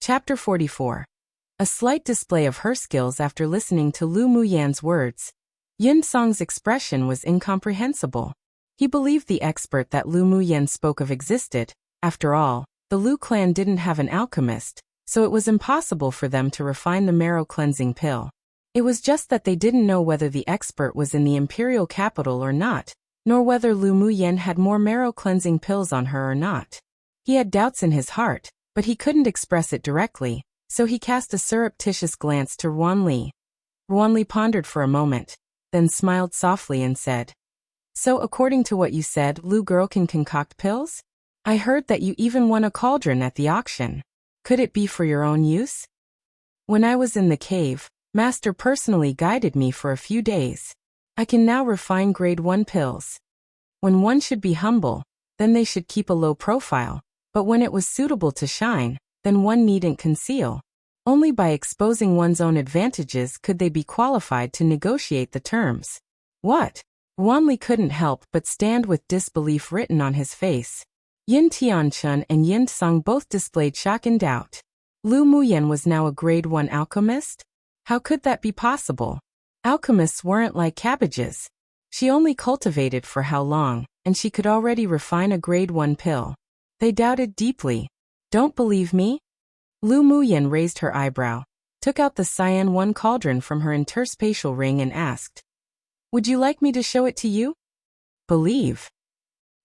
Chapter 44. A slight display of her skills after listening to Lu Muyan's words. Yin Song's expression was incomprehensible. He believed the expert that Lu Muyan spoke of existed. After all, the Lu clan didn't have an alchemist, so it was impossible for them to refine the marrow-cleansing pill. It was just that they didn't know whether the expert was in the imperial capital or not, nor whether Lu Muyan had more marrow-cleansing pills on her or not. He had doubts in his heart, but he couldn't express it directly, so he cast a surreptitious glance to Ruanli. Ruanli pondered for a moment, then smiled softly and said, "So according to what you said, Lu girl can concoct pills? I heard that you even won a cauldron at the auction. Could it be for your own use?" "When I was in the cave, Master personally guided me for a few days. I can now refine grade 1 pills. When one should be humble, then they should keep a low profile, but when it was suitable to shine, then one needn't conceal. Only by exposing one's own advantages could they be qualified to negotiate the terms." "What?" Wanli couldn't help but stand with disbelief written on his face. Yin Tianchun and Yin Song both displayed shock and doubt. Lu Muyan was now a grade 1 alchemist? How could that be possible? Alchemists weren't like cabbages. She only cultivated for how long, and she could already refine a grade 1 pill. They doubted deeply. "Don't believe me?" Lu Muyan raised her eyebrow, took out the Cyan 1 cauldron from her interspatial ring and asked, "Would you like me to show it to you?" "Believe?"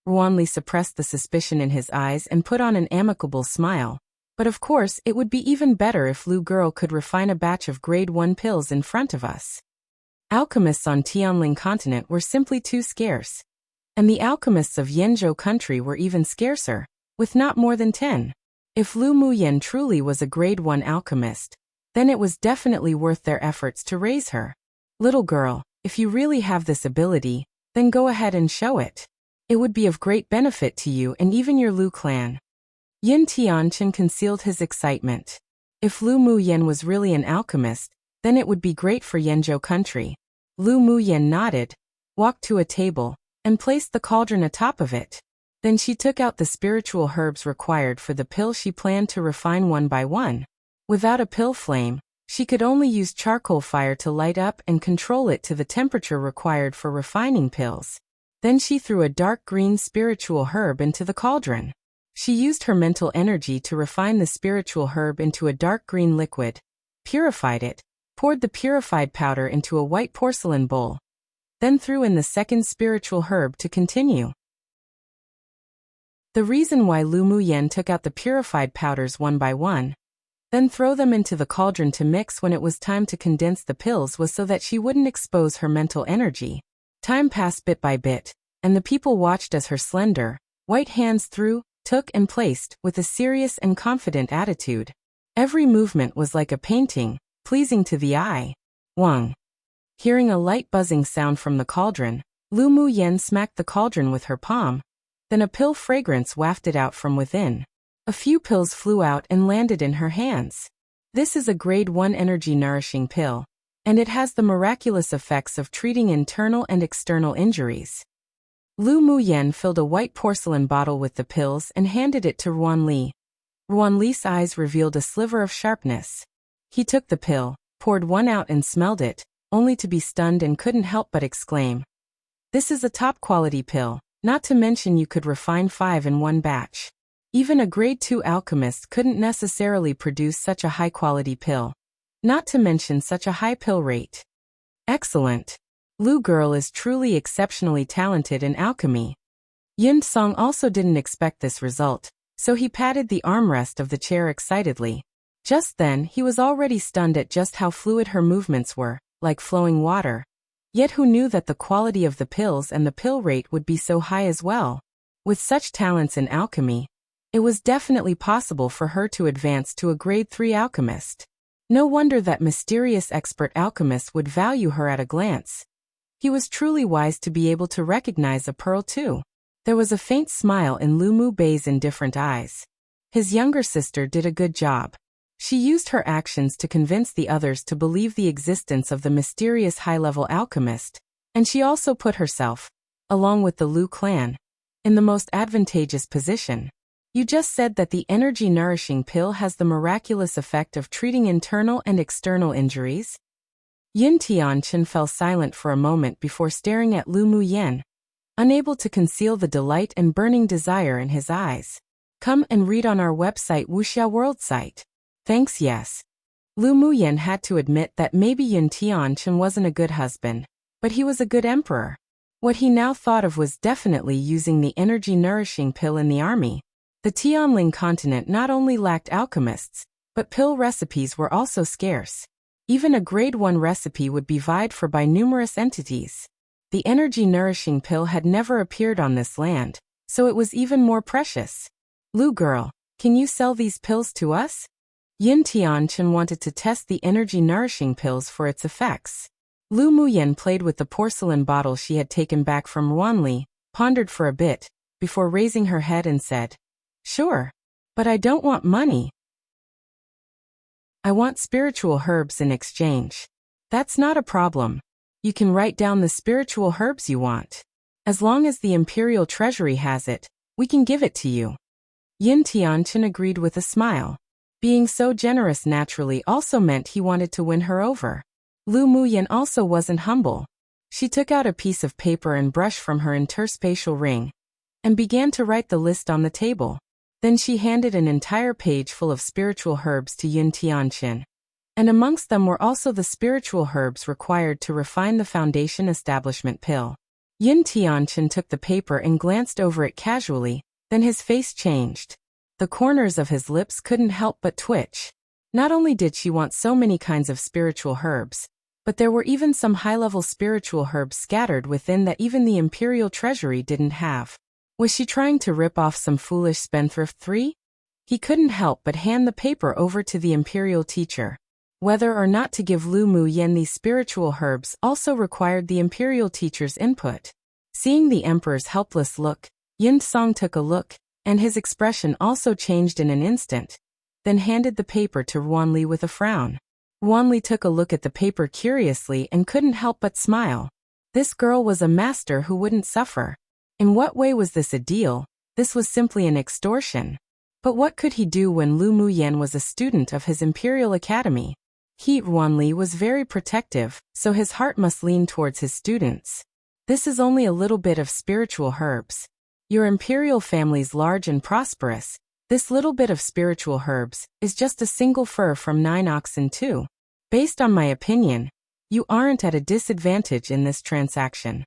Ruanli suppressed the suspicion in his eyes and put on an amicable smile. "But of course, it would be even better if Lu girl could refine a batch of grade 1 pills in front of us." Alchemists on Tianling continent were simply too scarce. And the alchemists of Yenzhou country were even scarcer, with not more than 10. If Lu Muyan truly was a grade 1 alchemist, then it was definitely worth their efforts to raise her. "Little girl, if you really have this ability, then go ahead and show it. It would be of great benefit to you and even your Lu clan." Yin Tianchen concealed his excitement. If Lu Muyan was really an alchemist, then it would be great for Yenzhou country. Lu Muyan nodded, walked to a table, and placed the cauldron atop of it. Then she took out the spiritual herbs required for the pill she planned to refine one by one. Without a pill flame, she could only use charcoal fire to light up and control it to the temperature required for refining pills. Then she threw a dark green spiritual herb into the cauldron. She used her mental energy to refine the spiritual herb into a dark green liquid, purified it, poured the purified powder into a white porcelain bowl, then threw in the second spiritual herb to continue. The reason why Lu Muyan took out the purified powders one by one, then throw them into the cauldron to mix when it was time to condense the pills was so that she wouldn't expose her mental energy. Time passed bit by bit, and the people watched as her slender, white hands threw, took and placed with a serious and confident attitude. Every movement was like a painting, pleasing to the eye. Wang. Hearing a light buzzing sound from the cauldron, Lu Muyan smacked the cauldron with her palm. Then a pill fragrance wafted out from within. A few pills flew out and landed in her hands. This is a grade 1 energy-nourishing pill, and it has the miraculous effects of treating internal and external injuries. Lu Muyan filled a white porcelain bottle with the pills and handed it to Ruanli. Ruanli's eyes revealed a sliver of sharpness. He took the pill, poured one out and smelled it, only to be stunned and couldn't help but exclaim, "This is a top-quality pill. Not to mention you could refine 5 in one batch. Even a grade 2 alchemist couldn't necessarily produce such a high-quality pill. Not to mention such a high pill rate. Excellent. Lu girl is truly exceptionally talented in alchemy." Yin Song also didn't expect this result, so he patted the armrest of the chair excitedly. Just then, he was already stunned at just how fluid her movements were, like flowing water. Yet who knew that the quality of the pills and the pill rate would be so high as well? With such talents in alchemy, it was definitely possible for her to advance to a grade 3 alchemist. No wonder that mysterious expert alchemist would value her at a glance. He was truly wise to be able to recognize a pearl too. There was a faint smile in Lu Mu Bei's indifferent eyes. His younger sister did a good job. She used her actions to convince the others to believe the existence of the mysterious high-level alchemist, and she also put herself, along with the Lu clan, in the most advantageous position. You just said that the energy-nourishing pill has the miraculous effect of treating internal and external injuries? Yin Tianchen fell silent for a moment before staring at Lu Muyan, unable to conceal the delight and burning desire in his eyes. Come and read on our website Wuxia World site. Thanks, yes. Lu Muyan had to admit that maybe Yin Tianchen wasn't a good husband, but he was a good emperor. What he now thought of was definitely using the energy-nourishing pill in the army. The Tianling continent not only lacked alchemists, but pill recipes were also scarce. Even a grade 1 recipe would be vied for by numerous entities. The energy-nourishing pill had never appeared on this land, so it was even more precious. Lu girl, can you sell these pills to us? Yin Tianchen wanted to test the energy-nourishing pills for its effects. Lu Muyan played with the porcelain bottle she had taken back from Ruanli, pondered for a bit, before raising her head and said, "Sure. But I don't want money. I want spiritual herbs in exchange." "That's not a problem. You can write down the spiritual herbs you want. As long as the Imperial Treasury has it, we can give it to you." Yin Tianchen agreed with a smile. Being so generous naturally also meant he wanted to win her over. Lu Muyan also wasn't humble. She took out a piece of paper and brush from her interspatial ring, and began to write the list on the table. Then she handed an entire page full of spiritual herbs to Yin Tianchen. And amongst them were also the spiritual herbs required to refine the foundation establishment pill. Yin Tianchen took the paper and glanced over it casually, then his face changed. The corners of his lips couldn't help but twitch. Not only did she want so many kinds of spiritual herbs, but there were even some high-level spiritual herbs scattered within that even the Imperial Treasury didn't have. Was she trying to rip off some foolish spendthrift 3? He couldn't help but hand the paper over to the Imperial teacher. Whether or not to give Lu Muyan these spiritual herbs also required the Imperial teacher's input. Seeing the Emperor's helpless look, Yin Song took a look, and his expression also changed in an instant, then handed the paper to Ruanli with a frown. Ruanli took a look at the paper curiously and couldn't help but smile. This girl was a master who wouldn't suffer. In what way was this a deal? This was simply an extortion. But what could he do when Lu Muyan was a student of his Imperial Academy? Ruanli was very protective, so his heart must lean towards his students. This is only a little bit of spiritual herbs. Your Imperial family's large and prosperous. This little bit of spiritual herbs is just a single fur from 9 oxen too. Based on my opinion, you aren't at a disadvantage in this transaction.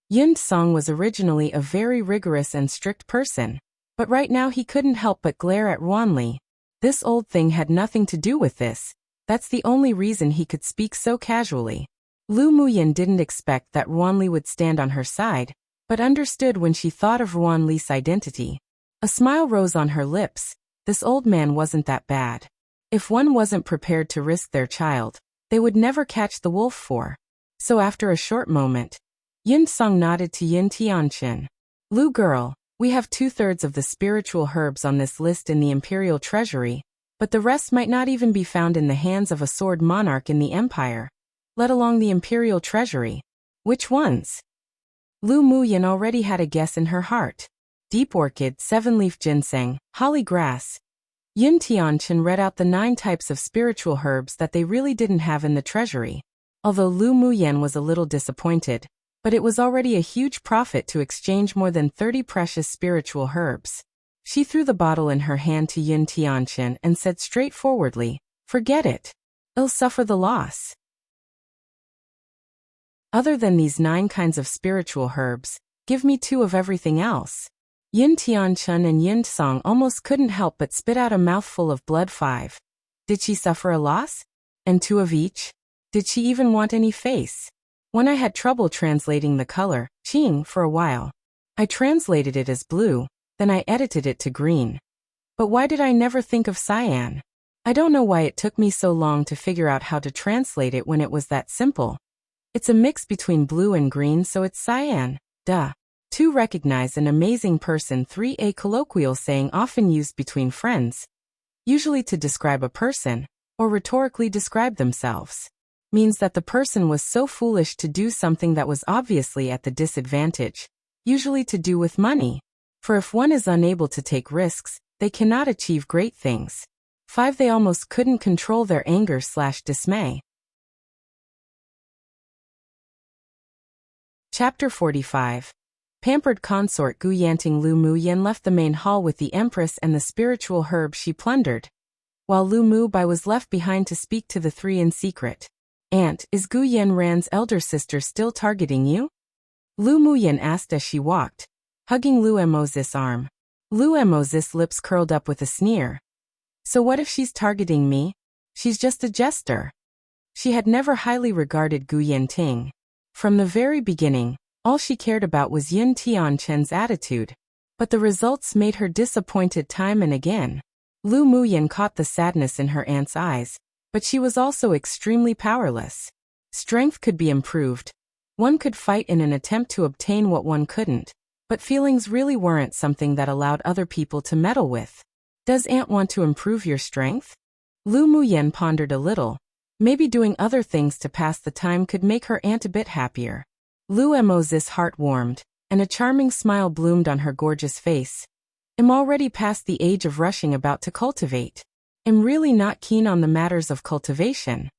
Yin Song was originally a very rigorous and strict person, but right now he couldn't help but glare at Ruanli. This old thing had nothing to do with this. That's the only reason he could speak so casually. Lu Muyan didn't expect that Ruanli would stand on her side, but understood when she thought of Ruanli's identity. A smile rose on her lips. This old man wasn't that bad. If one wasn't prepared to risk their child, they would never catch the wolf for. So after a short moment, Yin Song nodded to Yin Tianchen. "Lu girl, we have 2/3 of the spiritual herbs on this list in the Imperial Treasury, but the rest might not even be found in the hands of a sword monarch in the Empire, let alone the Imperial Treasury." "Which ones?" Lu Muyan already had a guess in her heart. Deep orchid, 7-leaf ginseng, holly grass. Yin Tianchen read out the 9 types of spiritual herbs that they really didn't have in the treasury. Although Lu Muyan was a little disappointed, but it was already a huge profit to exchange more than 30 precious spiritual herbs. She threw the bottle in her hand to Yin Tianchen and said straightforwardly, "Forget it. I'll suffer the loss. Other than these 9 kinds of spiritual herbs, give me 2 of everything else." Yin Tianchen and Yin Song almost couldn't help but spit out a mouthful of blood. 5. Did she suffer a loss? And 2 of each? Did she even want any face? When I had trouble translating the color, Qing, for a while. I translated it as blue, then I edited it to green. But why did I never think of cyan? I don't know why it took me so long to figure out how to translate it when it was that simple. It's a mix between blue and green, so it's cyan. Duh. 2. Recognize an amazing person. 3. A colloquial saying often used between friends, usually to describe a person, or rhetorically describe themselves. Means that the person was so foolish to do something that was obviously at the disadvantage, usually to do with money. For if one is unable to take risks, they cannot achieve great things. 5. They almost couldn't control their anger/dismay. Chapter 45. Pampered consort Gu Yanting. Lu Muyan left the main hall with the empress and the spiritual herb she plundered, while Lu Mubai was left behind to speak to the three in secret. Aunt, is Gu Yanran's elder sister still targeting you? Lu Muyan asked as she walked, hugging Lu Emozis' arm. Lu Emozis' lips curled up with a sneer. So what if she's targeting me? She's just a jester. She had never highly regarded Gu Yanting. From the very beginning, all she cared about was Yin Tianchen's attitude. But the results made her disappointed time and again. Lu Muyan caught the sadness in her aunt's eyes, but she was also extremely powerless. Strength could be improved. One could fight in an attempt to obtain what one couldn't, but feelings really weren't something that allowed other people to meddle with. Does Aunt want to improve your strength? Lu Muyan pondered a little. Maybe doing other things to pass the time could make her aunt a bit happier. Lu Emozis' heart warmed, and a charming smile bloomed on her gorgeous face. I'm already past the age of rushing about to cultivate. I'm really not keen on the matters of cultivation.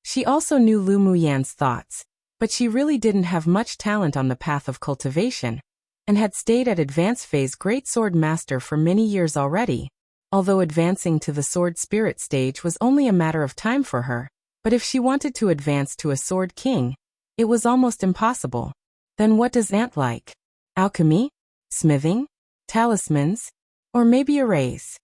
She also knew Lu Muyan's thoughts, but she really didn't have much talent on the path of cultivation, and had stayed at advanced phase Great Sword Master for many years already, although advancing to the Sword Spirit stage was only a matter of time for her. But if she wanted to advance to a Sword King, it was almost impossible. Then what does Aunt like? Alchemy? Smithing? Talismans? Or maybe arrays?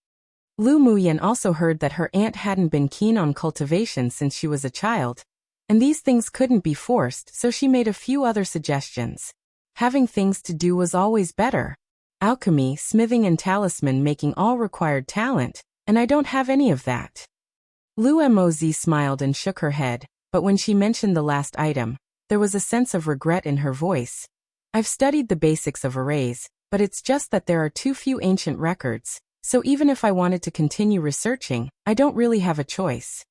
Lu Muyan also heard that her aunt hadn't been keen on cultivation since she was a child, and these things couldn't be forced, so she made a few other suggestions. Having things to do was always better. Alchemy, smithing and talisman making all required talent, and I don't have any of that. Lu Moz smiled and shook her head, but when she mentioned the last item, there was a sense of regret in her voice. I've studied the basics of arrays, but it's just that there are too few ancient records, so even if I wanted to continue researching, I don't really have a choice.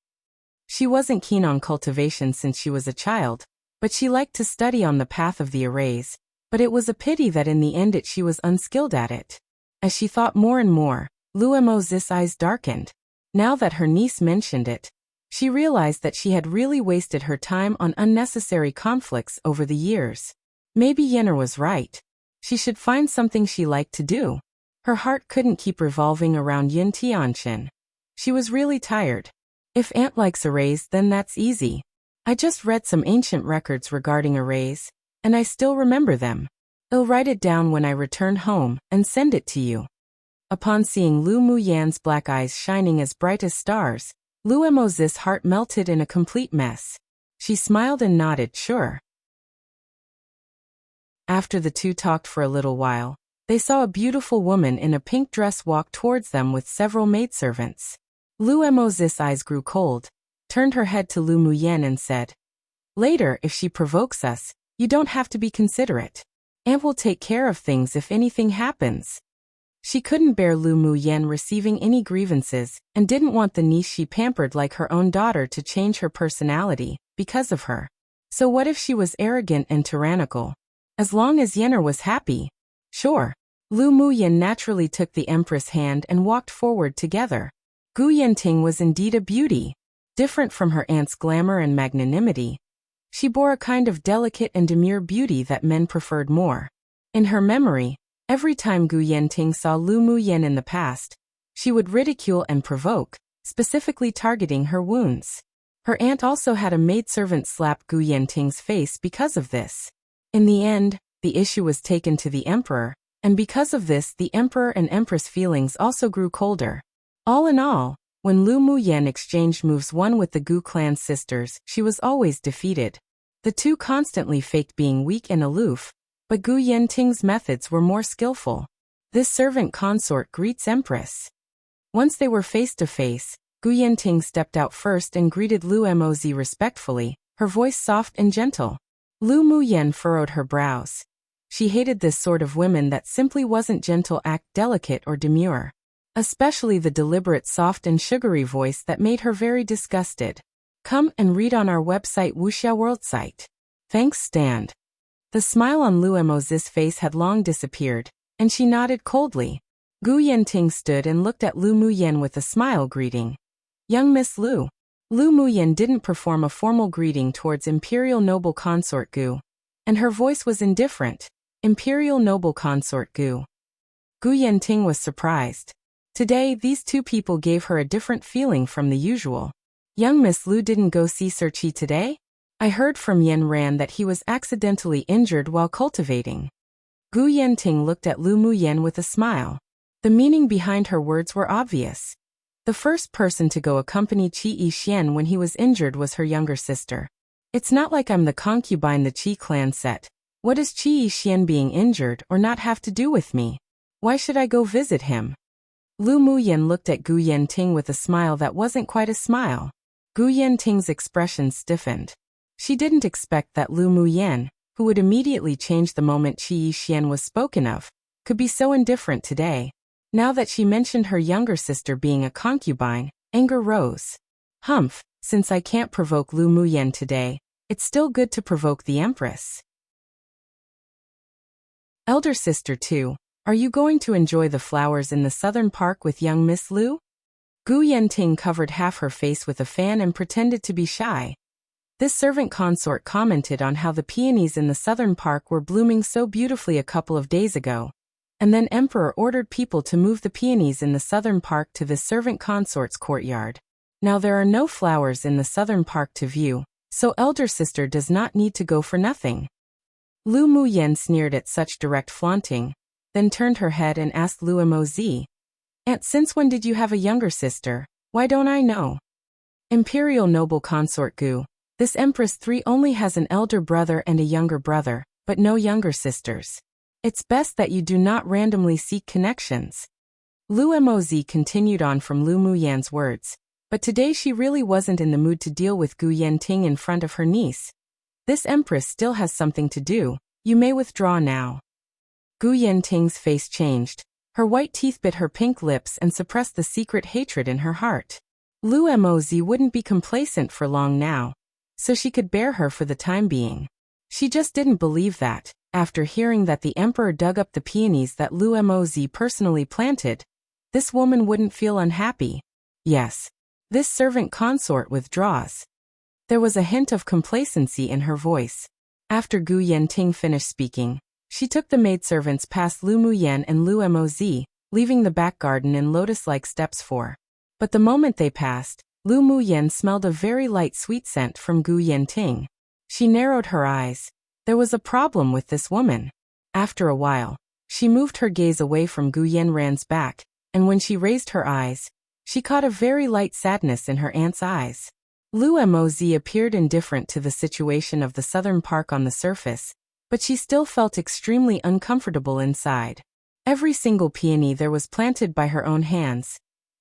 She wasn't keen on cultivation since she was a child, but she liked to study on the path of the arrays, but it was a pity that in the end she was unskilled at it. As she thought more and more, Lu Moz's eyes darkened. Now that her niece mentioned it, she realized that she had really wasted her time on unnecessary conflicts over the years. Maybe Yenner was right. She should find something she liked to do. Her heart couldn't keep revolving around Yin Tianchen. She was really tired. If Aunt likes arrays, then that's easy. I just read some ancient records regarding arrays, and I still remember them. I'll write it down when I return home and send it to you. Upon seeing Lu Muyan's black eyes shining as bright as stars, Lu Moz's heart melted in a complete mess. She smiled and nodded, sure. After the two talked for a little while, they saw a beautiful woman in a pink dress walk towards them with several maidservants. Lu Moz's eyes grew cold, turned her head to Lu Muyan and said, "Later, if she provokes us, you don't have to be considerate. Aunt will take care of things if anything happens." She couldn't bear Lu Muyan receiving any grievances and didn't want the niece she pampered like her own daughter to change her personality because of her. So what if she was arrogant and tyrannical? As long as Yenner was happy. Sure. Lu Muyan naturally took the Empress' hand and walked forward together. Gu Yanting was indeed a beauty. Different from her aunt's glamour and magnanimity, she bore a kind of delicate and demure beauty that men preferred more. In her memory, every time Gu Yanting saw Lu Muyan in the past, she would ridicule and provoke, specifically targeting her wounds. Her aunt also had a maidservant slap Gu Yanting's face because of this. In the end, the issue was taken to the emperor, and because of this the emperor and empress feelings also grew colder. All in all, when Lu Muyan exchanged moves one with the Gu clan sisters, she was always defeated. The two constantly faked being weak and aloof, but Gu Yanting's methods were more skillful. This servant consort greets Empress. Once they were face to face, Gu Yanting stepped out first and greeted Lu Moz respectfully, her voice soft and gentle. Lu Muyan furrowed her brows. She hated this sort of women that simply wasn't gentle, act delicate or demure. Especially the deliberate soft and sugary voice that made her very disgusted. Come and read on our website Wuxia World site. Thanks, stand. The smile on Lu Moz's face had long disappeared, and she nodded coldly. Gu Yanting stood and looked at Lu Muyan with a smile greeting. Young Miss Lu. Lu Muyan didn't perform a formal greeting towards Imperial Noble Consort Gu. And her voice was indifferent. Imperial Noble Consort Gu. Gu Yanting was surprised. Today, these two people gave her a different feeling from the usual. Young Miss Lu didn't go see Sir Qi today? I heard from Yen Ran that he was accidentally injured while cultivating. Gu Yanting looked at Lu Muyan with a smile. The meaning behind her words were obvious. The first person to go accompany Qi Yixian when he was injured was her younger sister. It's not like I'm the concubine the Qi clan set. What does Qi Yixian being injured or not have to do with me? Why should I go visit him? Lu Muyan looked at Gu Yanting with a smile that wasn't quite a smile. Gu Yanting's expression stiffened. She didn't expect that Lu Muyan, who would immediately change the moment Qi Yixian was spoken of, could be so indifferent today. Now that she mentioned her younger sister being a concubine, anger rose. Humph, since I can't provoke Lu Muyan today, it's still good to provoke the Empress. Elder sister 2, are you going to enjoy the flowers in the southern park with young Miss Lu? Gu Yanting covered half her face with a fan and pretended to be shy. This servant consort commented on how the peonies in the southern park were blooming so beautifully a couple of days ago. And then Emperor ordered people to move the peonies in the southern park to the servant consort's courtyard. Now there are no flowers in the southern park to view, so elder sister does not need to go for nothing. Lu Muyan sneered at such direct flaunting, then turned her head and asked Lu Mozi, Aunt, since when did you have a younger sister? Why don't I know? Imperial Noble Consort Gu, this Empress 3 only has an elder brother and a younger brother, but no younger sisters. It's best that you do not randomly seek connections. Lu Mozi continued on from Lu Muyan's words, but today she really wasn't in the mood to deal with Gu Yanting in front of her niece. This Empress still has something to do, you may withdraw now. Gu Yanting's face changed. Her white teeth bit her pink lips and suppressed the secret hatred in her heart. Lu Mozi wouldn't be complacent for long now, so she could bear her for the time being. She just didn't believe that, after hearing that the Emperor dug up the peonies that Lu Mozi personally planted, this woman wouldn't feel unhappy. Yes. This servant consort withdraws. There was a hint of complacency in her voice. After Gu Yanting finished speaking, she took the maidservants past Lu Muyan and Lu Mozi, leaving the back garden in lotus-like steps for. But the moment they passed, Lu Muyan smelled a very light sweet scent from Gu Yanting. She narrowed her eyes. There was a problem with this woman. After a while, she moved her gaze away from Gu Yanran's back, and when she raised her eyes, she caught a very light sadness in her aunt's eyes. Lu Mozi appeared indifferent to the situation of the southern park on the surface, but she still felt extremely uncomfortable inside. Every single peony there was planted by her own hands.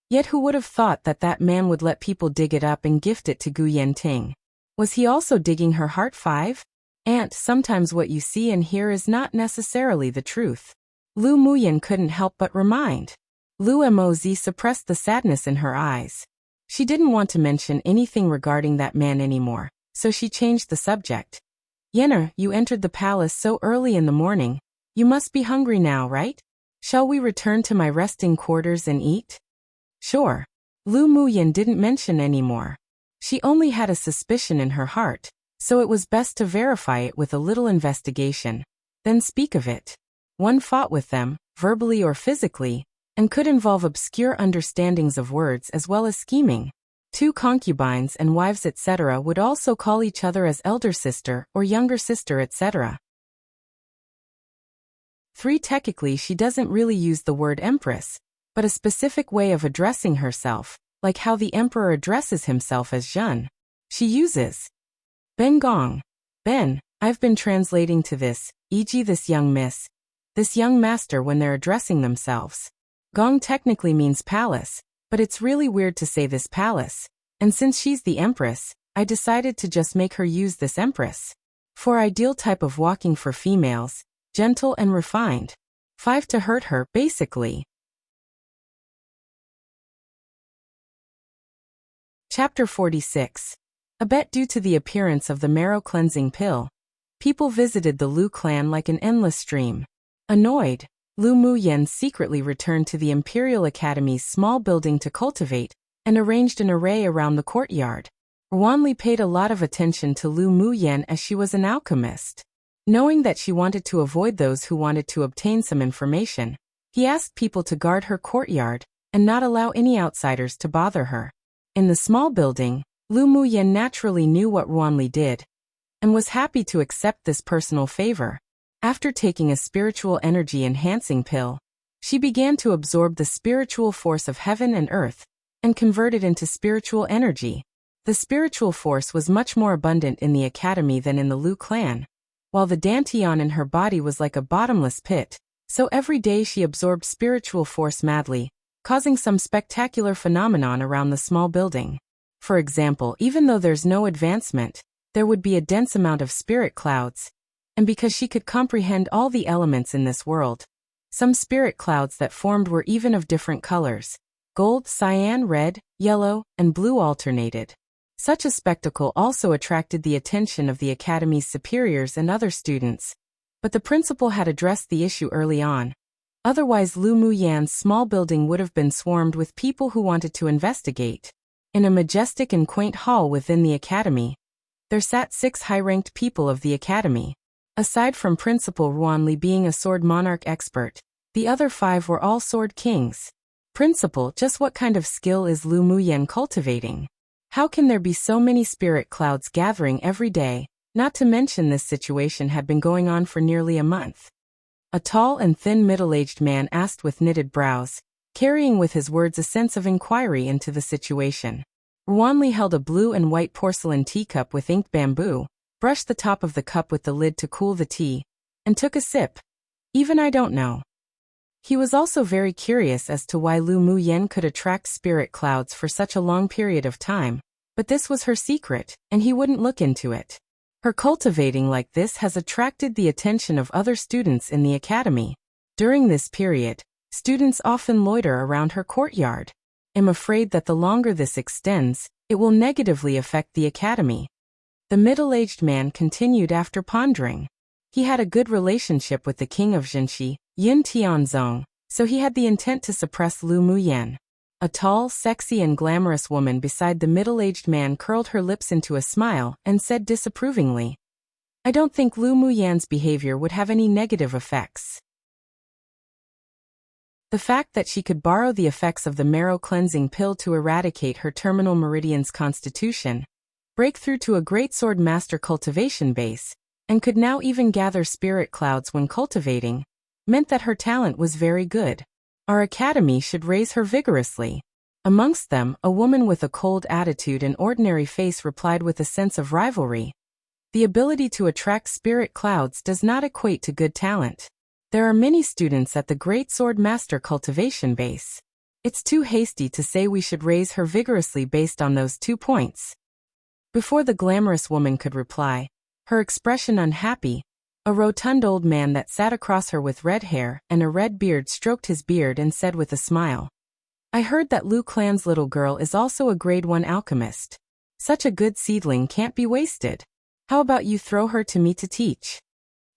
Yet who would have thought that that man would let people dig it up and gift it to Gu Yanting? Was he also digging her heart 5? Aunt, sometimes what you see and hear is not necessarily the truth. Lu Muyan couldn't help but remind. Lu Mozi suppressed the sadness in her eyes. She didn't want to mention anything regarding that man anymore, so she changed the subject. Yenner, you entered the palace so early in the morning. You must be hungry now, right? Shall we return to my resting quarters and eat? Sure. Lu Muyan didn't mention anymore. She only had a suspicion in her heart, so it was best to verify it with a little investigation, then speak of it. One fought with them, verbally or physically, and could involve obscure understandings of words as well as scheming. 2 concubines and wives etc. would also call each other as elder sister or younger sister etc. 3 Technically she doesn't really use the word empress, but a specific way of addressing herself, like how the emperor addresses himself as Zhen. She uses Ben Gong. Ben, I've been translating to this, e.g. this young miss, this young master when they're addressing themselves. Gong technically means palace, but it's really weird to say this palace, and since she's the empress, I decided to just make her use this empress. For ideal type of walking for females, gentle and refined. 5 to hurt her, basically. Chapter 46. A bet due to the appearance of the marrow-cleansing pill. People visited the Lu clan like an endless stream. Annoyed, Lu Muyen secretly returned to the Imperial Academy's small building to cultivate, and arranged an array around the courtyard. Wanli paid a lot of attention to Lu Muyen as she was an alchemist. Knowing that she wanted to avoid those who wanted to obtain some information, he asked people to guard her courtyard and not allow any outsiders to bother her. In the small building, Lu Muyen naturally knew what Wanli did and was happy to accept this personal favor. After taking a spiritual energy enhancing pill, she began to absorb the spiritual force of heaven and earth and convert it into spiritual energy. The spiritual force was much more abundant in the academy than in the Lu clan, while the dantian in her body was like a bottomless pit, so every day she absorbed spiritual force madly, causing some spectacular phenomenon around the small building. For example, even though there's no advancement, there would be a dense amount of spirit clouds, and because she could comprehend all the elements in this world, some spirit clouds that formed were even of different colors. Gold, cyan, red, yellow, and blue alternated. Such a spectacle also attracted the attention of the academy's superiors and other students, but the principal had addressed the issue early on. Otherwise, Lu Muyan's small building would have been swarmed with people who wanted to investigate. In a majestic and quaint hall within the academy, there sat 6 high-ranked people of the academy. Aside from Principal Ruanli being a sword monarch expert, the other 5 were all sword kings. Principal, just what kind of skill is Lu Muyan cultivating? How can there be so many spirit clouds gathering every day? Not to mention this situation had been going on for nearly a month. A tall and thin middle-aged man asked with knitted brows, carrying with his words a sense of inquiry into the situation. Ruanli held a blue and white porcelain teacup with inked bamboo, brushed the top of the cup with the lid to cool the tea, and took a sip. Even I don't know. He was also very curious as to why Lu Muyen could attract spirit clouds for such a long period of time, but this was her secret, and he wouldn't look into it. Her cultivating like this has attracted the attention of other students in the academy. During this period, students often loiter around her courtyard. I'm afraid that the longer this extends, it will negatively affect the academy. The middle-aged man continued after pondering. He had a good relationship with the king of Jinshi, Yin Tianzong, so he had the intent to suppress Lu Muyen. A tall, sexy and glamorous woman beside the middle-aged man curled her lips into a smile and said disapprovingly, "I don't think Lu Muyen's behavior would have any negative effects." The fact that she could borrow the effects of the marrow cleansing pill to eradicate her terminal meridian's constitution, break through to a great sword master cultivation base, and could now even gather spirit clouds when cultivating, meant that her talent was very good. Our academy should raise her vigorously. Amongst them, a woman with a cold attitude and ordinary face replied with a sense of rivalry. The ability to attract spirit clouds does not equate to good talent. There are many students at the Great Sword Master cultivation base. It's too hasty to say we should raise her vigorously based on those 2 points. Before the glamorous woman could reply, her expression unhappy, a rotund old man that sat across her with red hair and a red beard stroked his beard and said with a smile, "I heard that Lu Clan's little girl is also a grade 1 alchemist. Such a good seedling can't be wasted. How about you throw her to me to teach?"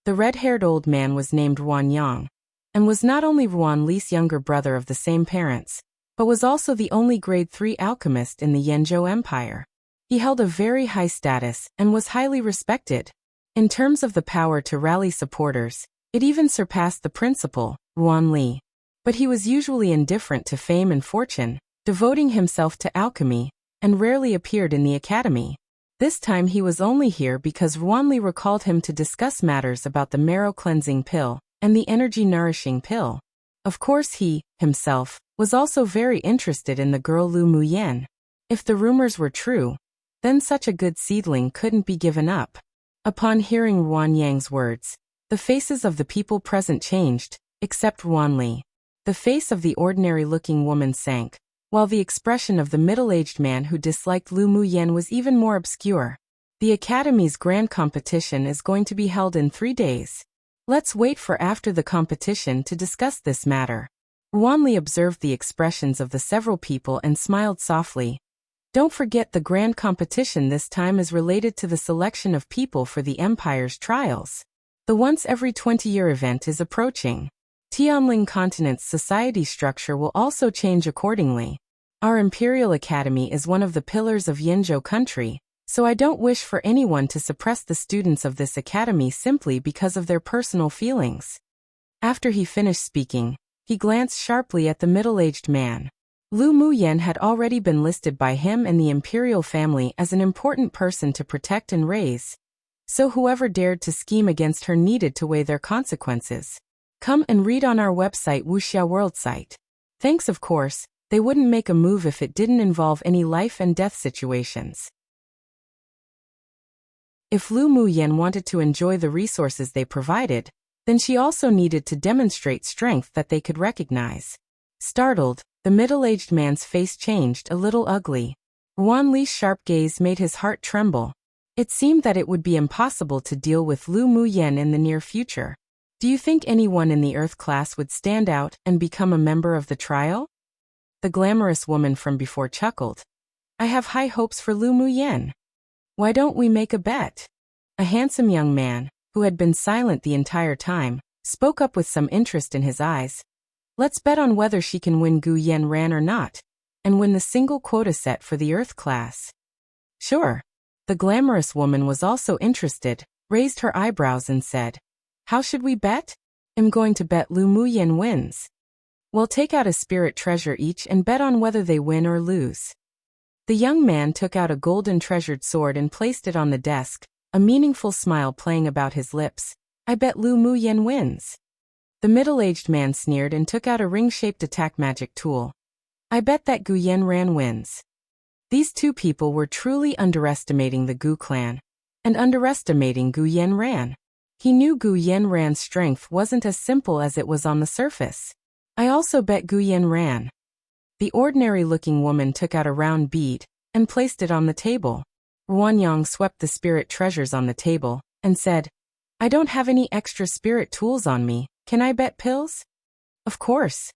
The red-haired old man was named Ruan Yang, and was not only Ruan Li's younger brother of the same parents, but was also the only grade 3 alchemist in the Yanzhou Empire. He held a very high status and was highly respected. In terms of the power to rally supporters, it even surpassed the principal, Ruan Li. But he was usually indifferent to fame and fortune, devoting himself to alchemy, and rarely appeared in the academy. This time he was only here because Ruanli recalled him to discuss matters about the marrow-cleansing pill and the energy-nourishing pill. Of course he, himself, was also very interested in the girl Lu Muyen. If the rumors were true, then such a good seedling couldn't be given up. Upon hearing Ruan Yang's words, the faces of the people present changed, except Ruanli. The face of the ordinary-looking woman sank, while the expression of the middle-aged man who disliked Lu Muyen was even more obscure. The Academy's grand competition is going to be held in 3 days. Let's wait for after the competition to discuss this matter. Ruanli observed the expressions of the several people and smiled softly. Don't forget the grand competition this time is related to the selection of people for the Empire's trials. The once every 20-year event is approaching. Tianling continent's society structure will also change accordingly. Our Imperial Academy is one of the pillars of Yinzhou country, so I don't wish for anyone to suppress the students of this academy simply because of their personal feelings. After he finished speaking, he glanced sharply at the middle-aged man. Lu Muyan had already been listed by him and the imperial family as an important person to protect and raise, so whoever dared to scheme against her needed to weigh their consequences. Come and read on our website Wuxia World site. Thanks, of course. They wouldn't make a move if it didn't involve any life and death situations. If Lu Muyan wanted to enjoy the resources they provided, then she also needed to demonstrate strength that they could recognize. Startled, the middle-aged man's face changed a little ugly. Wan Li's sharp gaze made his heart tremble. It seemed that it would be impossible to deal with Lu Muyan in the near future. Do you think anyone in the Earth class would stand out and become a member of the trial? The glamorous woman from before chuckled. I have high hopes for Lu Muyan. Why don't we make a bet? A handsome young man, who had been silent the entire time, spoke up with some interest in his eyes. Let's bet on whether she can win Gu Yen Ran or not, and win the single quota set for the Earth class. Sure. The glamorous woman was also interested, raised her eyebrows and said, How should we bet? I'm going to bet Lu Muyan wins. We'll take out a spirit treasure each and bet on whether they win or lose. The young man took out a golden treasured sword and placed it on the desk, a meaningful smile playing about his lips. I bet Lu Muyan wins. The middle-aged man sneered and took out a ring-shaped attack magic tool. I bet that Gu Yen Ran wins. These two people were truly underestimating the Gu clan, and underestimating Gu Yen Ran. He knew Gu Yen Ran's strength wasn't as simple as it was on the surface. I also bet Gu Yen Ran. The ordinary-looking woman took out a round bead and placed it on the table. Ruanyang swept the spirit treasures on the table and said, I don't have any extra spirit tools on me. Can I bet pills? Of course.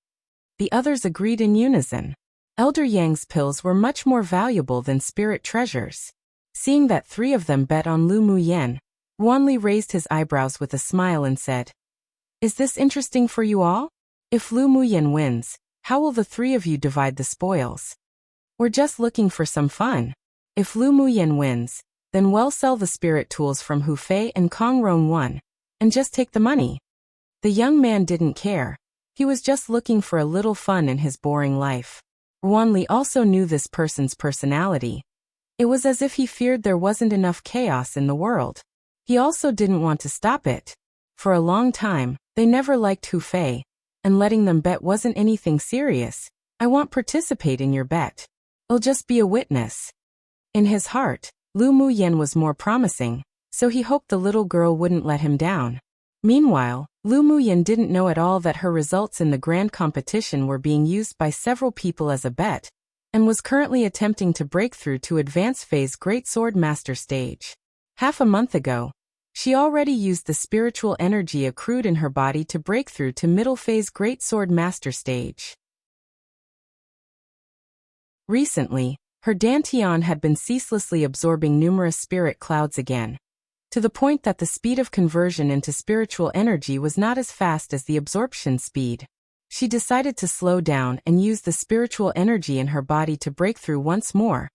The others agreed in unison. Elder Yang's pills were much more valuable than spirit treasures. Seeing that three of them bet on Lu Muyan, Wanli raised his eyebrows with a smile and said, Is this interesting for you all? If Lu Muyan wins, how will the three of you divide the spoils? We're just looking for some fun. If Lu Muyan wins, then we'll sell the spirit tools from Hu Fei and Kong Rong 1, and just take the money. The young man didn't care. He was just looking for a little fun in his boring life. Wanli also knew this person's personality. It was as if he feared there wasn't enough chaos in the world. He also didn't want to stop it. For a long time, they never liked Hu Fei, and letting them bet wasn't anything serious. I won't participate in your bet. I'll just be a witness. In his heart, Lu Muyan was more promising, so he hoped the little girl wouldn't let him down. Meanwhile, Lu Muyan didn't know at all that her results in the grand competition were being used by several people as a bet, and was currently attempting to break through to Advanced Phase Great Sword Master stage. Half a month ago, she already used the spiritual energy accrued in her body to break through to Middle Phase Great Sword Master stage. Recently, her dantian had been ceaselessly absorbing numerous spirit clouds again, to the point that the speed of conversion into spiritual energy was not as fast as the absorption speed. She decided to slow down and use the spiritual energy in her body to break through once more,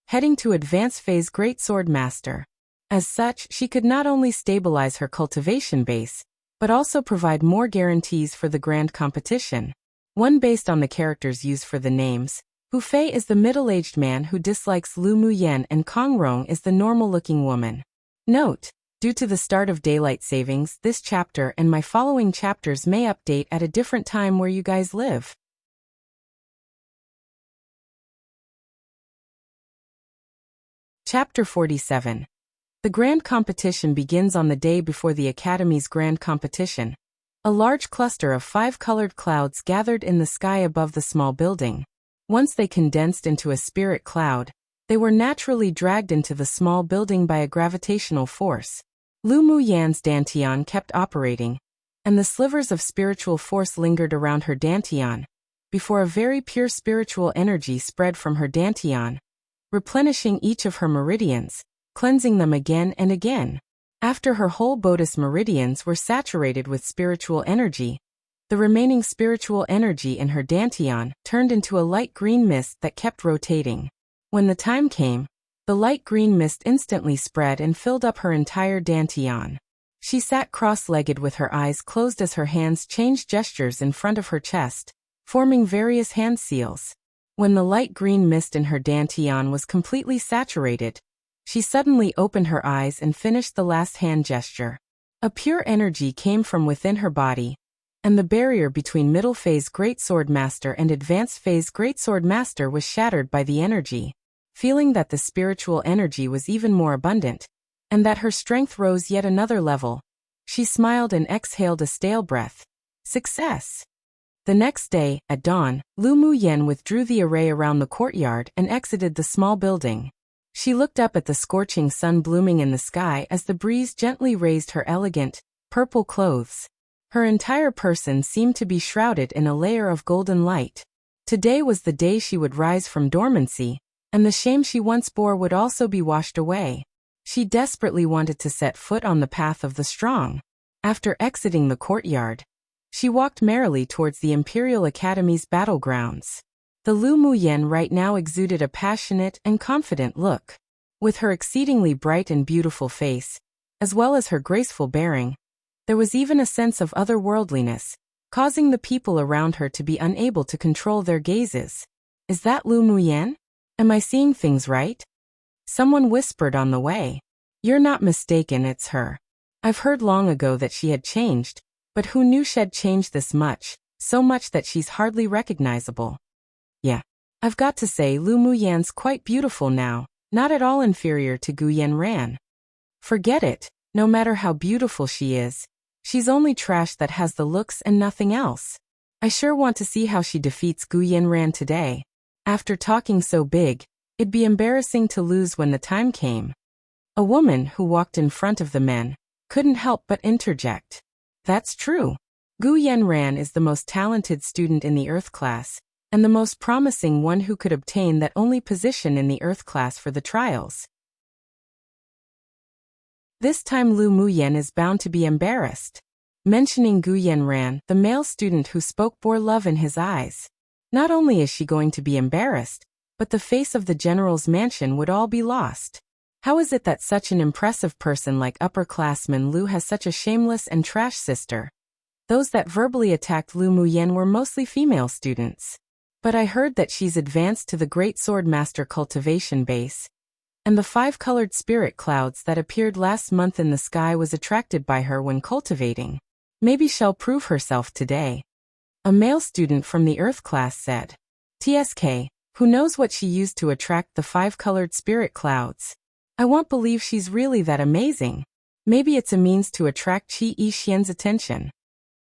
heading to Advanced Phase Great Sword Master. As such, she could not only stabilize her cultivation base, but also provide more guarantees for the grand competition. One based on the characters used for the names. Hu Fei is the middle-aged man who dislikes Lu Muyan and Kong Rong is the normal-looking woman. Note: due to the start of daylight savings, this chapter and my following chapters may update at a different time where you guys live. Chapter 47. The grand competition begins on the day before the Academy's grand competition. A large cluster of 5 colored clouds gathered in the sky above the small building. Once they condensed into a spirit cloud, they were naturally dragged into the small building by a gravitational force. Lu Muyan's dantian kept operating, and the slivers of spiritual force lingered around her dantian, before a very pure spiritual energy spread from her dantian, replenishing each of her meridians, cleansing them again and again. After her whole bodice meridians were saturated with spiritual energy, The remaining spiritual energy in her dantian turned into a light green mist that kept rotating. When the time came, the light green mist instantly spread and filled up her entire dantian. She sat cross-legged with her eyes closed as her hands changed gestures in front of her chest, forming various hand seals. When the light green mist in her dantian was completely saturated, she suddenly opened her eyes and finished the last hand gesture. A pure energy came from within her body, and the barrier between middle phase Great Sword Master and advanced phase Great Sword Master was shattered by the energy. Feeling that the spiritual energy was even more abundant, and that her strength rose yet another level, she smiled and exhaled a stale breath. Success! The next day, at dawn, Lu Muyan withdrew the array around the courtyard and exited the small building. She looked up at the scorching sun blooming in the sky as the breeze gently raised her elegant, purple clothes. Her entire person seemed to be shrouded in a layer of golden light. Today was the day she would rise from dormancy, and the shame she once bore would also be washed away. She desperately wanted to set foot on the path of the strong. After exiting the courtyard, she walked merrily towards the Imperial Academy's battlegrounds. The Lu Muyan right now exuded a passionate and confident look. With her exceedingly bright and beautiful face, as well as her graceful bearing, there was even a sense of otherworldliness, causing the people around her to be unable to control their gazes. Is that Lu Muyan? Am I seeing things right? Someone whispered on the way. You're not mistaken, it's her. I've heard long ago that she had changed, but who knew she'd changed this much, so much that she's hardly recognizable. Yeah. I've got to say Lu Muyan's quite beautiful now, not at all inferior to Guyen Ran. Forget it, no matter how beautiful she is, she's only trash that has the looks and nothing else. I sure want to see how she defeats Guyen Ran today. After talking so big, it'd be embarrassing to lose when the time came. A woman who walked in front of the men couldn't help but interject. That's true. Guyen Ran is the most talented student in the Earth class, and the most promising one who could obtain that only position in the Earth class for the trials. This time Lu Muyan is bound to be embarrassed. Mentioning Guyen Ran, the male student who spoke bore love in his eyes. Not only is she going to be embarrassed, but the face of the general's mansion would all be lost. How is it that such an impressive person like upperclassman Lu has such a shameless and trash sister? Those that verbally attacked Lu Muyan were mostly female students. But I heard that she's advanced to the Great Sword Master cultivation base, and the 5-colored spirit clouds that appeared last month in the sky was attracted by her when cultivating. Maybe she'll prove herself today. A male student from the Earth class said. TSK, who knows what she used to attract the 5-colored spirit clouds? I won't believe she's really that amazing. Maybe it's a means to attract Qi Yixian's attention.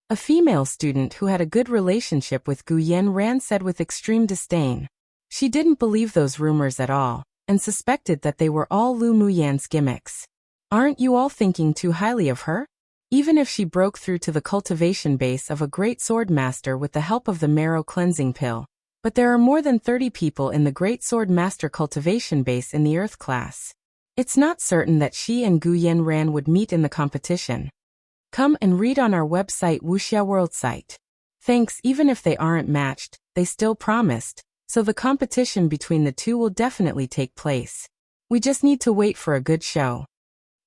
A female student who had a good relationship with Guyen Ran said with extreme disdain. She didn't believe those rumors at all, and suspected that they were all Lu Muyan's gimmicks. Aren't you all thinking too highly of her? Even if she broke through to the cultivation base of a great sword master with the help of the marrow cleansing pill. But there are more than 30 people in the Great Sword Master cultivation base in the Earth class. It's not certain that she and Guyen Ran would meet in the competition. Come and read on our website Wuxia World site. Thanks, even if they aren't matched, they still promised, so the competition between the two will definitely take place. We just need to wait for a good show.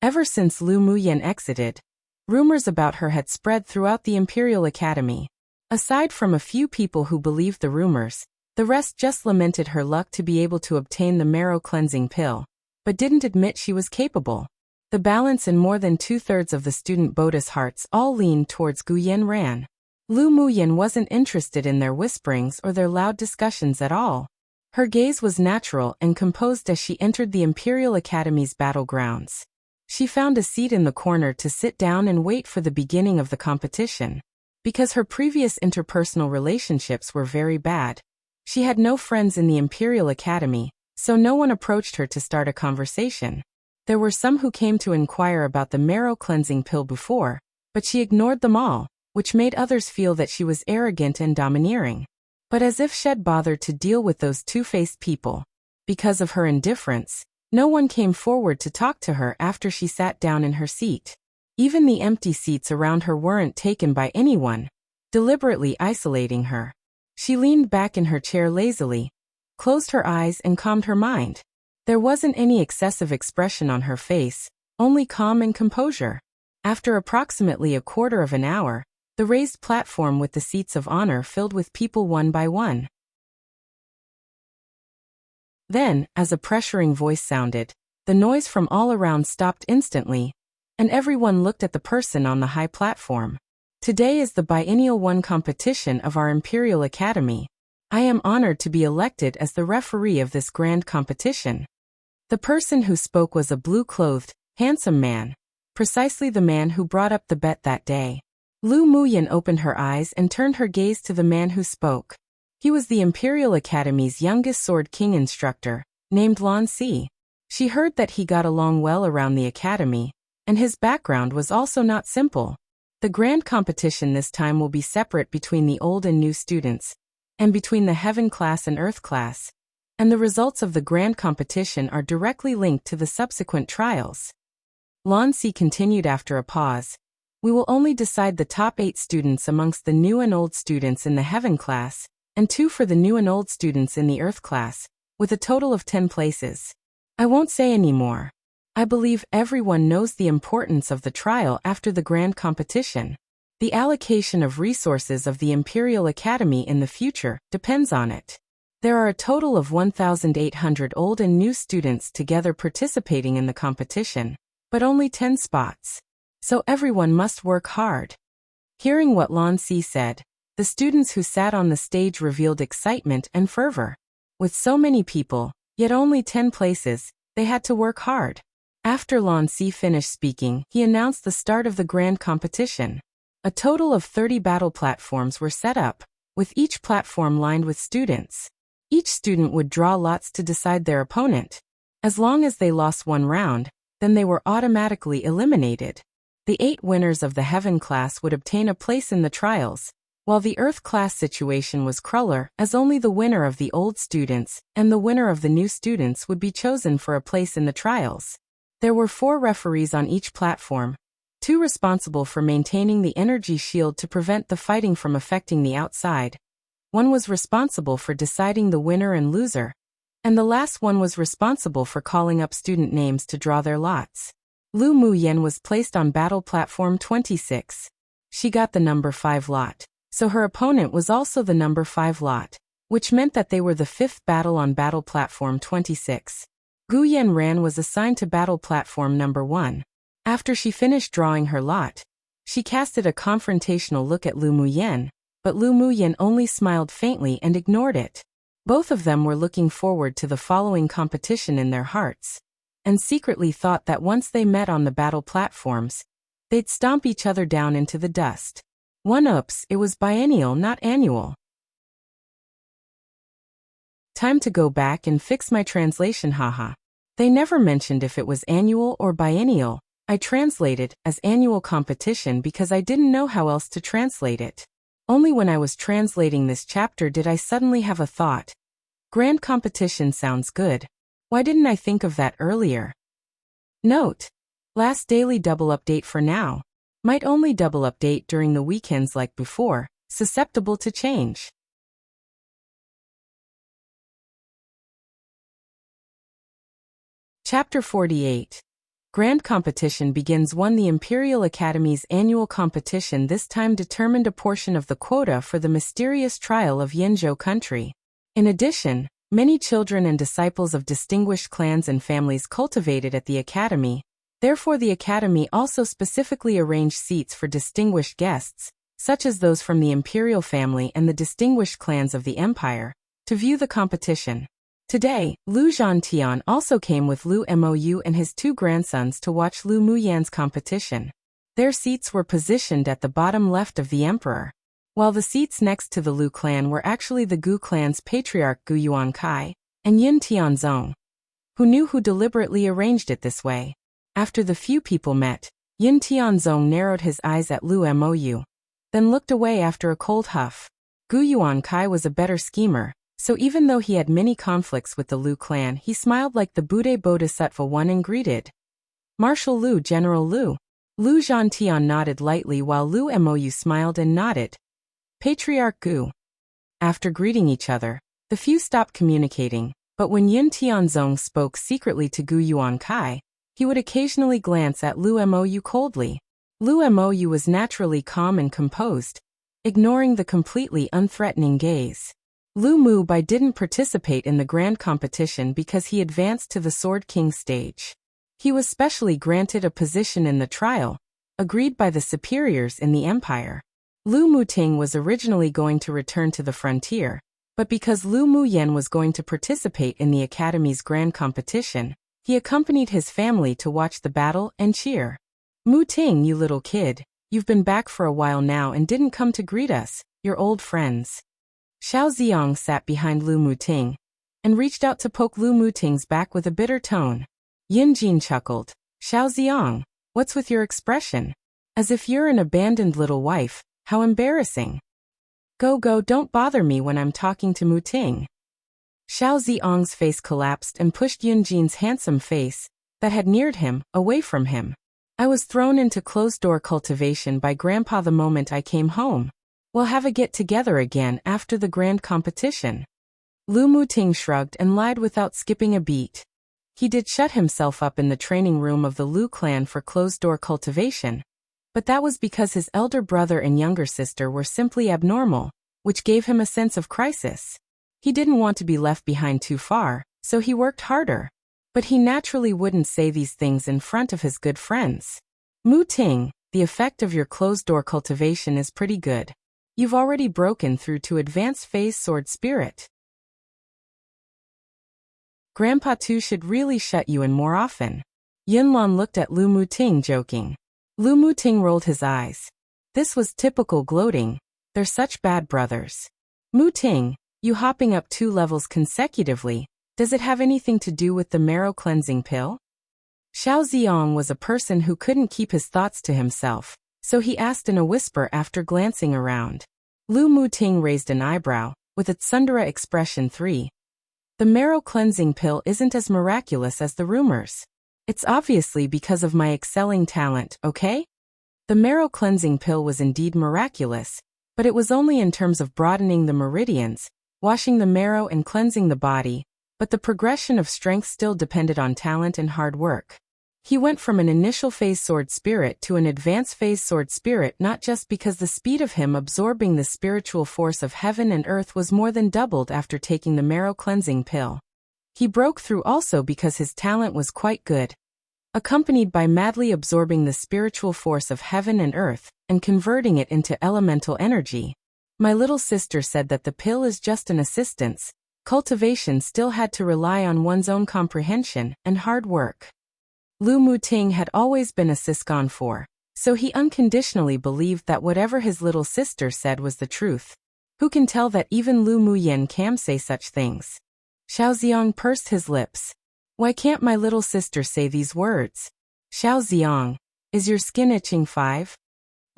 Ever since Lu Muyan exited, rumors about her had spread throughout the Imperial Academy. Aside from a few people who believed the rumors, the rest just lamented her luck to be able to obtain the marrow cleansing pill, but didn't admit she was capable. The balance and more than 2/3 of the student Boda's hearts all leaned towards Guyen Ran. Lu Muyan wasn't interested in their whisperings or their loud discussions at all. Her gaze was natural and composed as she entered the Imperial Academy's battlegrounds. She found a seat in the corner to sit down and wait for the beginning of the competition. Because her previous interpersonal relationships were very bad, she had no friends in the Imperial Academy, so no one approached her to start a conversation. There were some who came to inquire about the marrow cleansing pill before, but she ignored them all, which made others feel that she was arrogant and domineering. But as if she'd bothered to deal with those two-faced people. Because of her indifference, no one came forward to talk to her after she sat down in her seat. Even the empty seats around her weren't taken by anyone. deliberately isolating her. She leaned back in her chair lazily, closed her eyes and calmed her mind. There wasn't any excessive expression on her face, only calm and composure. After approximately a quarter of an hour, the raised platform with the seats of honor filled with people one by one. Then, as a pressuring voice sounded, the noise from all around stopped instantly, and everyone looked at the person on the high platform. Today is the Biennial 1 competition of our Imperial Academy. I am honored to be elected as the referee of this grand competition. The person who spoke was a blue-clothed, handsome man, precisely the man who brought up the bet that day. Lu Muyan opened her eyes and turned her gaze to the man who spoke. He was the Imperial Academy's youngest Sword King instructor, named Lan Si. She heard that he got along well around the academy, and his background was also not simple. The grand competition this time will be separate between the old and new students, and between the Heaven class and Earth class, and the results of the grand competition are directly linked to the subsequent trials. Lan Si continued after a pause. We will only decide the top 8 students amongst the new and old students in the Heaven class, and 2 for the new and old students in the Earth class, with a total of 10 places. I won't say any more. I believe everyone knows the importance of the trial after the grand competition. The allocation of resources of the Imperial Academy in the future depends on it. There are a total of 1,800 old and new students together participating in the competition, but only 10 spots. So everyone must work hard. Hearing what Lan Si said, the students who sat on the stage revealed excitement and fervor. With so many people, yet only 10 places, they had to work hard. After Lan Si finished speaking, he announced the start of the grand competition. A total of 30 battle platforms were set up, with each platform lined with students. Each student would draw lots to decide their opponent. As long as they lost one round, then they were automatically eliminated. The 8 winners of the Heaven class would obtain a place in the trials, while the Earth class situation was crueler, as only the winner of the old students and the winner of the new students would be chosen for a place in the trials. There were 4 referees on each platform, 2 responsible for maintaining the energy shield to prevent the fighting from affecting the outside. 1 was responsible for deciding the winner and loser, and the last one was responsible for calling up student names to draw their lots. Lu Muyan was placed on battle platform 26. She got the number 5 lot. So her opponent was also the number 5 lot, which meant that they were the 5th battle on battle platform 26. Gu Yanran was assigned to battle platform number 1. After she finished drawing her lot, she casted a confrontational look at Lu Muyan, but Lu Muyan only smiled faintly and ignored it. Both of them were looking forward to the following competition in their hearts, and secretly thought that once they met on the battle platforms, they'd stomp each other down into the dust. Oops, it was biennial, not annual. Time to go back and fix my translation, haha. They never mentioned if it was annual or biennial. I translated as annual competition because I didn't know how else to translate it. Only when I was translating this chapter did I suddenly have a thought. Grand competition sounds good. Why didn't I think of that earlier? Note: last daily double update for now. Might only double update during the weekends like before, susceptible to change. Chapter 48. Grand competition begins. 1. The Imperial Academy's annual competition this time determined a portion of the quota for the mysterious trial of Yinzhou country. In addition, many children and disciples of distinguished clans and families cultivated at the academy. Therefore the academy also specifically arranged seats for distinguished guests, such as those from the imperial family and the distinguished clans of the empire, to view the competition. Today, Lu Zhantian also came with Lu Mou and his 2 grandsons to watch Lu Muyan's competition. Their seats were positioned at the bottom left of the emperor, while the seats next to the Lu clan were actually the Gu clan's patriarch Gu Yuankai and Yin Tianzong. Who deliberately arranged it this way? After the few people met, Yin Tianzong narrowed his eyes at Lu Mou, then looked away after a cold huff. Gu Yuankai was a better schemer, so even though he had many conflicts with the Lu clan, he smiled like the Buddha Bodhisattva one and greeted Marshal Lu, General Lu. Lu Zhantian nodded lightly while Lu Mou smiled and nodded. Patriarch Gu. After greeting each other, the few stopped communicating, but when Yin Tianzong spoke secretly to Gu Yuan Kai, he would occasionally glance at Lu Mou coldly. Lu Mou was naturally calm and composed, ignoring the completely unthreatening gaze. Lu Mu Bai didn't participate in the grand competition because he advanced to the Sword King stage. He was specially granted a position in the trial, agreed by the superiors in the empire. Lu Muting was originally going to return to the frontier, but because Lu Muyan was going to participate in the academy's grand competition, he accompanied his family to watch the battle and cheer. Muting, you little kid, you've been back for a while now and didn't come to greet us, your old friends. Xiao Ziong sat behind Lu Muting and reached out to poke Lu Muting's back with a bitter tone. Yin Jin chuckled. Xiao Ziong, what's with your expression? As if you're an abandoned little wife, how embarrassing. Go, don't bother me when I'm talking to Muting. Xiao Ziong's face collapsed and pushed Yun Jin's handsome face, that had neared him, away from him. I was thrown into closed-door cultivation by Grandpa the moment I came home. We'll have a get-together again after the grand competition. Lu Muting shrugged and lied without skipping a beat. He did shut himself up in the training room of the Lu clan for closed-door cultivation, but that was because his elder brother and younger sister were simply abnormal, which gave him a sense of crisis. He didn't want to be left behind too far, so he worked harder. But he naturally wouldn't say these things in front of his good friends. Muting, the effect of your closed-door cultivation is pretty good. You've already broken through to advanced phase sword spirit. Grandpa too should really shut you in more often. Yunlon looked at Lu Muting joking. Lu Muting rolled his eyes. This was typical gloating. They're such bad brothers. Muting, you hopping up 2 levels consecutively, does it have anything to do with the marrow cleansing pill? Xiao Ziong was a person who couldn't keep his thoughts to himself, so he asked in a whisper after glancing around. Lu Muting raised an eyebrow, with a tsundere expression 3. The marrow cleansing pill isn't as miraculous as the rumors. It's obviously because of my excelling talent, okay? The marrow cleansing pill was indeed miraculous, but it was only in terms of broadening the meridians, washing the marrow and cleansing the body, but the progression of strength still depended on talent and hard work. He went from an initial phase sword spirit to an advanced phase sword spirit not just because the speed of him absorbing the spiritual force of heaven and earth was more than doubled after taking the marrow cleansing pill. He broke through also because his talent was quite good, accompanied by madly absorbing the spiritual force of heaven and earth and converting it into elemental energy. My little sister said that the pill is just an assistance. Cultivation still had to rely on one's own comprehension and hard work. Lu Muting had always been a Siscon 4, so he unconditionally believed that whatever his little sister said was the truth. Who can tell that even Lu Muyen can say such things? Xiao Ziong pursed his lips. Why can't my little sister say these words? Xiao Ziong, is your skin itching 5?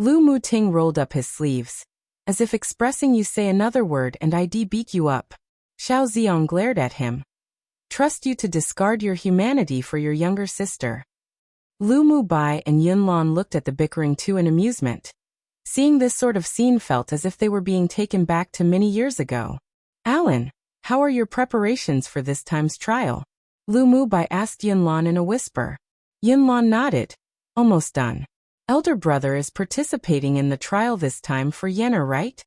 Lu Muting rolled up his sleeves, as if expressing you say another word and I'd beat you up. Xiao Ziong glared at him. Trust you to discard your humanity for your younger sister. Lu Mu Bai and Yunlon looked at the bickering two in amusement. Seeing this sort of scene felt as if they were being taken back to many years ago. Alan, how are your preparations for this time's trial? Lu Mu Bai asked Yunlon in a whisper. Yunlon nodded. Almost done. Elder brother is participating in the trial this time for Yenner, right?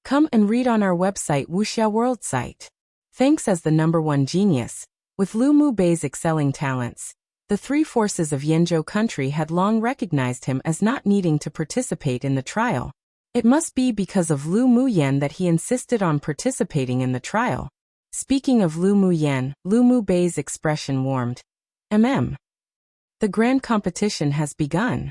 Come and read on our website Wuxia World site. Thanks as the #1 genius, with Lu Mu Bai's excelling talents, the 3 forces of Yanzhou country had long recognized him as not needing to participate in the trial. It must be because of Lu Muyen that he insisted on participating in the trial. Speaking of Lu Muyen, Lu Mu Bai's expression warmed. The grand competition has begun.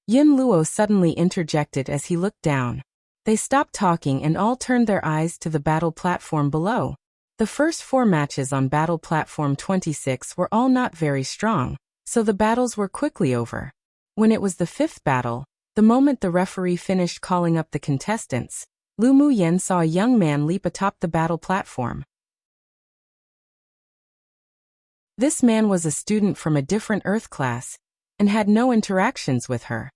Yin Luo suddenly interjected as he looked down. They stopped talking and all turned their eyes to the battle platform below. The first 4 matches on Battle Platform 26 were all not very strong, so the battles were quickly over. When it was the 5th battle, the moment the referee finished calling up the contestants, Lu Muyen saw a young man leap atop the battle platform. This man was a student from a different Earth class, and had no interactions with her.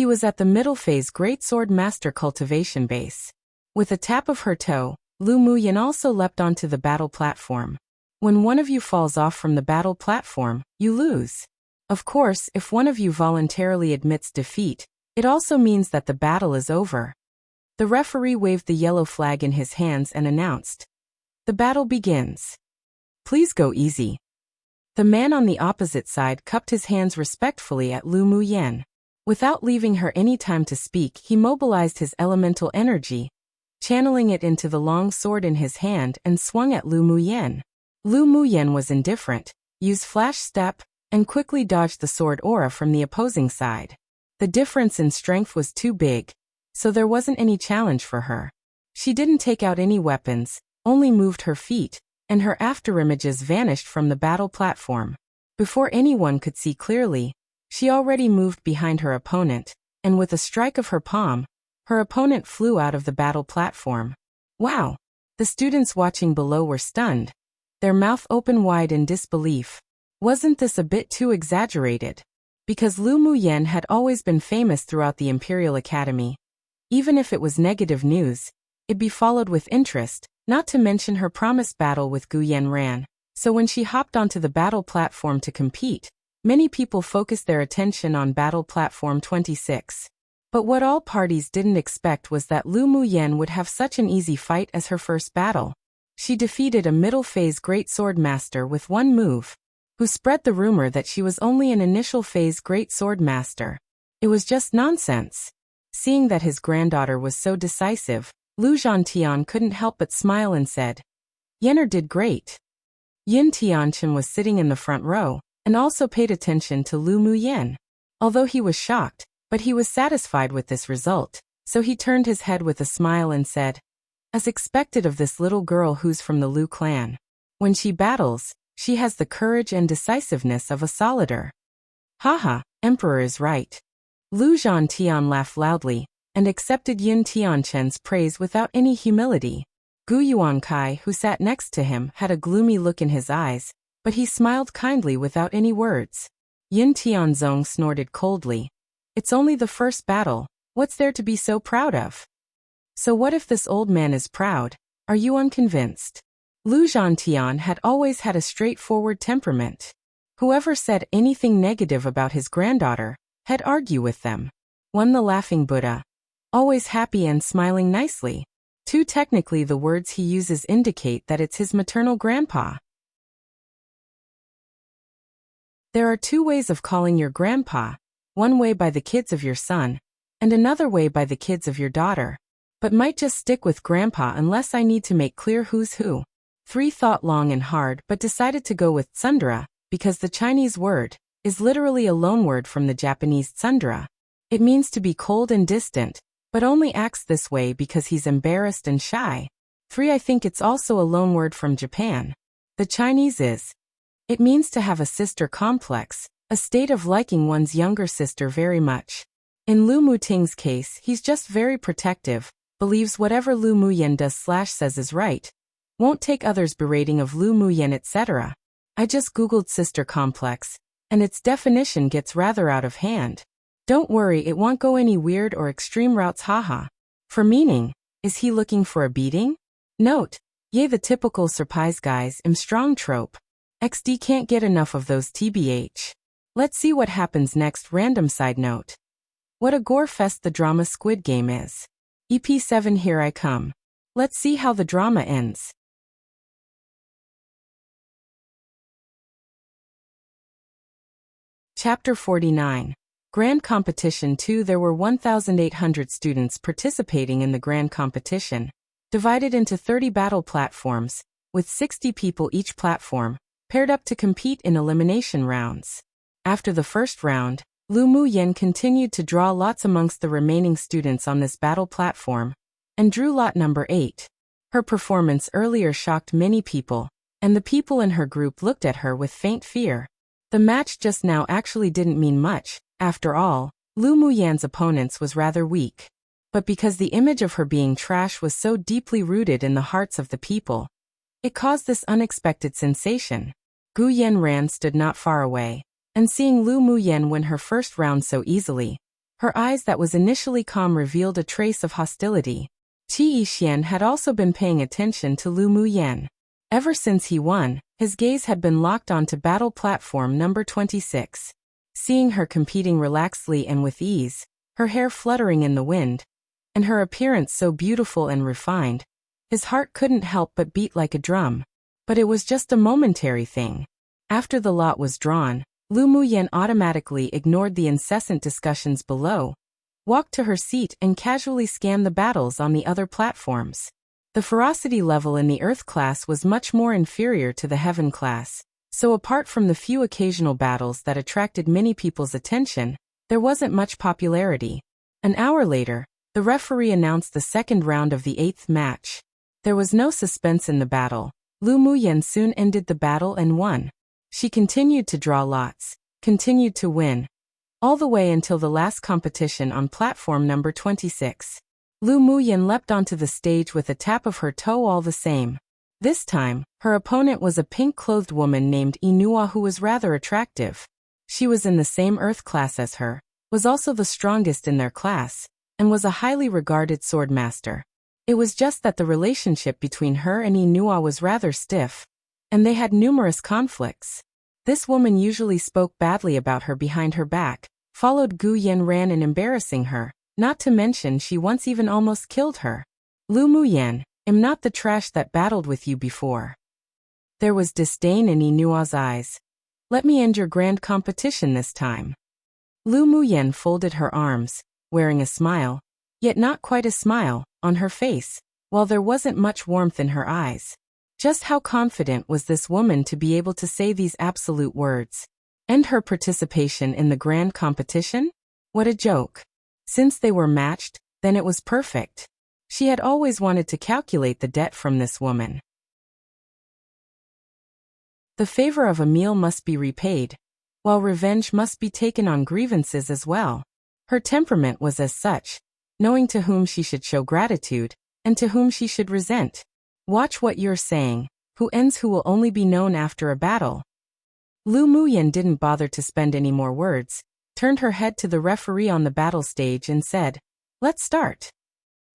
He was at the middle phase Great Sword Master cultivation base. With a tap of her toe, Lu Muyan also leapt onto the battle platform. When one of you falls off from the battle platform, you lose. Of course, if one of you voluntarily admits defeat, it also means that the battle is over. The referee waved the yellow flag in his hands and announced, "The battle begins. Please go easy." The man on the opposite side cupped his hands respectfully at Lu Muyan. Without leaving her any time to speak, he mobilized his elemental energy, channeling it into the long sword in his hand and swung at Lu Muyan. Lu Muyan was indifferent, used flash step, and quickly dodged the sword aura from the opposing side. The difference in strength was too big, so there wasn't any challenge for her. She didn't take out any weapons, only moved her feet, and her afterimages vanished from the battle platform. Before anyone could see clearly, she already moved behind her opponent, and with a strike of her palm, her opponent flew out of the battle platform. Wow! The students watching below were stunned, their mouth open wide in disbelief. Wasn't this a bit too exaggerated? Because Lu Muyan had always been famous throughout the Imperial Academy. Even if it was negative news, it'd be followed with interest, not to mention her promised battle with Gu Yanran. So when she hopped onto the battle platform to compete, many people focused their attention on battle platform 26. But what all parties didn't expect was that Lu Muyan would have such an easy fight as her first battle. She defeated a middle phase Great Sword Master with one move, who spread the rumor that she was only an initial phase Great Sword Master. It was just nonsense. Seeing that his granddaughter was so decisive, Lu Zhantian couldn't help but smile and said, "Yener did great." Yin Tianchen was sitting in the front row, and also paid attention to Lu Muyan. Although he was shocked, but he was satisfied with this result, so he turned his head with a smile and said, "As expected of this little girl who's from the Lu clan. When she battles, she has the courage and decisiveness of a solider." Haha, Emperor is right. Lu Zhantian laughed loudly, and accepted Yin Tianchen's praise without any humility. Gu Yuankai, who sat next to him, had a gloomy look in his eyes, but he smiled kindly without any words. Yin Tianzong snorted coldly. "It's only the first battle, what's there to be so proud of?" "So what if this old man is proud? Are you unconvinced?" Lu Zhantian had always had a straightforward temperament. Whoever said anything negative about his granddaughter, had argue with them. One the laughing Buddha. Always happy and smiling nicely. Two technically the words he uses indicate that it's his maternal grandpa. There are two ways of calling your grandpa, one way by the kids of your son, and another way by the kids of your daughter. But might just stick with grandpa unless I need to make clear who's who. 3 thought long and hard but decided to go with tsundra, because the Chinese word is literally a loanword from the Japanese tsundra. It means to be cold and distant, but only acts this way because he's embarrassed and shy. 3 I think it's also a loanword from Japan. The Chinese is. It means to have a sister complex, a state of liking one's younger sister very much. In Lu Muting's case, he's just very protective, believes whatever Lu Muyan does/says is right, won't take others' berating of Lu Muyan etc. I just googled sister complex, and its definition gets rather out of hand. Don't worry, it won't go any weird or extreme routes haha. For meaning, is he looking for a beating? Note, yay the typical surprise guys im strong trope. XD can't get enough of those tbh. Let's see what happens next. Random side note. What a gore fest the drama Squid Game is. EP7 here I come. Let's see how the drama ends. Chapter 49. Grand Competition 2. There were 1,800 students participating in the Grand Competition, divided into 30 battle platforms, with 60 people each platform, paired up to compete in elimination rounds. After the first round, Lu Muyan continued to draw lots amongst the remaining students on this battle platform, and drew lot number 8. Her performance earlier shocked many people, and the people in her group looked at her with faint fear. The match just now actually didn't mean much. After all, Lu Muyan's opponents was rather weak. But because the image of her being trash was so deeply rooted in the hearts of the people, it caused this unexpected sensation. Gu Yanran stood not far away, and seeing Lu Muyan win her first round so easily, Her eyes that was initially calm revealed a trace of hostility. Qi Yixian had also been paying attention to Lu Muyan. Ever since he won, his gaze had been locked onto battle platform number 26. Seeing her competing relaxedly and with ease, her hair fluttering in the wind, and her appearance so beautiful and refined, his heart couldn't help but beat like a drum. But it was just a momentary thing. After the lot was drawn, Lu Muyan automatically ignored the incessant discussions below, walked to her seat and casually scanned the battles on the other platforms. The ferocity level in the Earth class was much more inferior to the Heaven class, so apart from the few occasional battles that attracted many people's attention, there wasn't much popularity. An hour later, the referee announced the second round of the 8th match. There was no suspense in the battle. Lu Muyan soon ended the battle and won. She continued to draw lots, continued to win, all the way until the last competition on platform number 26. Lu Muyan leapt onto the stage with a tap of her toe all the same. This time, her opponent was a pink-clothed woman named Inua who was rather attractive. She was in the same Earth class as her, was also the strongest in their class, and was a highly regarded swordmaster. It was just that the relationship between her and Inua was rather stiff, and they had numerous conflicts. This woman usually spoke badly about her behind her back, followed Gu Yanran in embarrassing her, not to mention she once even almost killed her. Lu Muyan, am not the trash that battled with you before. There was disdain in Inua's eyes. Let me end your grand competition this time. Lu Muyan folded her arms, wearing a smile, yet not quite a smile, on her face, while there wasn't much warmth in her eyes. Just how confident was this woman to be able to say these absolute words? End her participation in the grand competition? What a joke. Since they were matched, then it was perfect. She had always wanted to calculate the debt from this woman. The favor of a meal must be repaid, while revenge must be taken on grievances as well. Her temperament was as such, knowing to whom she should show gratitude, and to whom she should resent. Watch what you're saying. Who ends who will only be known after a battle. Lu Muyan didn't bother to spend any more words, turned her head to the referee on the battle stage and said, "Let's start."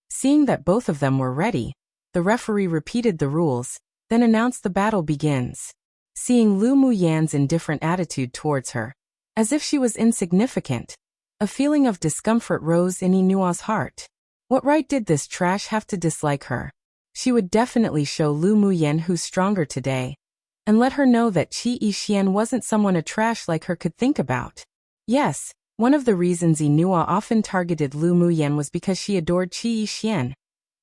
Seeing that both of them were ready, the referee repeated the rules, then announced the battle begins. Seeing Lu Muyan's indifferent attitude towards her, as if she was insignificant, a feeling of discomfort rose in Inua's heart. What right did this trash have to dislike her? She would definitely show Lu Muyan who's stronger today, and let her know that Qi Yixian wasn't someone a trash like her could think about. Yes, one of the reasons Inua often targeted Lu Muyan was because she adored Qi Yixian,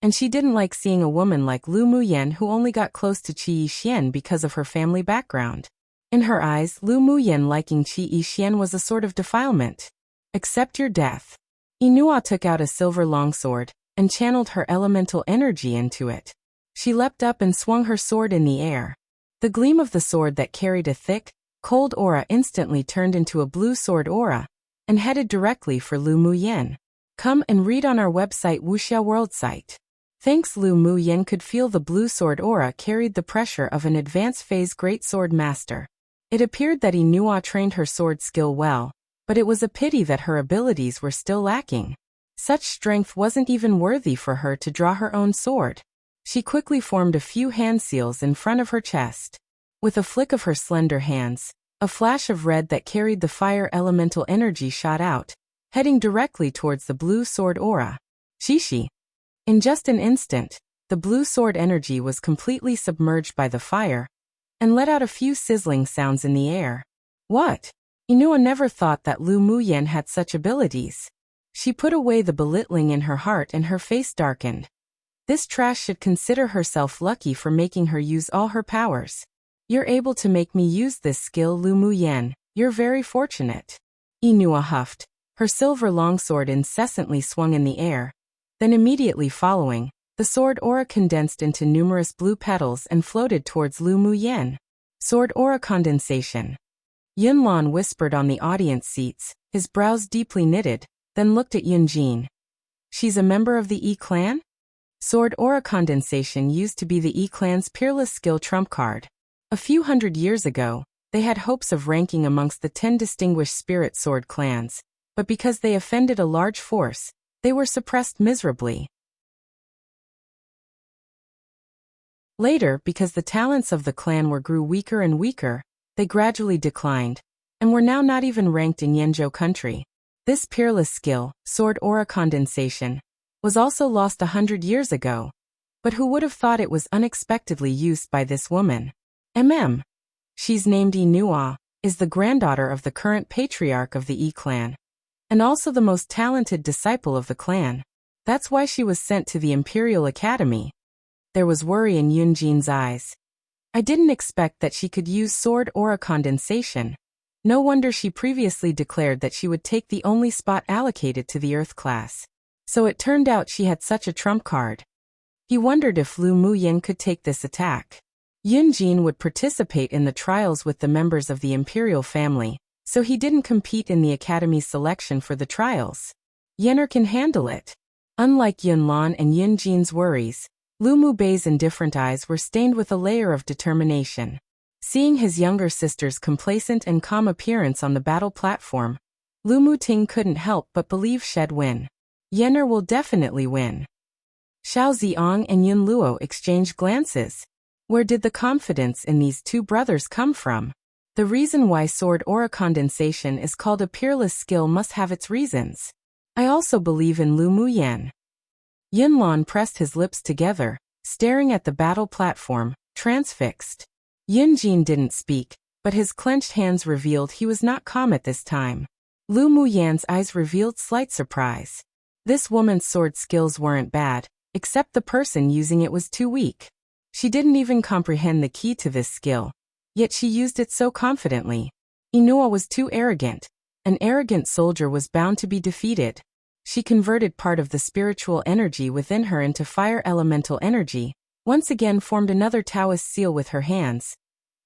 and she didn't like seeing a woman like Lu Muyan who only got close to Qi Yixian because of her family background. In her eyes, Lu Muyan liking Qi Yixian was a sort of defilement. Accept your death. Inua took out a silver longsword, and channeled her elemental energy into it. She leapt up and swung her sword in the air. The gleam of the sword that carried a thick, cold aura instantly turned into a blue sword aura, and headed directly for Lu Muyan. Come and read on our website Wuxia World site. Thanks. Lu Muyan could feel the blue sword aura carried the pressure of an advanced phase great sword master. It appeared that Inua trained her sword skill well, but it was a pity that her abilities were still lacking. Such strength wasn't even worthy for her to draw her own sword. She quickly formed a few hand seals in front of her chest. With a flick of her slender hands, a flash of red that carried the fire elemental energy shot out, heading directly towards the blue sword aura. Shishi. In just an instant, the blue sword energy was completely submerged by the fire, and let out a few sizzling sounds in the air. What? Inua never thought that Lu Muyan had such abilities. She put away the belittling in her heart and her face darkened. This trash should consider herself lucky for making her use all her powers. You're able to make me use this skill, Lu Muyan. You're very fortunate. Inua huffed. Her silver longsword incessantly swung in the air. Then immediately following, the sword aura condensed into numerous blue petals and floated towards Lu Muyan. Sword aura condensation. Yunlan whispered on the audience seats, his brows deeply knitted, then looked at Yunjin. She's a member of the E-clan? Sword aura condensation used to be the E-clan's peerless skill trump card. A few hundred years ago, they had hopes of ranking amongst the 10 distinguished spirit sword clans, but because they offended a large force, they were suppressed miserably. Later, because the talents of the clan grew weaker and weaker, they gradually declined, and were now not even ranked in Yanzhou country. This peerless skill, sword aura condensation, was also lost 100 years ago. But who would have thought it was unexpectedly used by this woman? She's named Inua, is the granddaughter of the current patriarch of the Yi clan, and also the most talented disciple of the clan. That's why she was sent to the Imperial Academy. There was worry in Yunjin's eyes. I didn't expect that she could use sword aura condensation. No wonder she previously declared that she would take the only spot allocated to the Earth class. So it turned out she had such a trump card. He wondered if Lu Muyan could take this attack. Yunjin would participate in the trials with the members of the imperial family, so he didn't compete in the academy's selection for the trials. Yener can handle it. Unlike Yunlan and Yunjin's worries, Lu Mubei's indifferent eyes were stained with a layer of determination. Seeing his younger sister's complacent and calm appearance on the battle platform, Lu Muting couldn't help but believe she'd win. Yener will definitely win. Xiao Ziong and Yun Luo exchanged glances. Where did the confidence in these two brothers come from? The reason why sword aura condensation is called a peerless skill must have its reasons. I also believe in Lu Muyan. Yunlan pressed his lips together, staring at the battle platform, transfixed. Yunjin didn't speak, but his clenched hands revealed he was not calm at this time. Lu Muyan's eyes revealed slight surprise. This woman's sword skills weren't bad, except the person using it was too weak. She didn't even comprehend the key to this skill, yet she used it so confidently. Inua was too arrogant. An arrogant soldier was bound to be defeated. She converted part of the spiritual energy within her into fire elemental energy, once again formed another Taoist seal with her hands.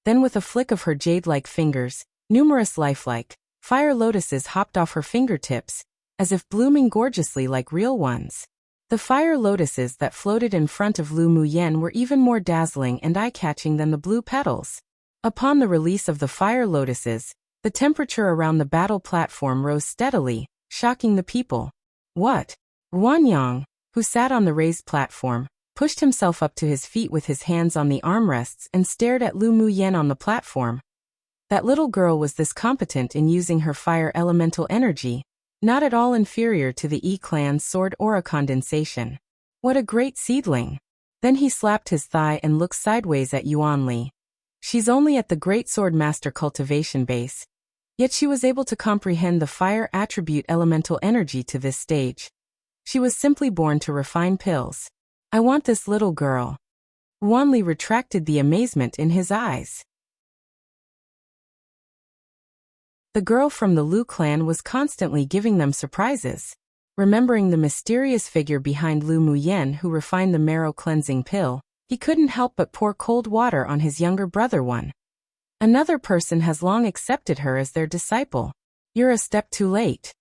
Then with a flick of her jade-like fingers, numerous lifelike fire lotuses hopped off her fingertips, as if blooming gorgeously like real ones. The fire lotuses that floated in front of Lu Muyan were even more dazzling and eye-catching than the blue petals. Upon the release of the fire lotuses, the temperature around the battle platform rose steadily, shocking the people. What? Ruanyang, who sat on the raised platform, pushed himself up to his feet with his hands on the armrests and stared at Lu Muyan on the platform. That little girl was this competent in using her fire elemental energy, not at all inferior to the Yi clan's sword aura condensation. What a great seedling! Then he slapped his thigh and looked sideways at Yuan Li. She's only at the Great Sword Master cultivation base, yet she was able to comprehend the fire attribute elemental energy to this stage. She was simply born to refine pills. I want this little girl. Yuan Li retracted the amazement in his eyes. The girl from the Lu clan was constantly giving them surprises. Remembering the mysterious figure behind Lu Muyan who refined the marrow cleansing pill, he couldn't help but pour cold water on his younger brother. Another person has long accepted her as their disciple. You're a step too late.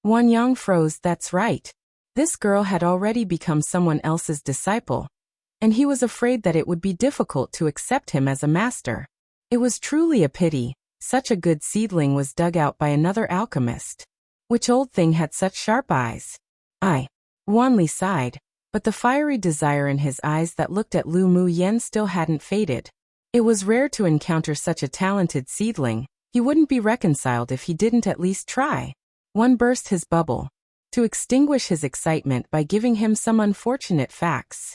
Wanyang froze. That's right. This girl had already become someone else's disciple, and he was afraid that it would be difficult to accept him as a master. It was truly a pity. Such a good seedling was dug out by another alchemist. Which old thing had such sharp eyes? Yuan Li sighed, but the fiery desire in his eyes that looked at Lu Muyan still hadn't faded. It was rare to encounter such a talented seedling. He wouldn't be reconciled if he didn't at least try. One burst his bubble, to extinguish his excitement by giving him some unfortunate facts.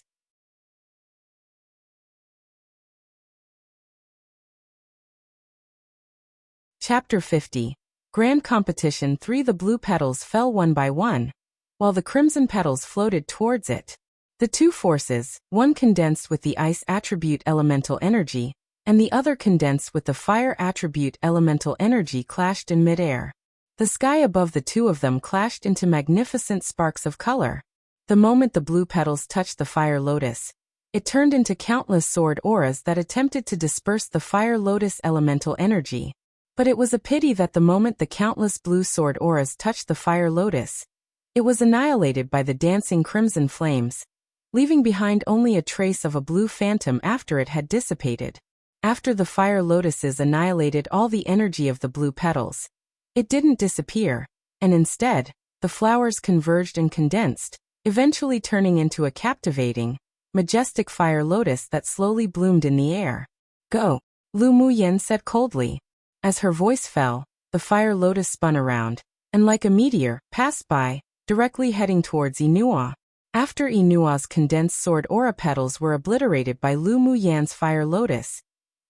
Chapter 50. Grand Competition 3. The blue petals fell one by one, while the crimson petals floated towards it. The two forces, one condensed with the ice attribute elemental energy, and the other condensed with the fire attribute elemental energy, clashed in midair. The sky above the two of them clashed into magnificent sparks of color. The moment the blue petals touched the fire lotus, it turned into countless sword auras that attempted to disperse the fire lotus elemental energy. But it was a pity that the moment the countless blue sword auras touched the fire lotus, it was annihilated by the dancing crimson flames, leaving behind only a trace of a blue phantom after it had dissipated. After the fire lotuses annihilated all the energy of the blue petals, it didn't disappear. and instead, the flowers converged and condensed, eventually turning into a captivating, majestic fire lotus that slowly bloomed in the air. Go, Lu Muyan said coldly. As her voice fell, the fire lotus spun around, and like a meteor, passed by, directly heading towards Inua. After Inua's condensed sword aura petals were obliterated by Lu Muyan's fire lotus,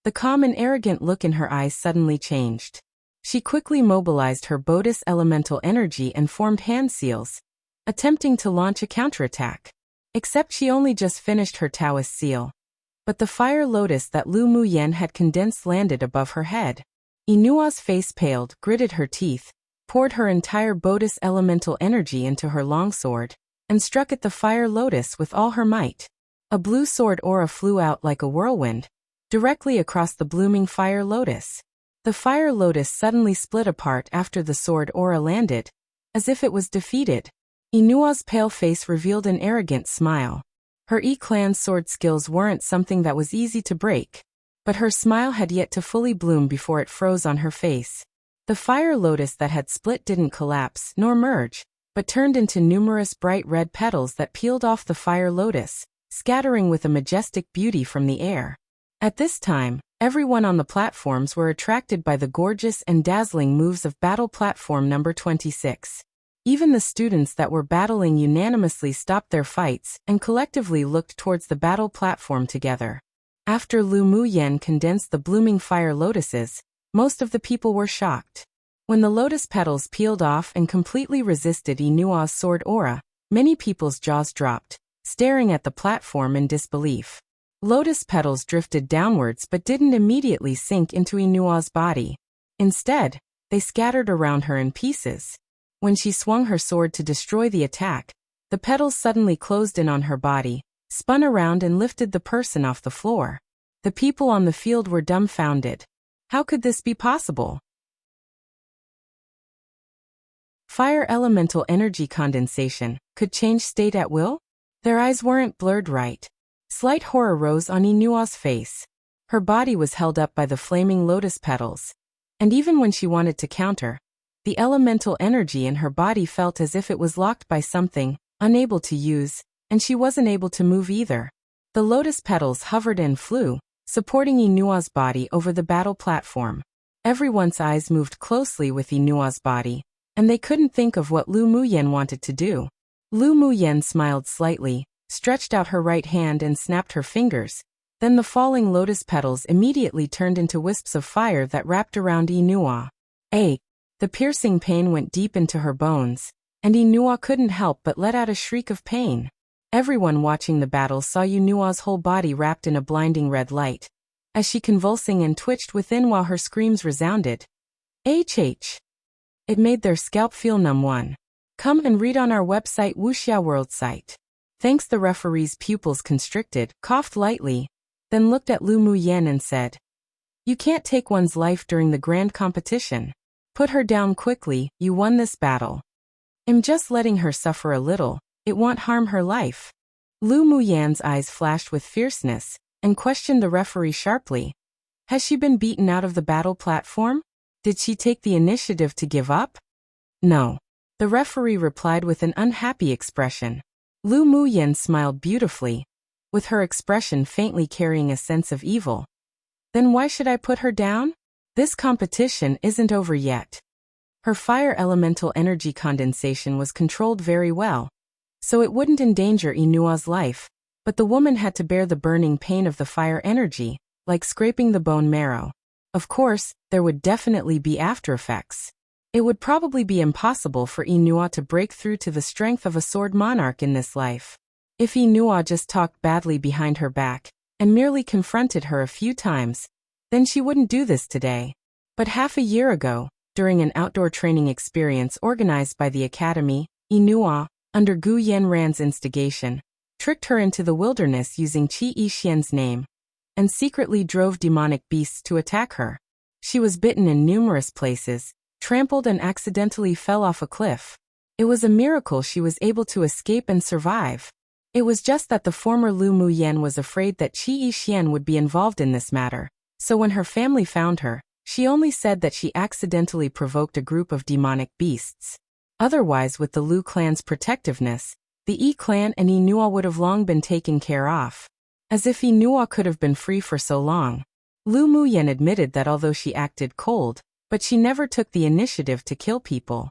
the calm and arrogant look in her eyes suddenly changed. She quickly mobilized her Bodis elemental energy and formed hand seals, attempting to launch a counterattack. Except she only just finished her Taoist seal. But the fire lotus that Lu Muyan had condensed landed above her head. Inua's face paled, gritted her teeth, poured her entire Bodis elemental energy into her longsword, and struck at the fire lotus with all her might. A blue sword aura flew out like a whirlwind, directly across the blooming fire lotus. The fire lotus suddenly split apart after the sword aura landed, as if it was defeated. Inua's pale face revealed an arrogant smile. Her E-clan sword skills weren't something that was easy to break, but her smile had yet to fully bloom before it froze on her face. The fire lotus that had split didn't collapse nor merge, but turned into numerous bright red petals that peeled off the fire lotus, scattering with a majestic beauty from the air. At this time, everyone on the platforms were attracted by the gorgeous and dazzling moves of battle platform number 26. Even the students that were battling unanimously stopped their fights and collectively looked towards the battle platform together. After Lu Muyan condensed the blooming fire lotuses, most of the people were shocked. When the lotus petals peeled off and completely resisted Inua's sword aura, many people's jaws dropped, staring at the platform in disbelief. Lotus petals drifted downwards but didn't immediately sink into Inua's body. Instead, they scattered around her in pieces. When she swung her sword to destroy the attack, the petals suddenly closed in on her body, spun around and lifted the person off the floor. The people on the field were dumbfounded. How could this be possible? Fire elemental energy condensation could change state at will? Their eyes weren't blurred right. Slight horror rose on Inua's face. Her body was held up by the flaming lotus petals, and even when she wanted to counter, the elemental energy in her body felt as if it was locked by something, unable to use, and she wasn't able to move either. The lotus petals hovered and flew, supporting Inua's body over the battle platform. Everyone's eyes moved closely with Inua's body, and they couldn't think of what Lu Muyan wanted to do. Lu Muyan smiled slightly, stretched out her right hand and snapped her fingers. Then the falling lotus petals immediately turned into wisps of fire that wrapped around Inua. The piercing pain went deep into her bones, and Inua couldn't help but let out a shriek of pain. Everyone watching the battle saw Inua's whole body wrapped in a blinding red light, as she convulsing and twitched within while her screams resounded. It made their scalp feel numb. Come and read on our website Wuxia World site. Thanks. The referee's pupils constricted, coughed lightly, then looked at Lu Muyan and said, "You can't take one's life during the grand competition. Put her down quickly, you won this battle. I'm just letting her suffer a little, it won't harm her life." Lu Muyan's eyes flashed with fierceness, and questioned the referee sharply. Has she been beaten out of the battle platform? Did she take the initiative to give up? No. The referee replied with an unhappy expression. Lu Muyan smiled beautifully, with her expression faintly carrying a sense of evil. Then why should I put her down? This competition isn't over yet. Her fire elemental energy condensation was controlled very well, so it wouldn't endanger Inua's life, but the woman had to bear the burning pain of the fire energy, like scraping the bone marrow. Of course, there would definitely be after effects. It would probably be impossible for Inua to break through to the strength of a sword monarch in this life. If Inua just talked badly behind her back, and merely confronted her a few times, then she wouldn't do this today. But half a year ago, during an outdoor training experience organized by the academy, Inua, under Gu Yanran's instigation, tricked her into the wilderness using Qi Yixian's name, and secretly drove demonic beasts to attack her. She was bitten in numerous places, trampled and accidentally fell off a cliff. It was a miracle she was able to escape and survive. It was just that the former Lu Muyan was afraid that Qi Yixian would be involved in this matter. So when her family found her, she only said that she accidentally provoked a group of demonic beasts. Otherwise, with the Lu clan's protectiveness, the Yi clan and Inua would have long been taken care of. As if Inua could have been free for so long. Lu Muyen admitted that although she acted cold, but she never took the initiative to kill people.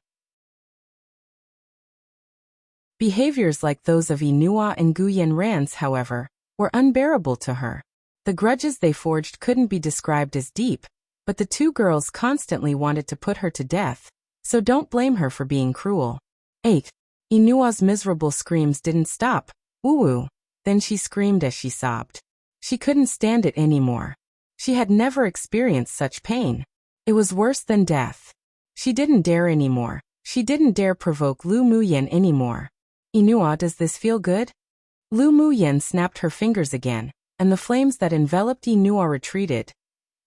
Behaviors like those of Inua and Guyen Rans, however, were unbearable to her. The grudges they forged couldn't be described as deep, but the two girls constantly wanted to put her to death, so don't blame her for being cruel. 8. Inua's miserable screams didn't stop. Woo-woo. Then she screamed as she sobbed. She couldn't stand it anymore. She had never experienced such pain. It was worse than death. She didn't dare anymore. She didn't dare provoke Lu Muyen anymore. Inua, does this feel good? Lu Muyen snapped her fingers again, and the flames that enveloped Inua retreated,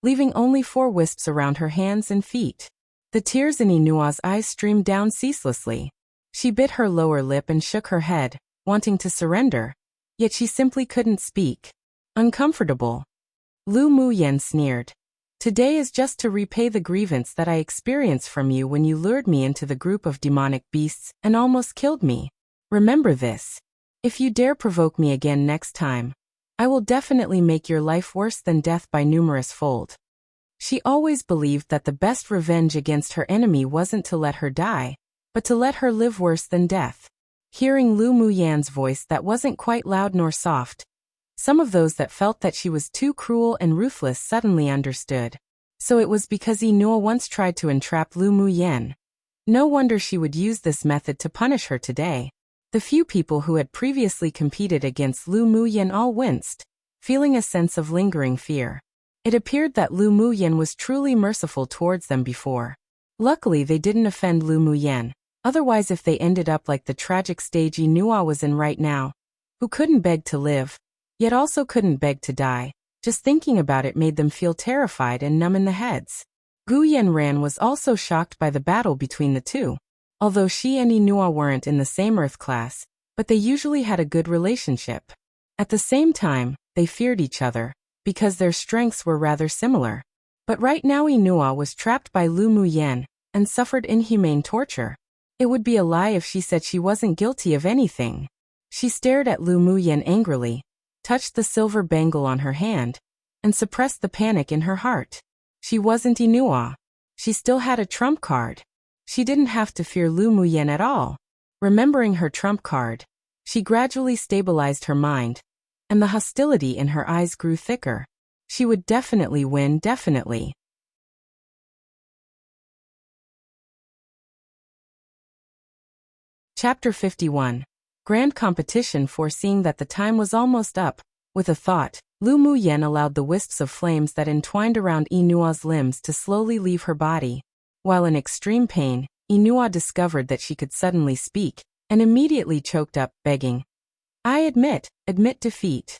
leaving only 4 wisps around her hands and feet. The tears in Inua's eyes streamed down ceaselessly. She bit her lower lip and shook her head, wanting to surrender, yet she simply couldn't speak. Uncomfortable. Lu Muyen sneered. Today is just to repay the grievance that I experienced from you when you lured me into the group of demonic beasts and almost killed me. Remember this. If you dare provoke me again next time, I will definitely make your life worse than death by numerous fold. She always believed that the best revenge against her enemy wasn't to let her die, but to let her live worse than death. Hearing Lu Muyen's voice that wasn't quite loud nor soft, some of those that felt that she was too cruel and ruthless suddenly understood. So it was because Inua once tried to entrap Lu Muyen. No wonder she would use this method to punish her today. The few people who had previously competed against Lu Muyen all winced, feeling a sense of lingering fear. It appeared that Lu Muyen was truly merciful towards them before. Luckily they didn't offend Lu Muyen, otherwise if they ended up like the tragic stage Inua was in right now, who couldn't beg to live, yet also couldn't beg to die, just thinking about it made them feel terrified and numb in the heads. Guyen Ran was also shocked by the battle between the two. Although she and Inua weren't in the same Earth class, but they usually had a good relationship. At the same time, they feared each other, because their strengths were rather similar. But right now Inua was trapped by Lu Muyen, and suffered inhumane torture. It would be a lie if she said she wasn't guilty of anything. She stared at Lu Muyen angrily, touched the silver bangle on her hand, and suppressed the panic in her heart. She wasn't Inua. She still had a trump card. She didn't have to fear Lu Muyen at all. Remembering her trump card, she gradually stabilized her mind, and the hostility in her eyes grew thicker. She would definitely win, definitely. Chapter 51. Grand Competition. Foreseeing that the time was almost up, with a thought, Lu Muyen allowed the wisps of flames that entwined around Inua's limbs to slowly leave her body. While in extreme pain, Inua discovered that she could suddenly speak, and immediately choked up, begging, "I admit defeat."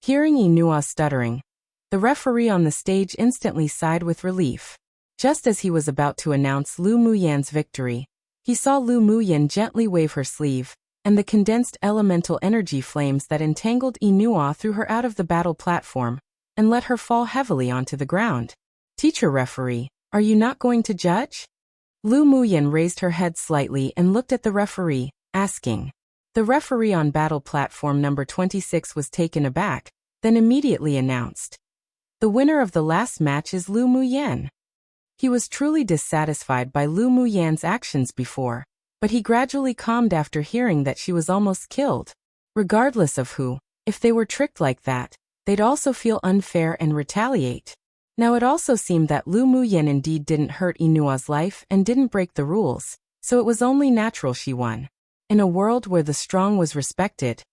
Hearing Inua stuttering, the referee on the stage instantly sighed with relief. Just as he was about to announce Lu Muyen's victory, he saw Lu Muyen gently wave her sleeve, and the condensed elemental energy flames that entangled Inua threw her out of the battle platform, and let her fall heavily onto the ground. "Teacher referee, are you not going to judge?" Lu Muyen raised her head slightly and looked at the referee, asking. The referee on battle platform number 26 was taken aback, then immediately announced, "The winner of the last match is Lu Muyen." He was truly dissatisfied by Lu Muyen's actions before, but he gradually calmed after hearing that she was almost killed. Regardless of who, if they were tricked like that, they'd also feel unfair and retaliate. Now it also seemed that Lu Muyen indeed didn't hurt Inua's life and didn't break the rules, so it was only natural she won. In a world where the strong was respected,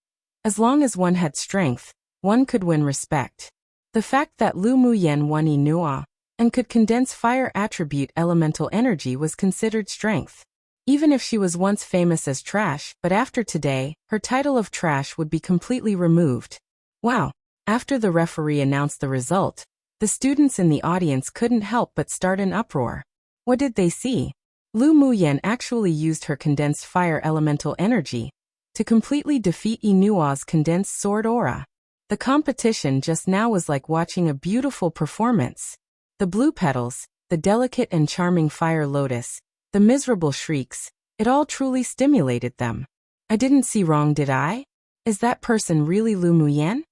as long as one had strength, one could win respect. The fact that Lu Muyen won Inua, and could condense fire attribute elemental energy was considered strength. Even if she was once famous as Trash, but after today, her title of Trash would be completely removed. Wow! After the referee announced the result, the students in the audience couldn't help but start an uproar. What did they see? Lu Muyen actually used her condensed fire elemental energy to completely defeat Inua's condensed sword aura. The competition just now was like watching a beautiful performance. The blue petals, the delicate and charming fire lotus, the miserable shrieks, It all truly stimulated them. I didn't see wrong, did I? Is that person really Lu Muyan?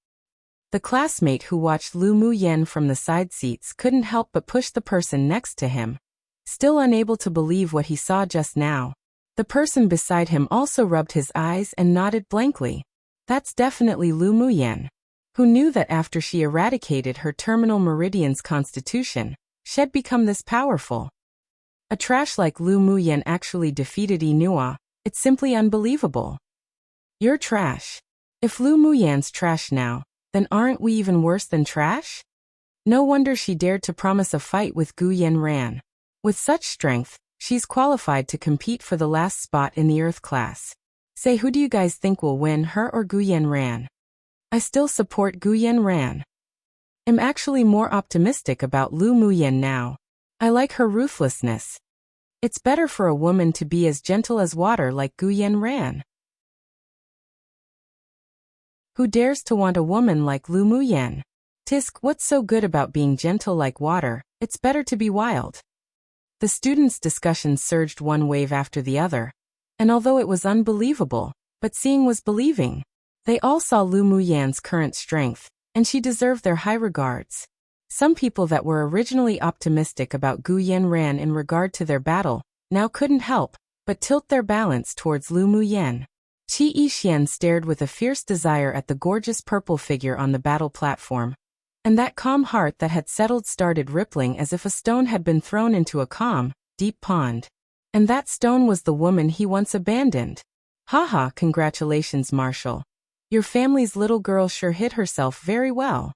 The classmate who watched Lu Muyan from the side seats couldn't help but push the person next to him. Still unable to believe what he saw just now, the person beside him also rubbed his eyes and nodded blankly. That's definitely Lu Muyan. Who knew that after she eradicated her terminal meridian's constitution, she'd become this powerful? A trash like Lu Muyan actually defeated Inua. It's simply unbelievable. You're trash. If Lu Muyan's trash now, then aren't we even worse than trash? No wonder she dared to promise a fight with Gu Yanran. With such strength, she's qualified to compete for the last spot in the Earth class. Say, who do you guys think will win, her or Gu Yanran? I still support Gu Yanran. I'm actually more optimistic about Lu Muyan now. I like her ruthlessness. It's better for a woman to be as gentle as water like Gu Yanran. Who dares to want a woman like Lu Muyan? Tisk, what's so good about being gentle like water? It's better to be wild. The students' discussions surged one wave after the other. And although it was unbelievable, but seeing was believing. They all saw Lu Muyan's current strength, and she deserved their high regards. Some people that were originally optimistic about Gu Yanran in regard to their battle, now couldn't help but tilt their balance towards Lu Muyan. Qi Yixian stared with a fierce desire at the gorgeous purple figure on the battle platform. And that calm heart that had settled started rippling as if a stone had been thrown into a calm, deep pond. And that stone was the woman he once abandoned. Haha, congratulations, Marshal. Your family's little girl sure hid herself very well.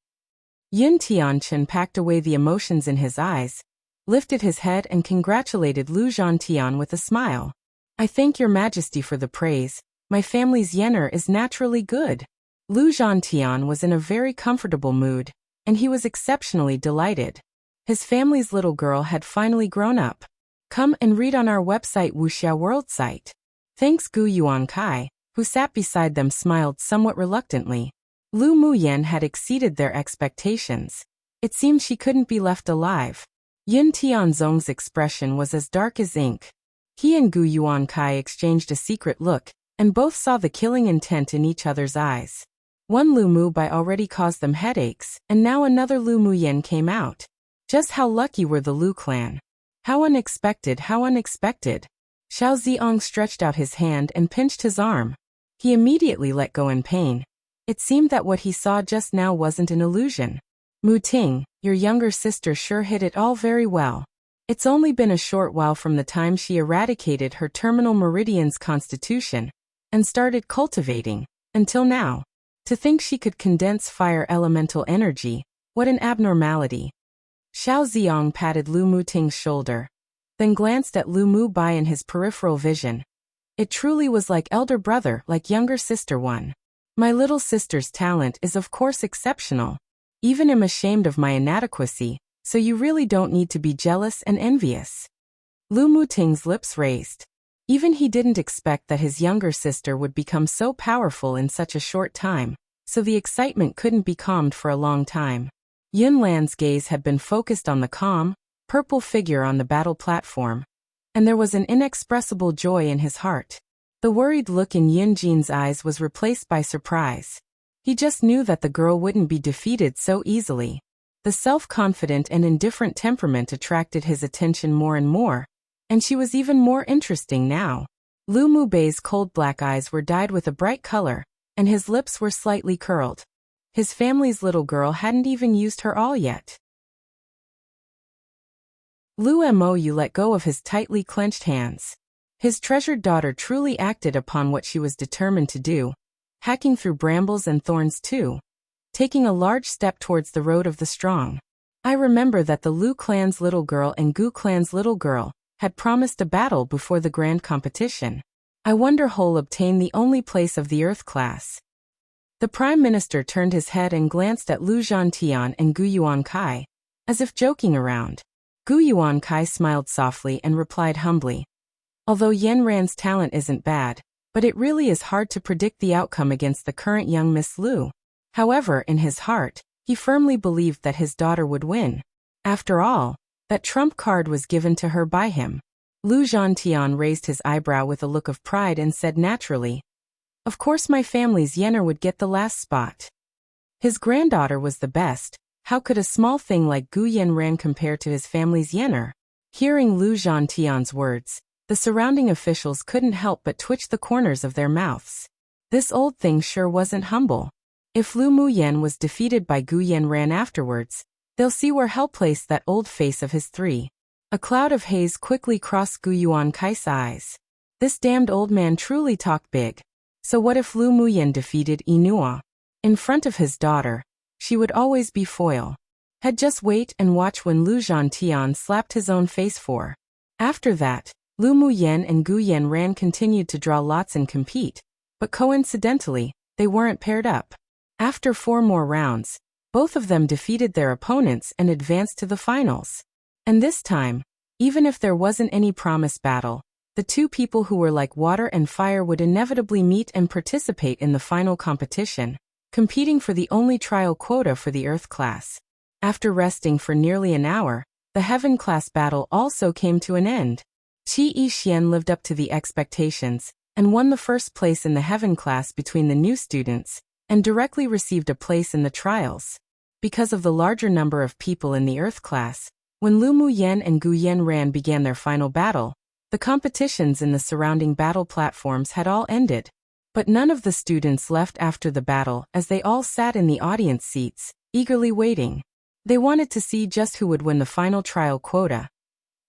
Yun Tianchen packed away the emotions in his eyes, lifted his head and congratulated Lu Zhantian with a smile. I thank your majesty for the praise. My family's yener is naturally good. Lu Zhantian was in a very comfortable mood, and he was exceptionally delighted. His family's little girl had finally grown up. Come and read on our website Wuxia World site. Thanks. Gu Yuankai, who sat beside them, smiled somewhat reluctantly. Lu Muyan had exceeded their expectations. It seemed she couldn't be left alive. Yun Tianzong's expression was as dark as ink. He and Gu Yuankai exchanged a secret look, and both saw the killing intent in each other's eyes. One Lu Mu Bai already caused them headaches, and now another Lu Muyan came out. Just how lucky were the Lu clan? How unexpected, how unexpected. Xiao Ziong stretched out his hand and pinched his arm. He immediately let go in pain. It seemed that what he saw just now wasn't an illusion. Mu Ting, your younger sister sure hid it all very well. It's only been a short while from the time she eradicated her terminal meridian's constitution and started cultivating, until now. To think she could condense fire elemental energy, what an abnormality. Xiao Ziong patted Lu Muting's shoulder, then glanced at Lu Mu Bai in his peripheral vision. It truly was like elder brother, like younger sister one. My little sister's talent is of course exceptional. Even am ashamed of my inadequacy, so you really don't need to be jealous and envious. Lu Muting's lips raised. Even he didn't expect that his younger sister would become so powerful in such a short time, so the excitement couldn't be calmed for a long time. Yun Lan's gaze had been focused on the calm, purple figure on the battle platform, and there was an inexpressible joy in his heart. The worried look in Yun Jin's eyes was replaced by surprise. He just knew that the girl wouldn't be defeated so easily. The self-confident and indifferent temperament attracted his attention more and more, and she was even more interesting now. Lu Mu Bei's cold black eyes were dyed with a bright color, and his lips were slightly curled. His family's little girl hadn't even used her all yet. Lu Mou let go of his tightly clenched hands. His treasured daughter truly acted upon what she was determined to do, hacking through brambles and thorns too, taking a large step towards the road of the strong. I remember that the Lu clan's little girl and Gu clan's little girl had promised a battle before the grand competition. I wonder who'll obtain the only place of the Earth class. The Prime Minister turned his head and glanced at Lu Zhantian and Gu Yuankai, as if joking around. Gu Yuankai smiled softly and replied humbly. Although Yanran's talent isn't bad, but it really is hard to predict the outcome against the current young Miss Lu. However, in his heart, he firmly believed that his daughter would win. After all, that trump card was given to her by him. Lu Zhantian raised his eyebrow with a look of pride and said naturally, "Of course my family's Yenner would get the last spot. His granddaughter was the best. How could a small thing like Gu Yanran compare to his family's Yenner?" Hearing Lu Zhantian's words, the surrounding officials couldn't help but twitch the corners of their mouths. This old thing sure wasn't humble. If Lu Muyen was defeated by Gu Yanran afterwards, they'll see where hell placed that old face of his three. A cloud of haze quickly crossed Gu Yuankai's eyes. This damned old man truly talked big. So what if Lu Muyen defeated Inua? In front of his daughter, she would always be foil. Had just wait and watch when Lu Zhantian slapped his own face for. After that, Lu Muyen and Gu Yanran continued to draw lots and compete, but coincidentally, they weren't paired up. After 4 more rounds, both of them defeated their opponents and advanced to the finals. And this time, even if there wasn't any promised battle, the two people who were like water and fire would inevitably meet and participate in the final competition, competing for the only trial quota for the Earth class. After resting for nearly an hour, the Heaven class battle also came to an end. Qi Yixian lived up to the expectations and won the first place in the Heaven class between the new students, and directly received a place in the trials. Because of the larger number of people in the Earth class, when Lu Muyen and Gu Yanran began their final battle, the competitions in the surrounding battle platforms had all ended. But none of the students left after the battle, as they all sat in the audience seats, eagerly waiting. They wanted to see just who would win the final trial quota.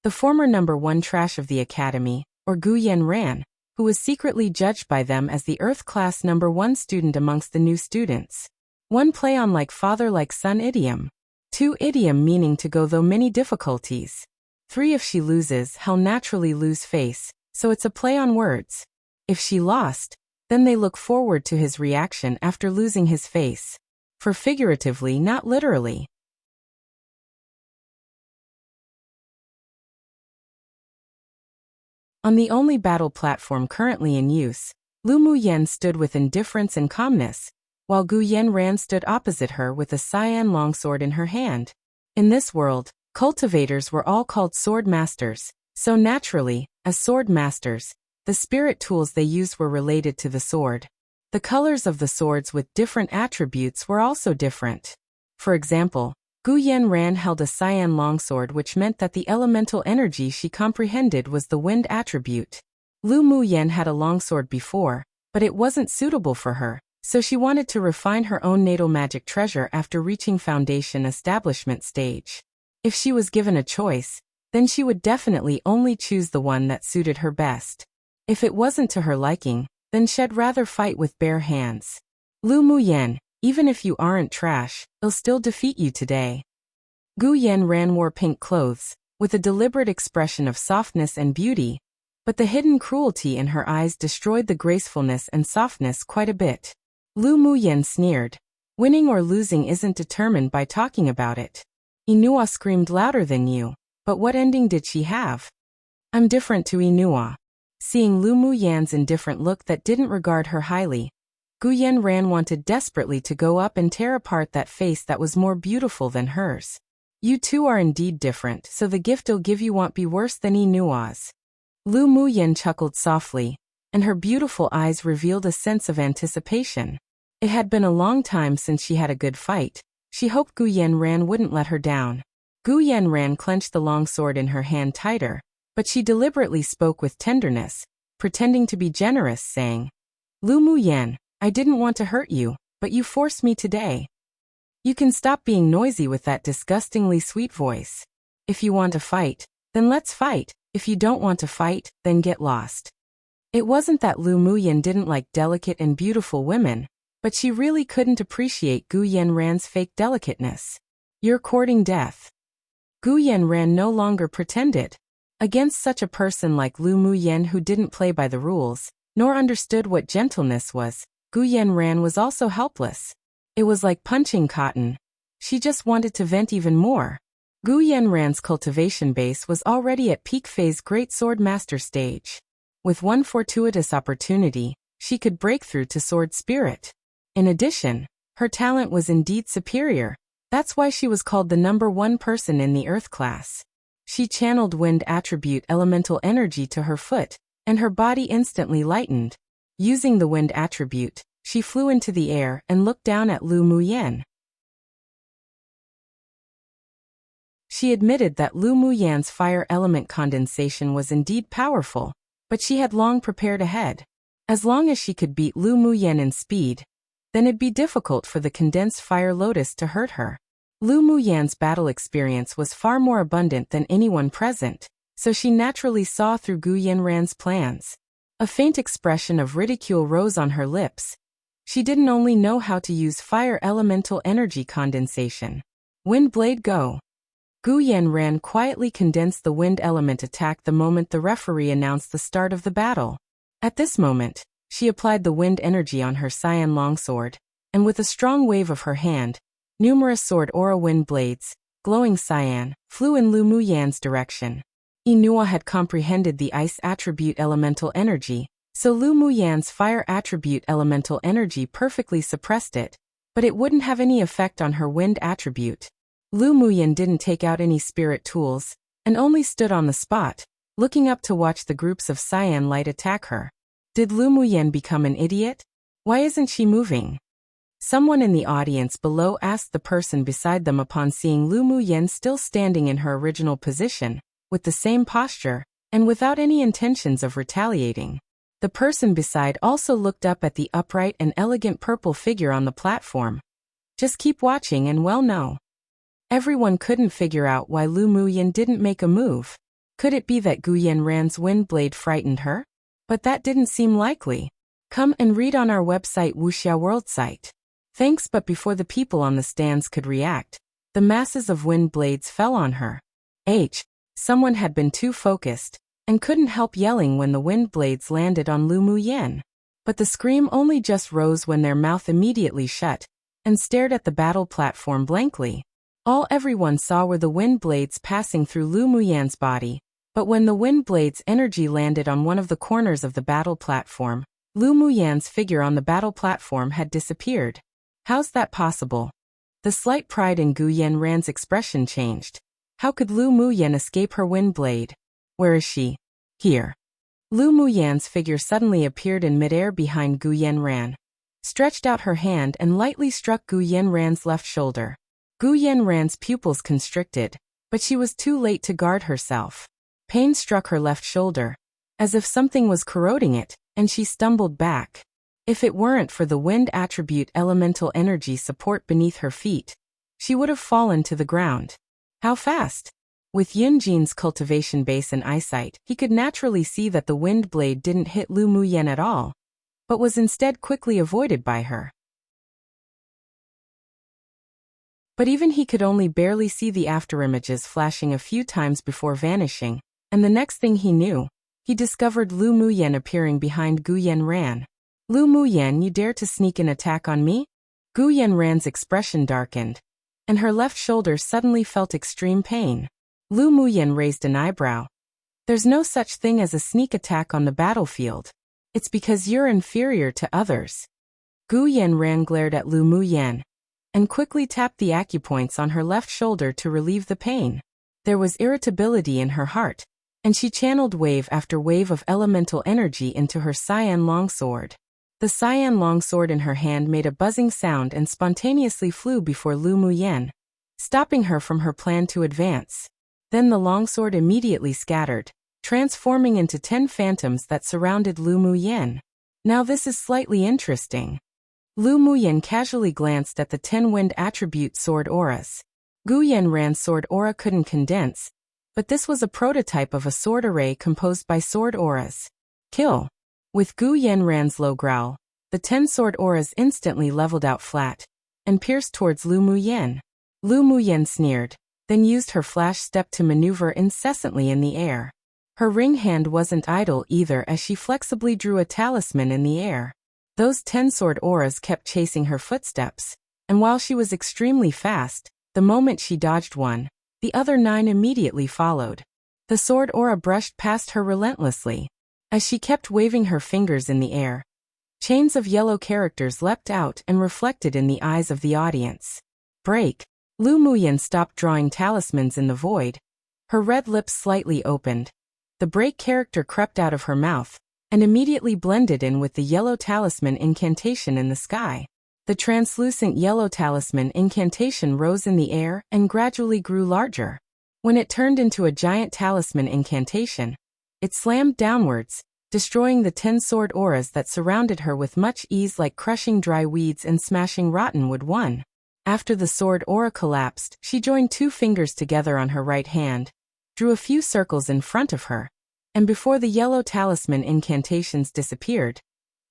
The former number 1 trash of the academy, or Gu Yanran, who was secretly judged by them as the Earth class number 1 student amongst the new students. 1 play on like father like son idiom. 2 idiom meaning to go though many difficulties. 3 if she loses, he'll naturally lose face, so it's a play on words. If she lost, then they look forward to his reaction after losing his face. For figuratively, not literally. On the only battle platform currently in use, Lu Muyen stood with indifference and calmness, while Gu Yanran stood opposite her with a cyan longsword in her hand. In this world, cultivators were all called sword masters, so naturally, as sword masters, the spirit tools they used were related to the sword. The colors of the swords with different attributes were also different. For example, Gu Yanran held a cyan longsword, which meant that the elemental energy she comprehended was the wind attribute. Lu Muyen had a longsword before, but it wasn't suitable for her, so she wanted to refine her own natal magic treasure after reaching foundation establishment stage. If she was given a choice, then she would definitely only choose the one that suited her best. If it wasn't to her liking, then she'd rather fight with bare hands. Lu Muyen, even if you aren't trash, I'll still defeat you today. Gu Yanran wore pink clothes, with a deliberate expression of softness and beauty, but the hidden cruelty in her eyes destroyed the gracefulness and softness quite a bit. Lu Muyen sneered. Winning or losing isn't determined by talking about it. Inua screamed louder than you, but what ending did she have? I'm different to Inua. Seeing Lu Muyen's indifferent look that didn't regard her highly, Gu Yanran wanted desperately to go up and tear apart that face that was more beautiful than hers. You two are indeed different, so the gift I'll give you won't be worse than Inua's. Lu Muyen chuckled softly, and her beautiful eyes revealed a sense of anticipation. It had been a long time since she had a good fight. She hoped Gu Yanran wouldn't let her down. Gu Yanran clenched the long sword in her hand tighter, but she deliberately spoke with tenderness, pretending to be generous, saying, Lu Muyen, I didn't want to hurt you, but you forced me today. You can stop being noisy with that disgustingly sweet voice. If you want to fight, then let's fight. If you don't want to fight, then get lost. It wasn't that Lu Muyen didn't like delicate and beautiful women, but she really couldn't appreciate Gu Yanran's fake delicateness. You're courting death. Gu Yanran no longer pretended. Against such a person like Lu Muyen who didn't play by the rules, nor understood what gentleness was, Gu Yanran was also helpless. It was like punching cotton. She just wanted to vent even more. Gu Yanran's cultivation base was already at peak phase Great Sword Master stage. With one fortuitous opportunity, she could break through to Sword Spirit. In addition, her talent was indeed superior. That's why she was called the number 1 person in the Earth class. She channeled wind attribute elemental energy to her foot, and her body instantly lightened. Using the wind attribute, she flew into the air and looked down at Lu Muyan. She admitted that Lu Muyan's fire element condensation was indeed powerful, but she had long prepared ahead. As long as she could beat Lu Muyan in speed, then it'd be difficult for the condensed fire lotus to hurt her. Lu Muyan's battle experience was far more abundant than anyone present, so she naturally saw through Gu Yanran's plans. A faint expression of ridicule rose on her lips. She didn't only know how to use fire elemental energy condensation. Wind blade go. Gu Yanran quietly condensed the wind element attack the moment the referee announced the start of the battle. At this moment, she applied the wind energy on her cyan longsword, and with a strong wave of her hand, numerous sword aura wind blades, glowing cyan, flew in Lu Muyan's direction. Inua had comprehended the ice attribute elemental energy, so Lu Muyan's fire attribute elemental energy perfectly suppressed it, but it wouldn't have any effect on her wind attribute. Lu Muyan didn't take out any spirit tools, and only stood on the spot, looking up to watch the groups of cyan light attack her. Did Lu Muyan become an idiot? Why isn't she moving? Someone in the audience below asked the person beside them upon seeing Lu Muyan still standing in her original position, with the same posture, and without any intentions of retaliating. The person beside also looked up at the upright and elegant purple figure on the platform. Just keep watching and well know. Everyone couldn't figure out why Lu Muyan didn't make a move. Could it be that Gu Yanran's wind blade frightened her? But that didn't seem likely. Come and read on our website Wuxia World site. Thanks. But before the people on the stands could react, the masses of wind blades fell on her. Someone had been too focused, and couldn't help yelling when the wind blades landed on Lu Muyan. But the scream only just rose when their mouth immediately shut, and stared at the battle platform blankly. All everyone saw were the wind blades passing through Lu Muyan's body, but when the wind blades' energy landed on one of the corners of the battle platform, Lu Muyan's figure on the battle platform had disappeared. How's that possible? The slight pride in Gu Yanran's expression changed. How could Lu Muyan escape her wind blade? Where is she? Here. Lu Muyan's figure suddenly appeared in midair behind Gu Yanran, stretched out her hand and lightly struck Gu Yanran's left shoulder. Gu Yanran's pupils constricted, but she was too late to guard herself. Pain struck her left shoulder, as if something was corroding it, and she stumbled back. If it weren't for the wind attribute elemental energy support beneath her feet, she would have fallen to the ground. How fast? With Yunjin's cultivation base and eyesight, he could naturally see that the wind blade didn't hit Lu Muyan at all, but was instead quickly avoided by her. But even he could only barely see the afterimages flashing a few times before vanishing, and the next thing he knew, he discovered Lu Muyan appearing behind Gu Yanran. Lu Muyan, you dare to sneak an attack on me? Gu Yanran's expression darkened, and her left shoulder suddenly felt extreme pain. Lu Muyan raised an eyebrow. There's no such thing as a sneak attack on the battlefield. It's because you're inferior to others. Gu Yanran glared at Lu Muyan, and quickly tapped the acupoints on her left shoulder to relieve the pain. There was irritability in her heart, and she channeled wave after wave of elemental energy into her cyan longsword. The cyan longsword in her hand made a buzzing sound and spontaneously flew before Lu Muyan, stopping her from her plan to advance. Then the longsword immediately scattered, transforming into 10 phantoms that surrounded Lu Muyan. Now this is slightly interesting. Lu Muyan casually glanced at the 10 wind attribute sword auras. Gu Yanran's sword aura couldn't condense, but this was a prototype of a sword array composed by sword auras. Kill. With Gu Yanran's low growl, the 10 sword auras instantly leveled out flat, and pierced towards Lu Muyan. Lu Muyan sneered, then used her flash step to maneuver incessantly in the air. Her ring hand wasn't idle either as she flexibly drew a talisman in the air. Those 10 sword auras kept chasing her footsteps, and while she was extremely fast, the moment she dodged one, the other 9 immediately followed. The sword aura brushed past her relentlessly. As she kept waving her fingers in the air, chains of yellow characters leapt out and reflected in the eyes of the audience. Break. Lu Muyan stopped drawing talismans in the void. Her red lips slightly opened. The break character crept out of her mouth, and immediately blended in with the yellow talisman incantation in the sky. The translucent yellow talisman incantation rose in the air and gradually grew larger. When it turned into a giant talisman incantation, it slammed downwards, destroying the 10 sword auras that surrounded her with much ease, like crushing dry weeds and smashing rotten wood. After the sword aura collapsed, she joined 2 fingers together on her right hand, drew a few circles in front of her, and before the yellow talisman incantations disappeared,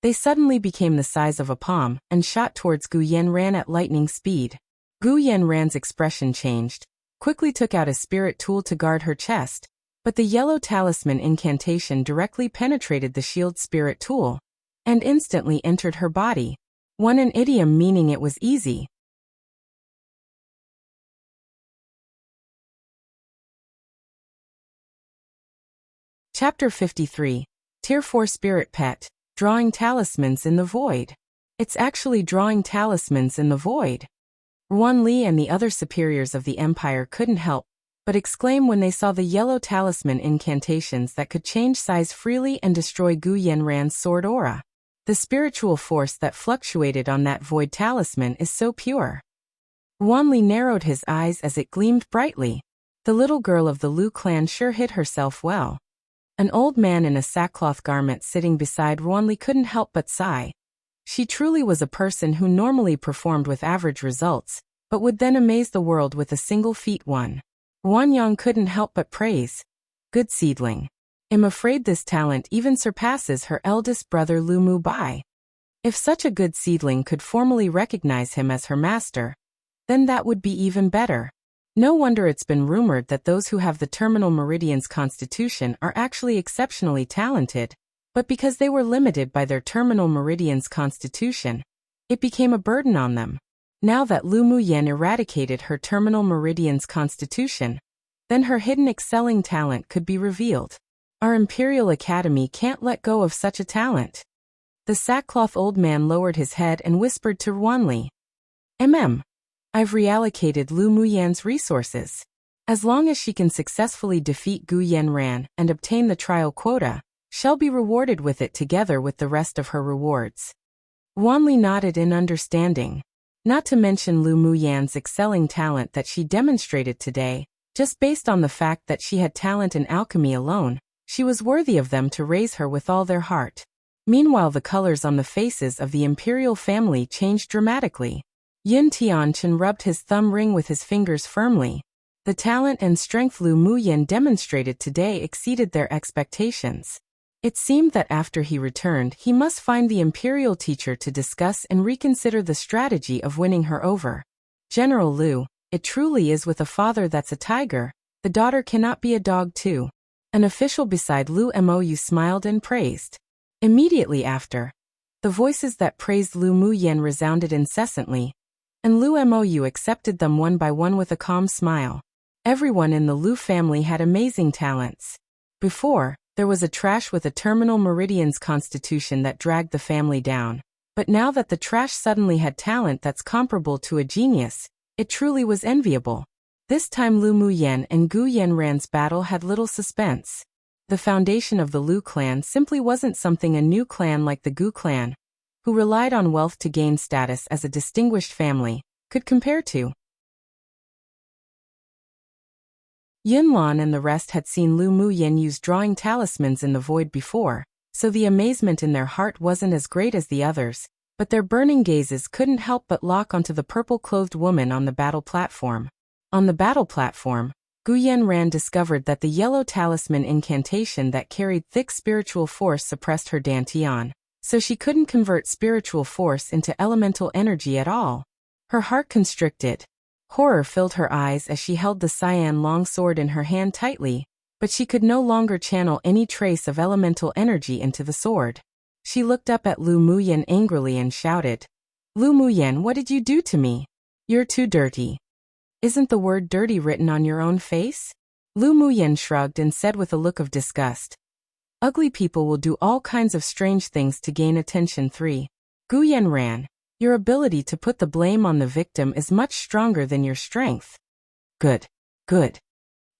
they suddenly became the size of a palm and shot towards Gu Yanran at lightning speed. Gu Yanran's expression changed, quickly took out a spirit tool to guard her chest, but the yellow talisman incantation directly penetrated the shield spirit tool and instantly entered her body. An idiom meaning it was easy. Chapter 53. Tier 4 Spirit Pet. Drawing talismans in the void. It's actually drawing talismans in the void. Ruan Li and the other superiors of the empire couldn't help but exclaim when they saw the yellow talisman incantations that could change size freely and destroy Gu Yanran's sword aura. The spiritual force that fluctuated on that void talisman is so pure. Ruan Li narrowed his eyes as it gleamed brightly. The little girl of the Lu clan sure hid herself well. An old man in a sackcloth garment sitting beside Ruan Li couldn't help but sigh. She truly was a person who normally performed with average results, but would then amaze the world with a single feat. Ruan Yang couldn't help but praise. Good seedling. I'm afraid this talent even surpasses her eldest brother Lu Mu Bai. If such a good seedling could formally recognize him as her master, then that would be even better. No wonder it's been rumored that those who have the terminal meridian's constitution are actually exceptionally talented, but because they were limited by their terminal meridian's constitution, it became a burden on them. Now that Lu Muyan eradicated her terminal meridian's constitution, then her hidden excelling talent could be revealed. Our Imperial Academy can't let go of such a talent. The sackcloth old man lowered his head and whispered to Ruan Li. I've reallocated Lu Muyan's resources. As long as she can successfully defeat Gu Yanran and obtain the trial quota, she'll be rewarded with it together with the rest of her rewards. Ruan Li nodded in understanding. Not to mention Lu Muyan's excelling talent that she demonstrated today, just based on the fact that she had talent in alchemy alone, she was worthy of them to raise her with all their heart. Meanwhile, the colors on the faces of the imperial family changed dramatically. Yin Tianchen rubbed his thumb ring with his fingers firmly. The talent and strength Lu Muyan demonstrated today exceeded their expectations. It seemed that after he returned, he must find the imperial teacher to discuss and reconsider the strategy of winning her over. General Lu, it truly is with a father that's a tiger, the daughter cannot be a dog too. An official beside Lu Mou smiled and praised. Immediately after, the voices that praised Lu Muyan resounded incessantly, and Lu Mou accepted them one by one with a calm smile. Everyone in the Lu family had amazing talents. Before, there was a trash with a terminal meridian's constitution that dragged the family down, but now that the trash suddenly had talent that's comparable to a genius, it truly was enviable. This time Lu Muyan and Gu Yanran's battle had little suspense. The foundation of the Lu clan simply wasn't something a new clan like the Gu clan, who relied on wealth to gain status as a distinguished family, could compare to. Yin Lan and the rest had seen Lu Muyan use drawing talismans in the void before, so the amazement in their heart wasn't as great as the others, but their burning gazes couldn't help but lock onto the purple-clothed woman on the battle platform. On the battle platform, Gu Yanran discovered that the yellow talisman incantation that carried thick spiritual force suppressed her dantian, so she couldn't convert spiritual force into elemental energy at all. Her heart constricted. Horror filled her eyes as she held the cyan longsword in her hand tightly, but she could no longer channel any trace of elemental energy into the sword. She looked up at Lu Muyan angrily and shouted, "Lu Muyan, what did you do to me? You're too dirty. Isn't the word dirty written on your own face?" Lu Muyan shrugged and said with a look of disgust, "Ugly people will do all kinds of strange things to gain attention. 3. Gu Yanran, your ability to put the blame on the victim is much stronger than your strength." Good. Good.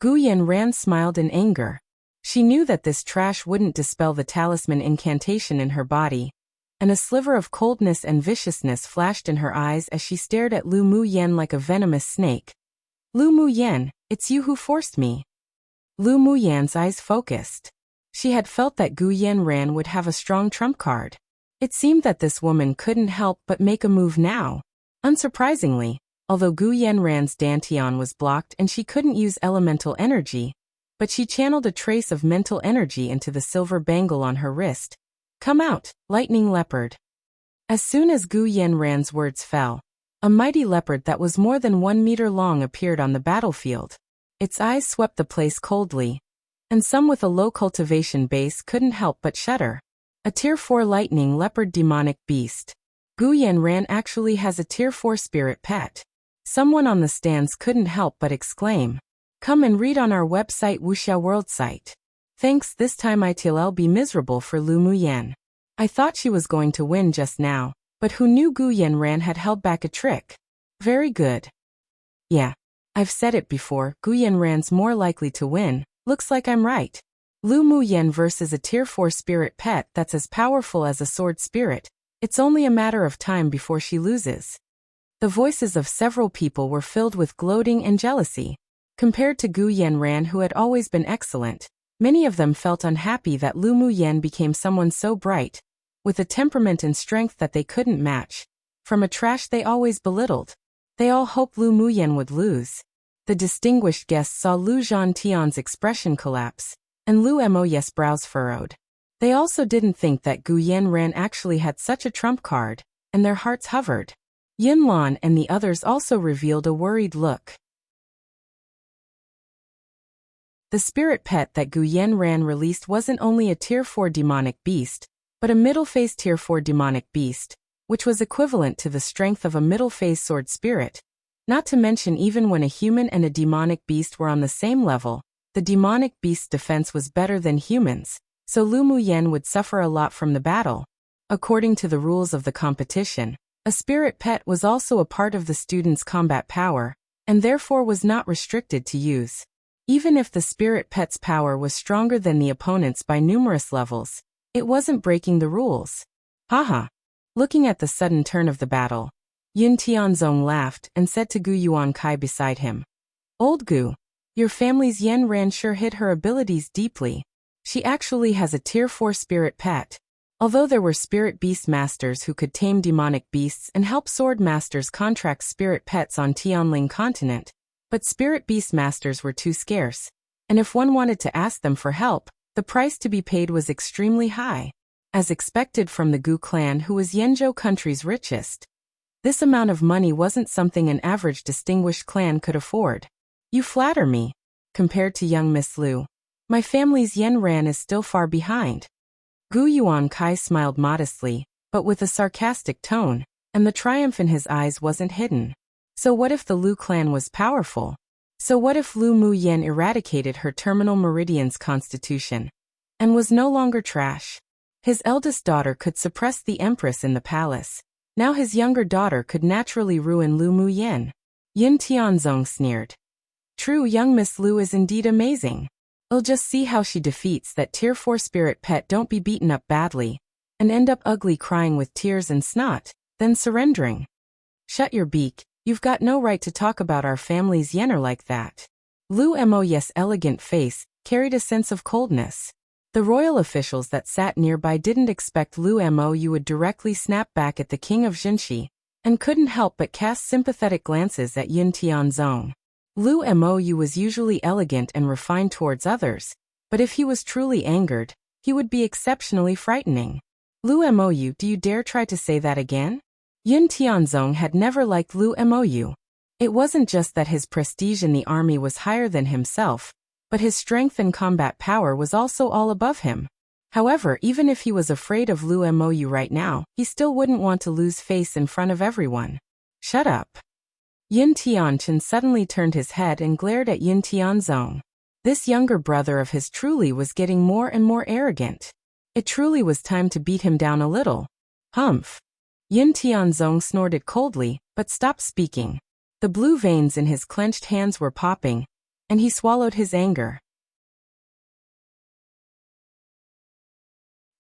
Gu Yanran smiled in anger. She knew that this trash wouldn't dispel the talisman incantation in her body, and a sliver of coldness and viciousness flashed in her eyes as she stared at Lu Muyan like a venomous snake. Lu Muyan, it's you who forced me. Lu Muyan's eyes focused. She had felt that Gu Yanran would have a strong trump card. It seemed that this woman couldn't help but make a move now. Unsurprisingly, although Gu Yanran's dantian was blocked and she couldn't use elemental energy, but she channeled a trace of mental energy into the silver bangle on her wrist. Come out, lightning leopard. As soon as Gu Yanran's words fell, a mighty leopard that was more than 1 meter long appeared on the battlefield. Its eyes swept the place coldly, and some with a low cultivation base couldn't help but shudder. A Tier 4 lightning leopard demonic beast. Gu Yanran actually has a Tier 4 spirit pet. Someone on the stands couldn't help but exclaim. Come and read on our website Wuxia World site. Thanks, this time it'll be miserable for Lu Muyan. I thought she was going to win just now, but who knew Gu Yanran had held back a trick? Very good. Yeah. I've said it before, Gu Yanran's more likely to win. Looks like I'm right. Lu Muyan versus a Tier 4 spirit pet that's as powerful as a sword spirit. It's only a matter of time before she loses. The voices of several people were filled with gloating and jealousy. Compared to Gu Yanran, who had always been excellent, many of them felt unhappy that Lu Muyan became someone so bright, with a temperament and strength that they couldn't match, from a trash they always belittled. They all hoped Lu Muyan would lose. The distinguished guests saw Lu Zhantian's expression collapse, and Lu Mo's brows furrowed. They also didn't think that Gu Yanran actually had such a trump card, and their hearts hovered. Yin Lan and the others also revealed a worried look. The spirit pet that Gu Yanran released wasn't only a Tier 4 demonic beast, but a middle-phase Tier 4 demonic beast, which was equivalent to the strength of a middle-phase sword spirit. Not to mention, even when a human and a demonic beast were on the same level, the demonic beast's defense was better than humans, so Lu Muyan would suffer a lot from the battle. According to the rules of the competition, a spirit pet was also a part of the student's combat power, and therefore was not restricted to use. Even if the spirit pet's power was stronger than the opponent's by numerous levels, it wasn't breaking the rules. Haha. Looking at the sudden turn of the battle, Yin Tianzong laughed and said to Gu Yuankai beside him, Old Gu, your family's Yan Ran sure hid her abilities deeply. She actually has a Tier 4 spirit pet. Although there were spirit beast masters who could tame demonic beasts and help sword masters contract spirit pets on Tianling continent, but spirit beast masters were too scarce, and if one wanted to ask them for help, the price to be paid was extremely high. As expected from the Gu clan, who was Yanzhou country's richest, this amount of money wasn't something an average distinguished clan could afford. You flatter me. Compared to young Miss Lu, my family's Yan Ran is still far behind. Gu Yuankai smiled modestly, but with a sarcastic tone, and the triumph in his eyes wasn't hidden. So what if the Lu clan was powerful? So what if Lu Muyan eradicated her terminal meridian's constitution, and was no longer trash? His eldest daughter could suppress the empress in the palace. Now his younger daughter could naturally ruin Lu Muyan. Yin Tianzong sneered. True, young Miss Lu is indeed amazing. I'll just see how she defeats that Tier 4 spirit pet. Don't be beaten up badly, and end up ugly crying with tears and snot, then surrendering. Shut your beak, you've got no right to talk about our family's yener like that. Lu Mo's elegant face carried a sense of coldness. The royal officials that sat nearby didn't expect Lu Mo would directly snap back at the king of Jinshi, and couldn't help but cast sympathetic glances at Yin Tianzong. Lu Mo was usually elegant and refined towards others, but if he was truly angered, he would be exceptionally frightening. Lu Mo, do you dare try to say that again? Yin Tianzong had never liked Lu Mo. It wasn't just that his prestige in the army was higher than himself, but his strength and combat power was also all above him. However, even if he was afraid of Lu Mo right now, he still wouldn't want to lose face in front of everyone. Shut up. Yin Tianchen suddenly turned his head and glared at Yin Tianzong. This younger brother of his truly was getting more and more arrogant. It truly was time to beat him down a little. Humph. Yin Tianzong snorted coldly, but stopped speaking. The blue veins in his clenched hands were popping, and he swallowed his anger.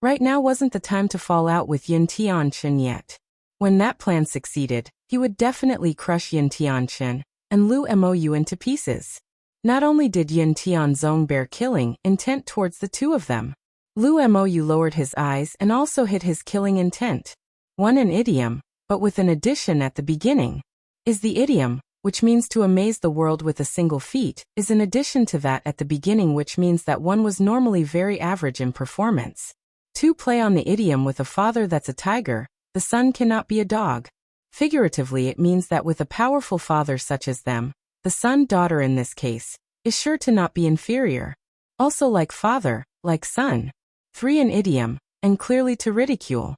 Right now wasn't the time to fall out with Yin Tianchen yet. When that plan succeeded, he would definitely crush Yin Tianchen and Lu Mou into pieces. Not only did Yin Tianzong bear killing intent towards the two of them, Lu Mou lowered his eyes and also hid his killing intent. One an idiom, but with an addition at the beginning. Is the idiom, which means to amaze the world with a single feat, is an addition to that at the beginning, which means that one was normally very average in performance. To play on the idiom with a father that's a tiger, the son cannot be a dog. Figuratively, it means that with a powerful father such as them, the son-daughter in this case, is sure to not be inferior. Also like father, like son. 3 an idiom, and clearly to ridicule.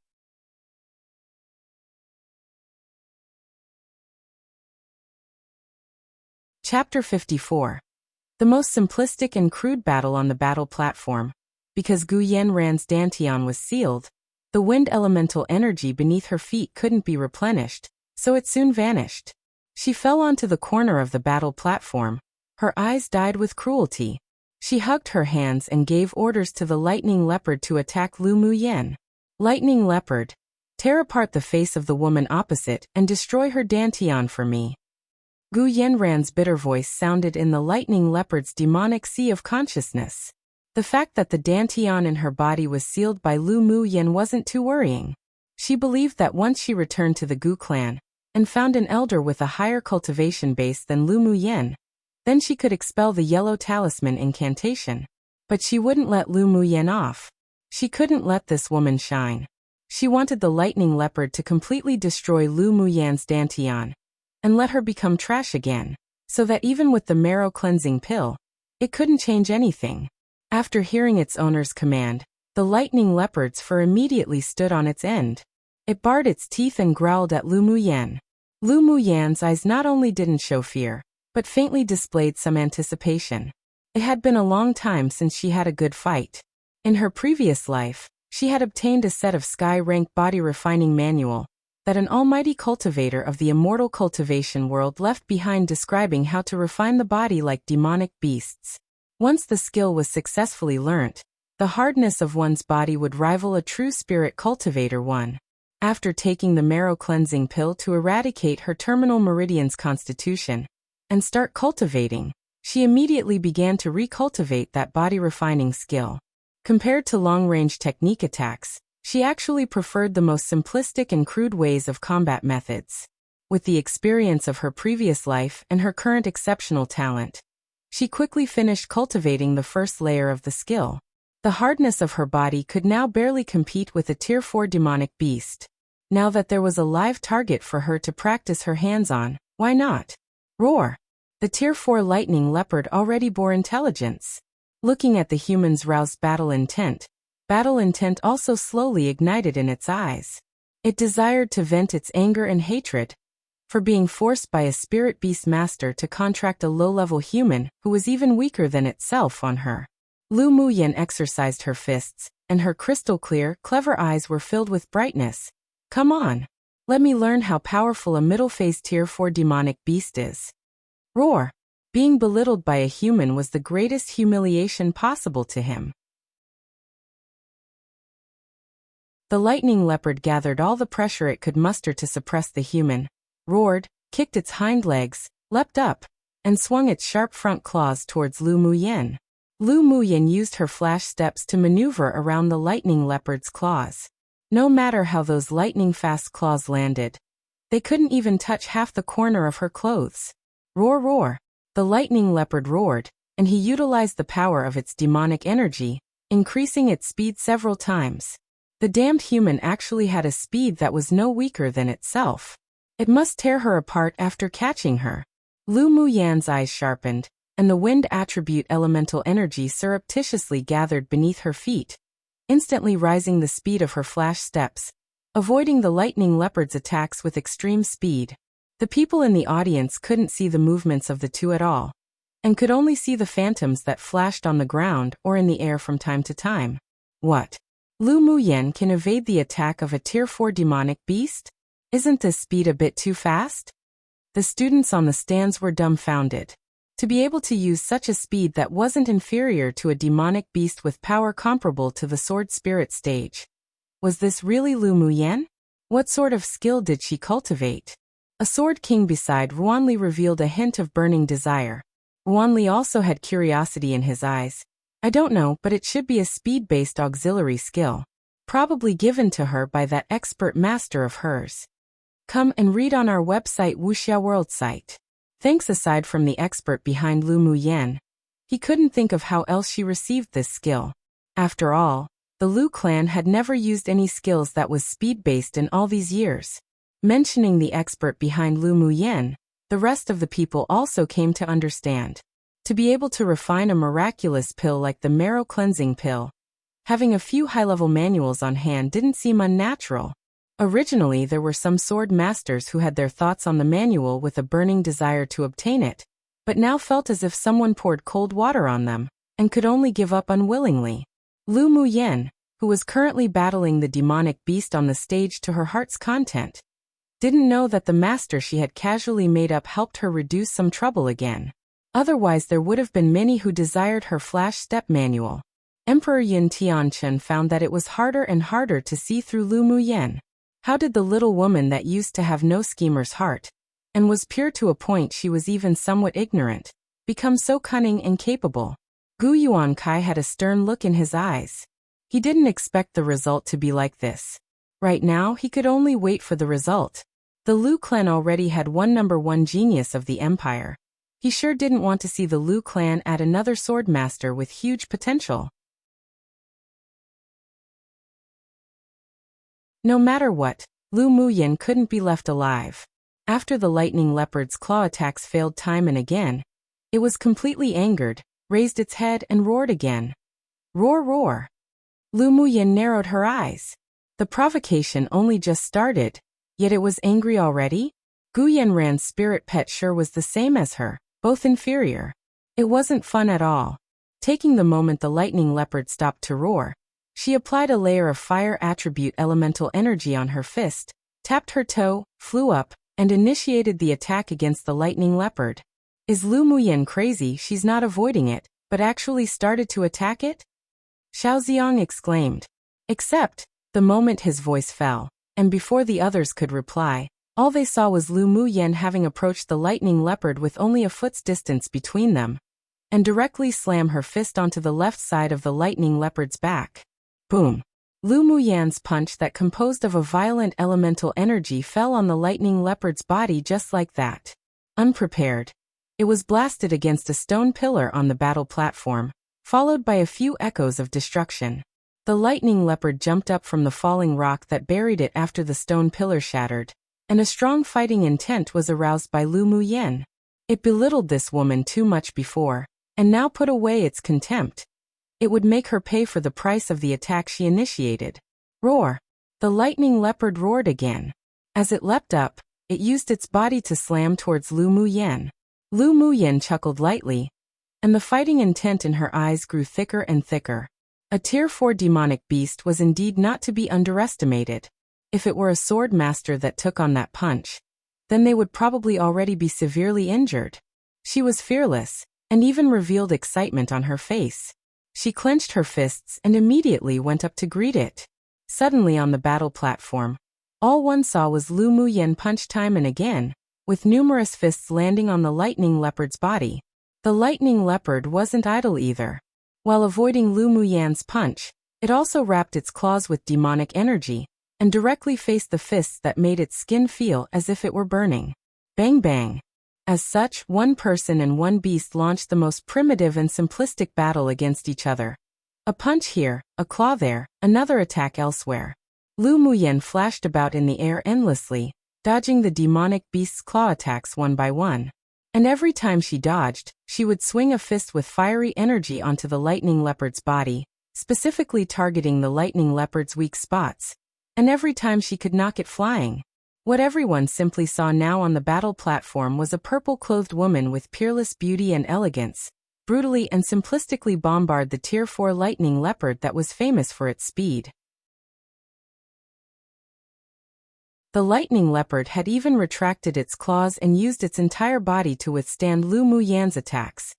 Chapter 54. The most simplistic and crude battle on the battle platform. Because Gu Yanran's dantian was sealed, the wind elemental energy beneath her feet couldn't be replenished, so it soon vanished. She fell onto the corner of the battle platform. Her eyes dyed with cruelty. She hugged her hands and gave orders to the lightning leopard to attack Lu Muyan. Lightning leopard, tear apart the face of the woman opposite and destroy her dantian for me. Gu Yanran's bitter voice sounded in the lightning leopard's demonic sea of consciousness. The fact that the dantian in her body was sealed by Lu Muyan wasn't too worrying. She believed that once she returned to the Gu clan and found an elder with a higher cultivation base than Lu Muyan, then she could expel the yellow talisman incantation. But she wouldn't let Lu Muyan off. She couldn't let this woman shine. She wanted the lightning leopard to completely destroy Lu Muyan's dantian and let her become trash again, so that even with the marrow cleansing pill, it couldn't change anything. After hearing its owner's command, the lightning leopard's fur immediately stood on its end. It bared its teeth and growled at Lu Muyan. Lu Muyan's eyes not only didn't show fear, but faintly displayed some anticipation. It had been a long time since she had a good fight. In her previous life, she had obtained a set of sky-rank body refining manual that an almighty cultivator of the immortal cultivation world left behind, describing how to refine the body like demonic beasts. Once the skill was successfully learnt, the hardness of one's body would rival a true spirit cultivator one. After taking the marrow cleansing pill to eradicate her terminal meridian's constitution and start cultivating, she immediately began to recultivate that body refining skill. Compared to long-range technique attacks, she actually preferred the most simplistic and crude ways of combat methods. With the experience of her previous life and her current exceptional talent, she quickly finished cultivating the first layer of the skill. The hardness of her body could now barely compete with a Tier 4 demonic beast. Now that there was a live target for her to practice her hands on, why not? Roar! The Tier 4 lightning leopard already bore intelligence. Looking at the human's roused battle intent also slowly ignited in its eyes. It desired to vent its anger and hatred for being forced by a spirit beast master to contract a low-level human who was even weaker than itself on her. Lu Muyan exercised her fists, and her crystal-clear, clever eyes were filled with brightness. Come on. Let me learn how powerful a middle-phase Tier 4 demonic beast is. Roar! Being belittled by a human was the greatest humiliation possible to him. The lightning leopard gathered all the pressure it could muster to suppress the human, roared, kicked its hind legs, leapt up, and swung its sharp front claws towards Lu Muyan. Lu Muyan used her flash steps to maneuver around the lightning leopard's claws. No matter how those lightning-fast claws landed, they couldn't even touch half the corner of her clothes. Roar, roar! The lightning leopard roared, and he utilized the power of its demonic energy, increasing its speed several times. The damned human actually had a speed that was no weaker than itself. It must tear her apart after catching her. Lu Muyan's eyes sharpened, and the wind attribute elemental energy surreptitiously gathered beneath her feet, instantly rising the speed of her flash steps, avoiding the lightning leopard's attacks with extreme speed. The people in the audience couldn't see the movements of the two at all, and could only see the phantoms that flashed on the ground or in the air from time to time. What? Lu Muyan can evade the attack of a Tier 4 demonic beast? Isn't this speed a bit too fast? The students on the stands were dumbfounded. To be able to use such a speed that wasn't inferior to a demonic beast with power comparable to the sword spirit stage. Was this really Lu Muyan? What sort of skill did she cultivate? A sword king beside Ruanli revealed a hint of burning desire. Ruanli also had curiosity in his eyes. I don't know, but it should be a speed-based auxiliary skill. Probably given to her by that expert master of hers. Come and read on our website Wuxia World site. Thanks. Aside from the expert behind Lu Muyan, he couldn't think of how else she received this skill. After all, the Lu clan had never used any skills that was speed-based in all these years. Mentioning the expert behind Lu Muyan, the rest of the people also came to understand. To be able to refine a miraculous pill like the marrow cleansing pill, having a few high-level manuals on hand didn't seem unnatural. Originally, there were some sword masters who had their thoughts on the manual with a burning desire to obtain it, but now felt as if someone poured cold water on them, and could only give up unwillingly. Lu Muyan, who was currently battling the demonic beast on the stage to her heart's content, didn't know that the master she had casually made up helped her reduce some trouble again. Otherwise there would have been many who desired her flash step manual. Emperor Yin Tianchen found that it was harder and harder to see through Lu Muyan. How did the little woman that used to have no schemer's heart, and was pure to a point she was even somewhat ignorant, become so cunning and capable? Gu Yuankai had a stern look in his eyes. He didn't expect the result to be like this. Right now he could only wait for the result. The Lu clan already had one #1 genius of the empire. He sure didn't want to see the Lu clan add another swordmaster with huge potential. No matter what, Lu Muyan couldn't be left alive. After the lightning leopard's claw attacks failed time and again, it was completely angered, raised its head and roared again. Roar, roar. Lu Muyan narrowed her eyes. The provocation only just started, yet it was angry already? Gu Yanran's spirit pet sure was the same as her, both inferior. It wasn't fun at all. Taking the moment the lightning leopard stopped to roar, she applied a layer of fire attribute elemental energy on her fist, tapped her toe, flew up, and initiated the attack against the lightning leopard. Is Lu Muyan crazy? She's not avoiding it, but actually started to attack it? Xiao Xiang exclaimed. Except, the moment his voice fell, and before the others could reply, all they saw was Lu Muyan having approached the lightning leopard with only a foot's distance between them, and directly slam her fist onto the left side of the lightning leopard's back. Boom! Lu Muyan's punch that composed of a violent elemental energy fell on the lightning leopard's body just like that. Unprepared, it was blasted against a stone pillar on the battle platform, followed by a few echoes of destruction. The lightning leopard jumped up from the falling rock that buried it after the stone pillar shattered, and a strong fighting intent was aroused by Lu Muyan. It belittled this woman too much before, and now put away its contempt. It would make her pay for the price of the attack she initiated. Roar! The lightning leopard roared again. As it leapt up, it used its body to slam towards Lu Muyan. Lu Muyan chuckled lightly, and the fighting intent in her eyes grew thicker and thicker. A Tier 4 demonic beast was indeed not to be underestimated. If it were a sword master that took on that punch, then they would probably already be severely injured. She was fearless, and even revealed excitement on her face. She clenched her fists and immediately went up to greet it. Suddenly on the battle platform, all one saw was Lu Muyan punch time and again, with numerous fists landing on the lightning leopard's body. The lightning leopard wasn't idle either. While avoiding Lu Muyan's punch, it also wrapped its claws with demonic energy, and directly faced the fists that made its skin feel as if it were burning. Bang bang! As such, one person and one beast launched the most primitive and simplistic battle against each other. A punch here, a claw there, another attack elsewhere. Lu Muyan flashed about in the air endlessly, dodging the demonic beast's claw attacks one by one. And every time she dodged, she would swing a fist with fiery energy onto the lightning leopard's body, specifically targeting the lightning leopard's weak spots. And every time she could knock it flying. What everyone simply saw now on the battle platform was a purple-clothed woman with peerless beauty and elegance, brutally and simplistically bombard the Tier 4 lightning leopard that was famous for its speed. The lightning leopard had even retracted its claws and used its entire body to withstand Lu Muyan's attacks.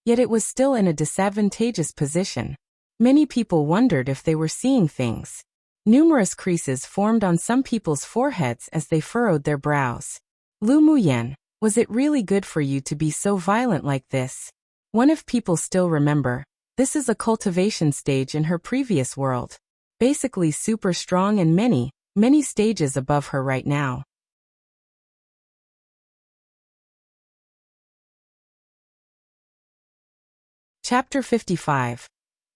Yet it was still in a disadvantageous position. Many people wondered if they were seeing things. Numerous creases formed on some people's foreheads as they furrowed their brows. Lu Muyan, was it really good for you to be so violent like this? One if people still remember, this is a cultivation stage in her previous world. Basically super strong and many stages above her right now. Chapter 55.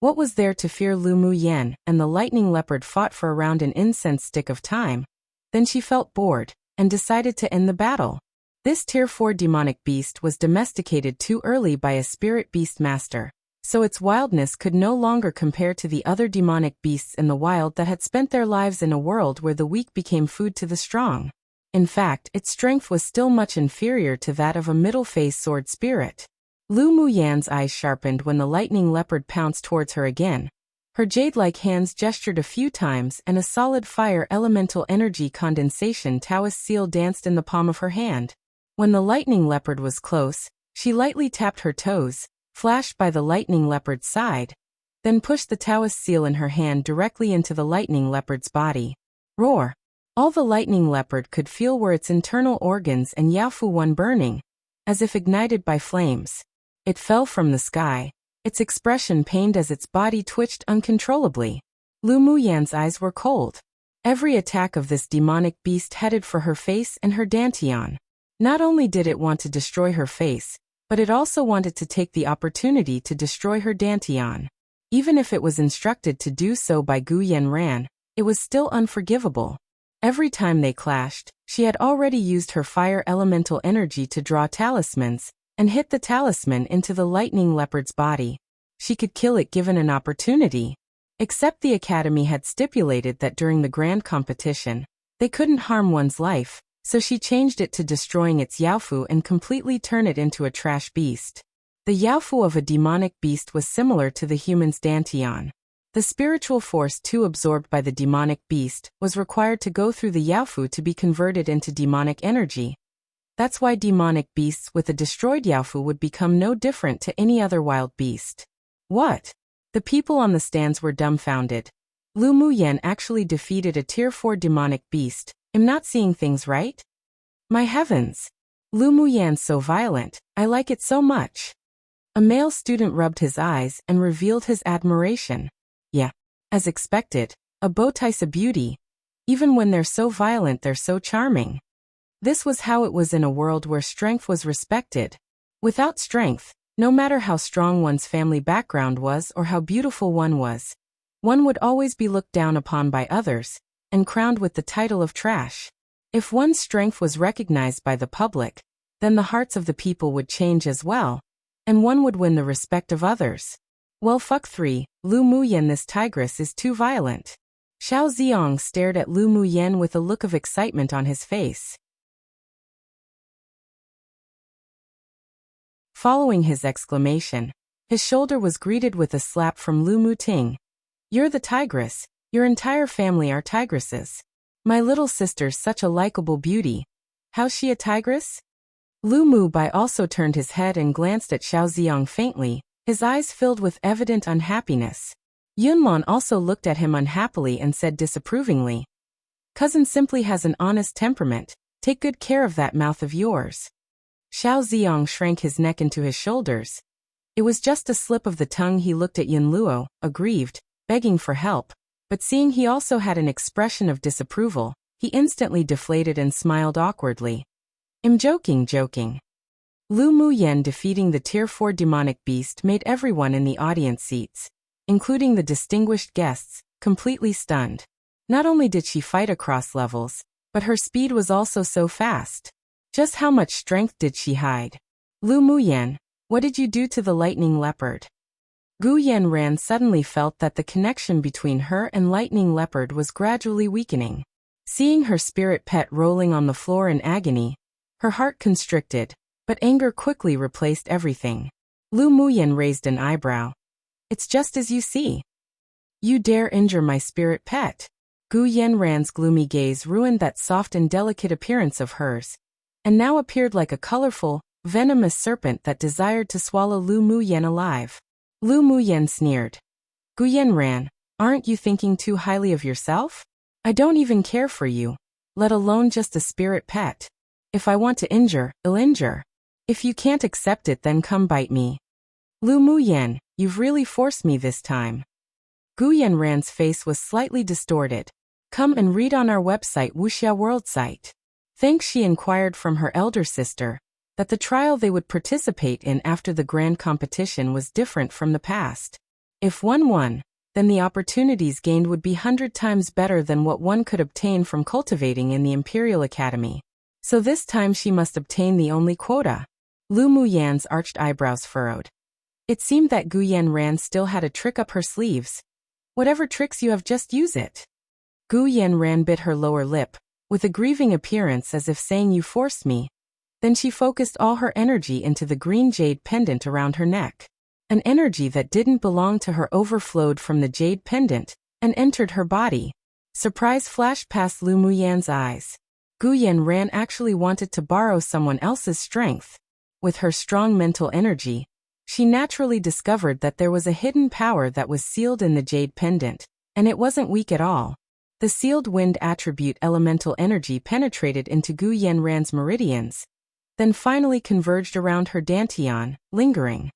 What was there to fear? Lu Muyan and the lightning leopard fought for around an incense stick of time. Then she felt bored and decided to end the battle. This Tier 4 demonic beast was domesticated too early by a spirit beast master, so its wildness could no longer compare to the other demonic beasts in the wild that had spent their lives in a world where the weak became food to the strong. In fact, its strength was still much inferior to that of a middle-phase sword spirit. Lu Muyan's eyes sharpened when the lightning leopard pounced towards her again. Her jade-like hands gestured a few times and a solid fire elemental energy condensation Taoist seal danced in the palm of her hand. When the lightning leopard was close, she lightly tapped her toes, flashed by the lightning leopard's side, then pushed the Taoist seal in her hand directly into the lightning leopard's body. Roar! All the lightning leopard could feel were its internal organs and Yaofu one burning, as if ignited by flames. It fell from the sky, its expression pained as its body twitched uncontrollably. Lu Muyan's eyes were cold. Every attack of this demonic beast headed for her face and her dantian. Not only did it want to destroy her face, but it also wanted to take the opportunity to destroy her dantian. Even if it was instructed to do so by Gu Yanran, it was still unforgivable. Every time they clashed, she had already used her fire elemental energy to draw talismans, and hit the talisman into the lightning leopard's body. She could kill it given an opportunity. Except the Academy had stipulated that during the grand competition, they couldn't harm one's life, so she changed it to destroying its Yaofu and completely turn it into a trash beast. The Yaofu of a demonic beast was similar to the human's dantian. The spiritual force too absorbed by the demonic beast was required to go through the Yaofu to be converted into demonic energy. That's why demonic beasts with a destroyed Yaofu would become no different to any other wild beast. What? The people on the stands were dumbfounded. Lu Muyan actually defeated a Tier 4 demonic beast. I'm not seeing things right? My heavens! Lu Muyan's so violent, I like it so much. A male student rubbed his eyes and revealed his admiration. Yeah, as expected, a bowtie's a beauty. Even when they're so violent they're so charming. This was how it was in a world where strength was respected. Without strength, no matter how strong one's family background was or how beautiful one would always be looked down upon by others, and crowned with the title of trash. If one's strength was recognized by the public, then the hearts of the people would change as well, and one would win the respect of others. Well, fuck 3, Lu Muyan, this tigress is too violent. Xiao Ziong stared at Lu Muyan with a look of excitement on his face. Following his exclamation, his shoulder was greeted with a slap from Lu Muting. You're the tigress, your entire family are tigresses. My little sister's such a likable beauty. How's she a tigress? Lu Mubai also turned his head and glanced at Xiao Ziong faintly, his eyes filled with evident unhappiness. Yunlon also looked at him unhappily and said disapprovingly, Cousin simply has an honest temperament, take good care of that mouth of yours. Xiao Ziong shrank his neck into his shoulders. It was just a slip of the tongue. He looked at Yunluo, aggrieved, begging for help, but seeing he also had an expression of disapproval, he instantly deflated and smiled awkwardly. I'm joking. Lu Muyan defeating the Tier 4 demonic beast made everyone in the audience seats, including the distinguished guests, completely stunned. Not only did she fight across levels, but her speed was also so fast. Just how much strength did she hide? Lu Muyan, what did you do to the lightning leopard? Gu Yanran suddenly felt that the connection between her and lightning leopard was gradually weakening. Seeing her spirit pet rolling on the floor in agony, her heart constricted, but anger quickly replaced everything. Lu Muyan raised an eyebrow. It's just as you see. You dare injure my spirit pet. Gu Yanran's gloomy gaze ruined that soft and delicate appearance of hers, and now appeared like a colorful, venomous serpent that desired to swallow Lu Muyan alive. Lu Muyan sneered. Gu Yanran, aren't you thinking too highly of yourself? I don't even care for you, let alone just a spirit pet. If I want to injure, I'll injure. If you can't accept it, then come bite me. Lu Muyan, you've really forced me this time. Gu Yanran's face was slightly distorted. Come and read on our website Wuxia World site. Thanks, she inquired from her elder sister, that the trial they would participate in after the grand competition was different from the past. If one won, then the opportunities gained would be 100 times better than what one could obtain from cultivating in the Imperial Academy. So this time she must obtain the only quota. Lu Muyan's arched eyebrows furrowed. It seemed that Gu Yanran still had a trick up her sleeves. Whatever tricks you have, just use it. Gu Yanran bit her lower lip, with a grieving appearance as if saying, you forced me. Then she focused all her energy into the green jade pendant around her neck. An energy that didn't belong to her overflowed from the jade pendant and entered her body. Surprise flashed past Lu Muyan's eyes. Gu Yanran actually wanted to borrow someone else's strength. With her strong mental energy, she naturally discovered that there was a hidden power that was sealed in the jade pendant, and it wasn't weak at all. The sealed wind attribute elemental energy penetrated into Gu Yanran's meridians, then finally converged around her dantian, lingering.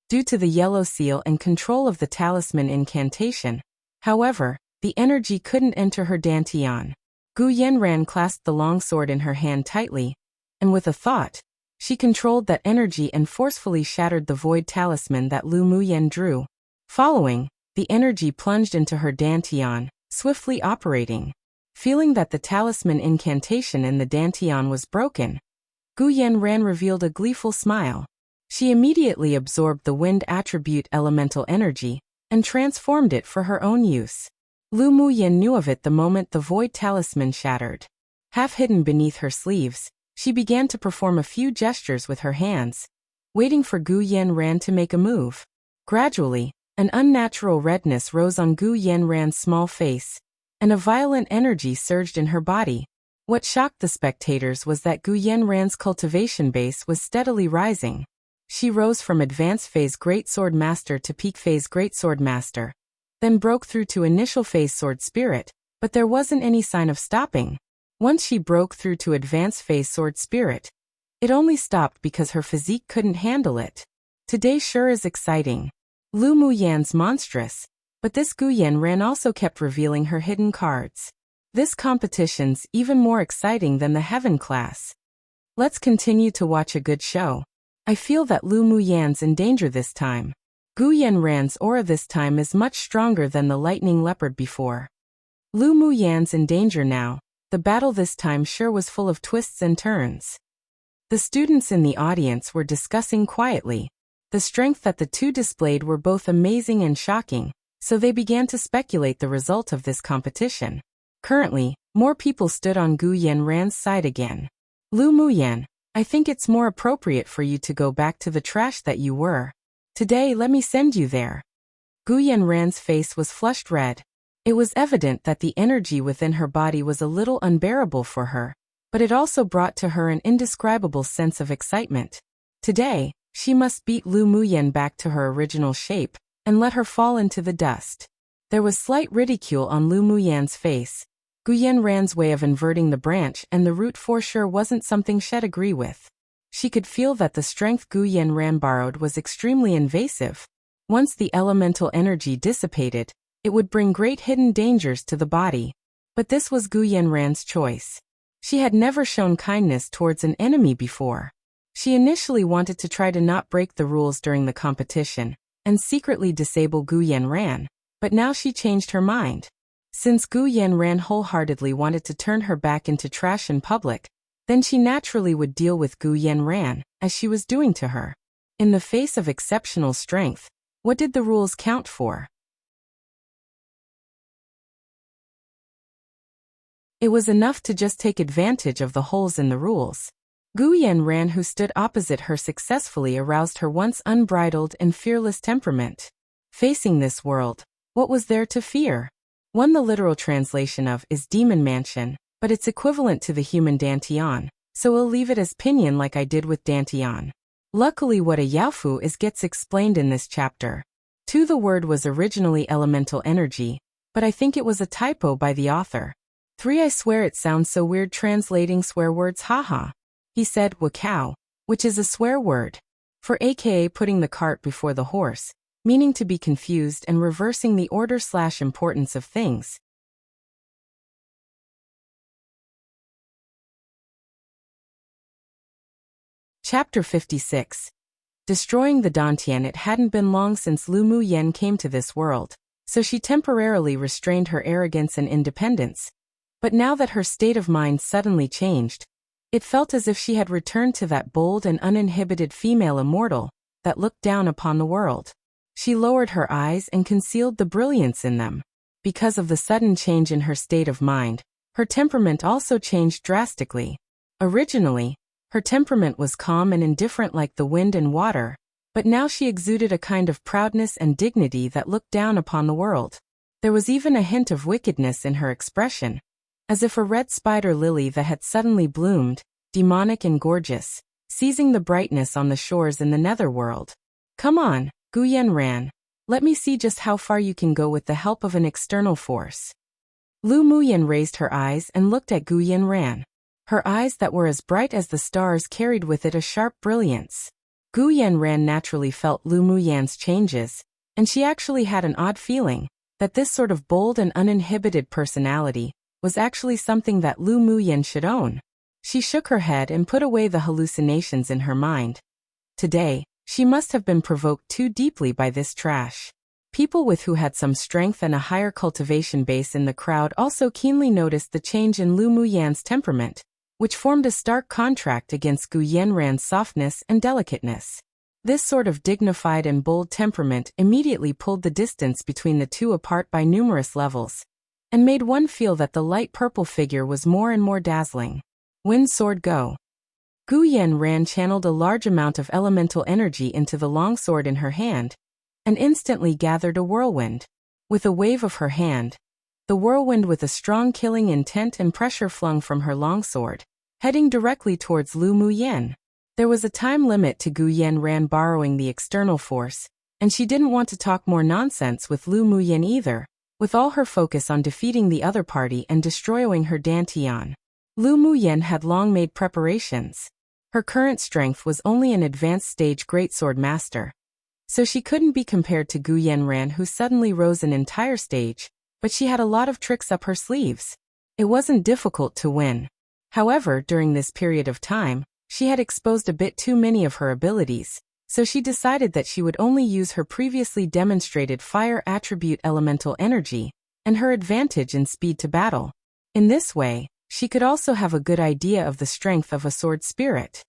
Due to the yellow seal and control of the talisman incantation, however, the energy couldn't enter her dantian. Gu Yanran clasped the long sword in her hand tightly, and with a thought, she controlled that energy and forcefully shattered the void talisman that Lu Muyan drew. Following, the energy plunged into her dantian, swiftly operating. Feeling that the talisman incantation in the dantian was broken, Gu Yanran revealed a gleeful smile. She immediately absorbed the wind attribute elemental energy and transformed it for her own use. Lu Muyan knew of it the moment the void talisman shattered. Half hidden beneath her sleeves, she began to perform a few gestures with her hands, waiting for Gu Yanran to make a move. Gradually, an unnatural redness rose on Gu Yanran's small face, and a violent energy surged in her body. What shocked the spectators was that Gu Yanran's cultivation base was steadily rising. She rose from Advanced Phase Greatsword Master to Peak Phase Greatsword Master, then broke through to Initial Phase Sword Spirit, but there wasn't any sign of stopping. Once she broke through to Advanced Phase Sword Spirit, it only stopped because her physique couldn't handle it. Today sure is exciting. Lu Muyan's monstrous, but this Gu Yanran also kept revealing her hidden cards. This competition's even more exciting than the Heaven class. Let's continue to watch a good show. I feel that Lu Muyan's in danger this time. Gu Yanran's aura this time is much stronger than the lightning leopard before. Lu Muyan's in danger now. The battle this time sure was full of twists and turns. The students in the audience were discussing quietly. The strength that the two displayed were both amazing and shocking, so they began to speculate the result of this competition. Currently, more people stood on Gu Yanran's side again. Lu Muyan, I think it's more appropriate for you to go back to the trash that you were. Today let me send you there. Gu Yanran's face was flushed red. It was evident that the energy within her body was a little unbearable for her, but it also brought to her an indescribable sense of excitement. Today, she must beat Lu Muyan back to her original shape, and let her fall into the dust. There was slight ridicule on Lu Muyan's face. Gu Yanran's way of inverting the branch and the root for sure wasn't something she'd agree with. She could feel that the strength Gu Yanran borrowed was extremely invasive. Once the elemental energy dissipated, it would bring great hidden dangers to the body. But this was Gu Yanran's choice. She had never shown kindness towards an enemy before. She initially wanted to try to not break the rules during the competition and secretly disable Gu Yanran, but now she changed her mind. Since Gu Yanran wholeheartedly wanted to turn her back into trash in public, then she naturally would deal with Gu Yanran, as she was doing to her. In the face of exceptional strength, what did the rules count for? It was enough to just take advantage of the holes in the rules. Gu Yanran, who stood opposite her, successfully aroused her once unbridled and fearless temperament. Facing this world, what was there to fear? One the literal translation of is demon mansion, but it's equivalent to the human dantian, so we'll leave it as pinyin like I did with dantian. Luckily what a yaofu is gets explained in this chapter. 2 The word was originally elemental energy, but I think it was a typo by the author. 3 I swear it sounds so weird translating swear words haha. He said wakao, which is a swear word, for aka putting the cart before the horse, meaning to be confused and reversing the order/importance of things. Chapter 56. Destroying the Dantian. It hadn't been long since Lu Muyen came to this world, so she temporarily restrained her arrogance and independence. But now that her state of mind suddenly changed, it felt as if she had returned to that bold and uninhibited female immortal that looked down upon the world. She lowered her eyes and concealed the brilliance in them. Because of the sudden change in her state of mind, her temperament also changed drastically. Originally, her temperament was calm and indifferent like the wind and water, but now she exuded a kind of proudness and dignity that looked down upon the world. There was even a hint of wickedness in her expression, as if a red spider lily that had suddenly bloomed, demonic and gorgeous, seizing the brightness on the shores in the netherworld. Come on, Guyen ran. Let me see just how far you can go with the help of an external force. Lu Muyen raised her eyes and looked at Guyen ran. Her eyes that were as bright as the stars carried with it a sharp brilliance. Guyen ran naturally felt Lu Muyen's changes, and she actually had an odd feeling that this sort of bold and uninhibited personality was actually something that Lu Muyen should own. She shook her head and put away the hallucinations in her mind. Today, she must have been provoked too deeply by this trash. People with who had some strength and a higher cultivation base in the crowd also keenly noticed the change in Lu Muyen's temperament, which formed a stark contrast against Gu Yanran's softness and delicateness. This sort of dignified and bold temperament immediately pulled the distance between the two apart by numerous levels, and made one feel that the light purple figure was more and more dazzling. Wind sword go. Gu Yanran channeled a large amount of elemental energy into the longsword in her hand, and instantly gathered a whirlwind. With a wave of her hand, the whirlwind with a strong killing intent and pressure flung from her longsword, heading directly towards Lu Muyen. There was a time limit to Gu Yanran borrowing the external force, and she didn't want to talk more nonsense with Lu Muyen either, with all her focus on defeating the other party and destroying her Dantian. Lu Muyen had long made preparations. Her current strength was only an advanced stage greatsword master, so she couldn't be compared to Gu Yanran, who suddenly rose an entire stage, but she had a lot of tricks up her sleeves. It wasn't difficult to win. However, during this period of time, she had exposed a bit too many of her abilities, so she decided that she would only use her previously demonstrated fire attribute elemental energy, and her advantage in speed to battle. In this way, she could also have a good idea of the strength of a sword spirit.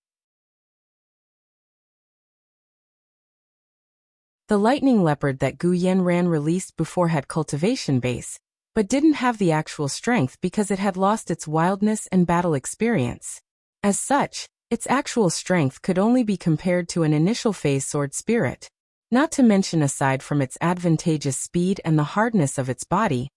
The lightning leopard that Gu Yanran released before had cultivation base, but didn't have the actual strength because it had lost its wildness and battle experience. As such, its actual strength could only be compared to an initial phase sword spirit. Not to mention, aside from its advantageous speed and the hardness of its body,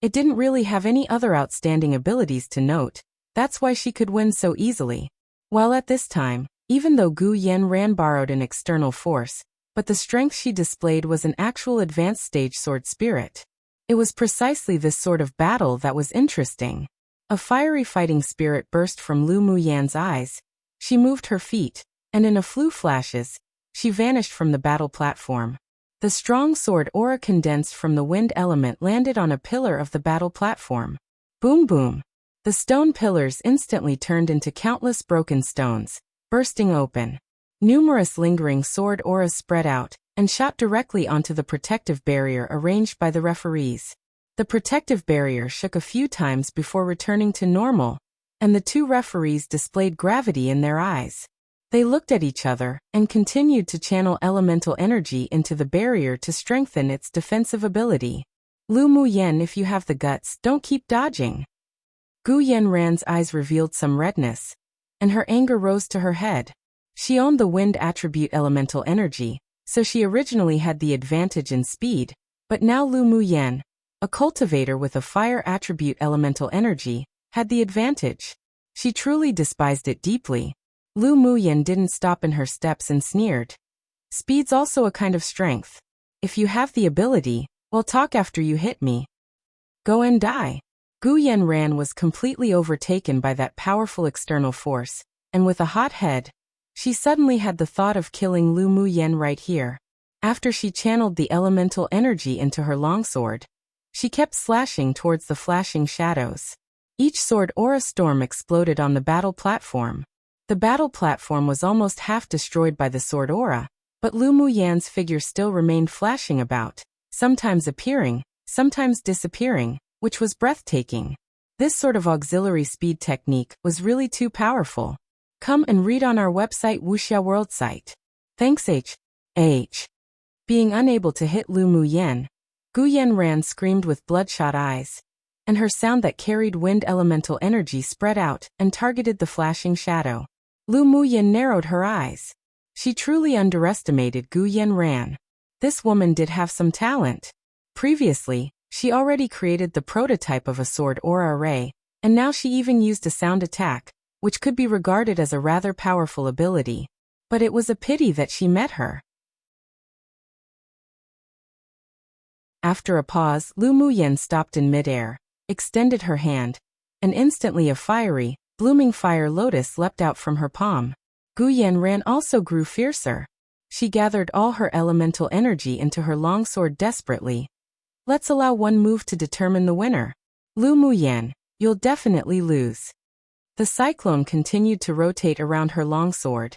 it didn't really have any other outstanding abilities to note. That's why she could win so easily. While at this time, even though Gu Yanran borrowed an external force, but the strength she displayed was an actual advanced stage sword spirit. It was precisely this sort of battle that was interesting. A fiery fighting spirit burst from Lu Muyen's eyes. She moved her feet, and in a few flashes, she vanished from the battle platform. The strong sword aura condensed from the wind element landed on a pillar of the battle platform. Boom boom. The stone pillars instantly turned into countless broken stones, bursting open. Numerous lingering sword auras spread out and shot directly onto the protective barrier arranged by the referees. The protective barrier shook a few times before returning to normal, and the two referees displayed gravity in their eyes. They looked at each other and continued to channel elemental energy into the barrier to strengthen its defensive ability. Lu Muyen, if you have the guts, don't keep dodging. Gu Yanran's eyes revealed some redness, and her anger rose to her head. She owned the wind attribute elemental energy, so she originally had the advantage in speed, but now Lu Muyan, a cultivator with a fire attribute elemental energy, had the advantage. She truly despised it deeply. Lu Muyan didn't stop in her steps and sneered. Speed's also a kind of strength. If you have the ability, we'll talk after you hit me. Go and die. Gu Yanran was completely overtaken by that powerful external force, and with a hot head, she suddenly had the thought of killing Lu Muyan right here. After she channeled the elemental energy into her longsword, she kept slashing towards the flashing shadows. Each sword aura storm exploded on the battle platform. The battle platform was almost half destroyed by the sword aura, but Lu Muyan's figure still remained flashing about, sometimes appearing, sometimes disappearing, which was breathtaking. This sort of auxiliary speed technique was really too powerful. Come and read on our website Wuxia World site. Thanks H. Being unable to hit Lu Muyan, Gu Yanran screamed with bloodshot eyes, and her sound that carried wind elemental energy spread out and targeted the flashing shadow. Lu Muyan narrowed her eyes. She truly underestimated Gu Yanran. This woman did have some talent. Previously, she already created the prototype of a sword aura array, and now she even used a sound attack, which could be regarded as a rather powerful ability. But it was a pity that she met her. After a pause, Lu Muyan stopped in midair, extended her hand, and instantly a fiery, blooming fire lotus leapt out from her palm. Gu Yanran also grew fiercer. She gathered all her elemental energy into her longsword desperately. Let's allow one move to determine the winner. Lu Muyan, you'll definitely lose. The cyclone continued to rotate around her longsword,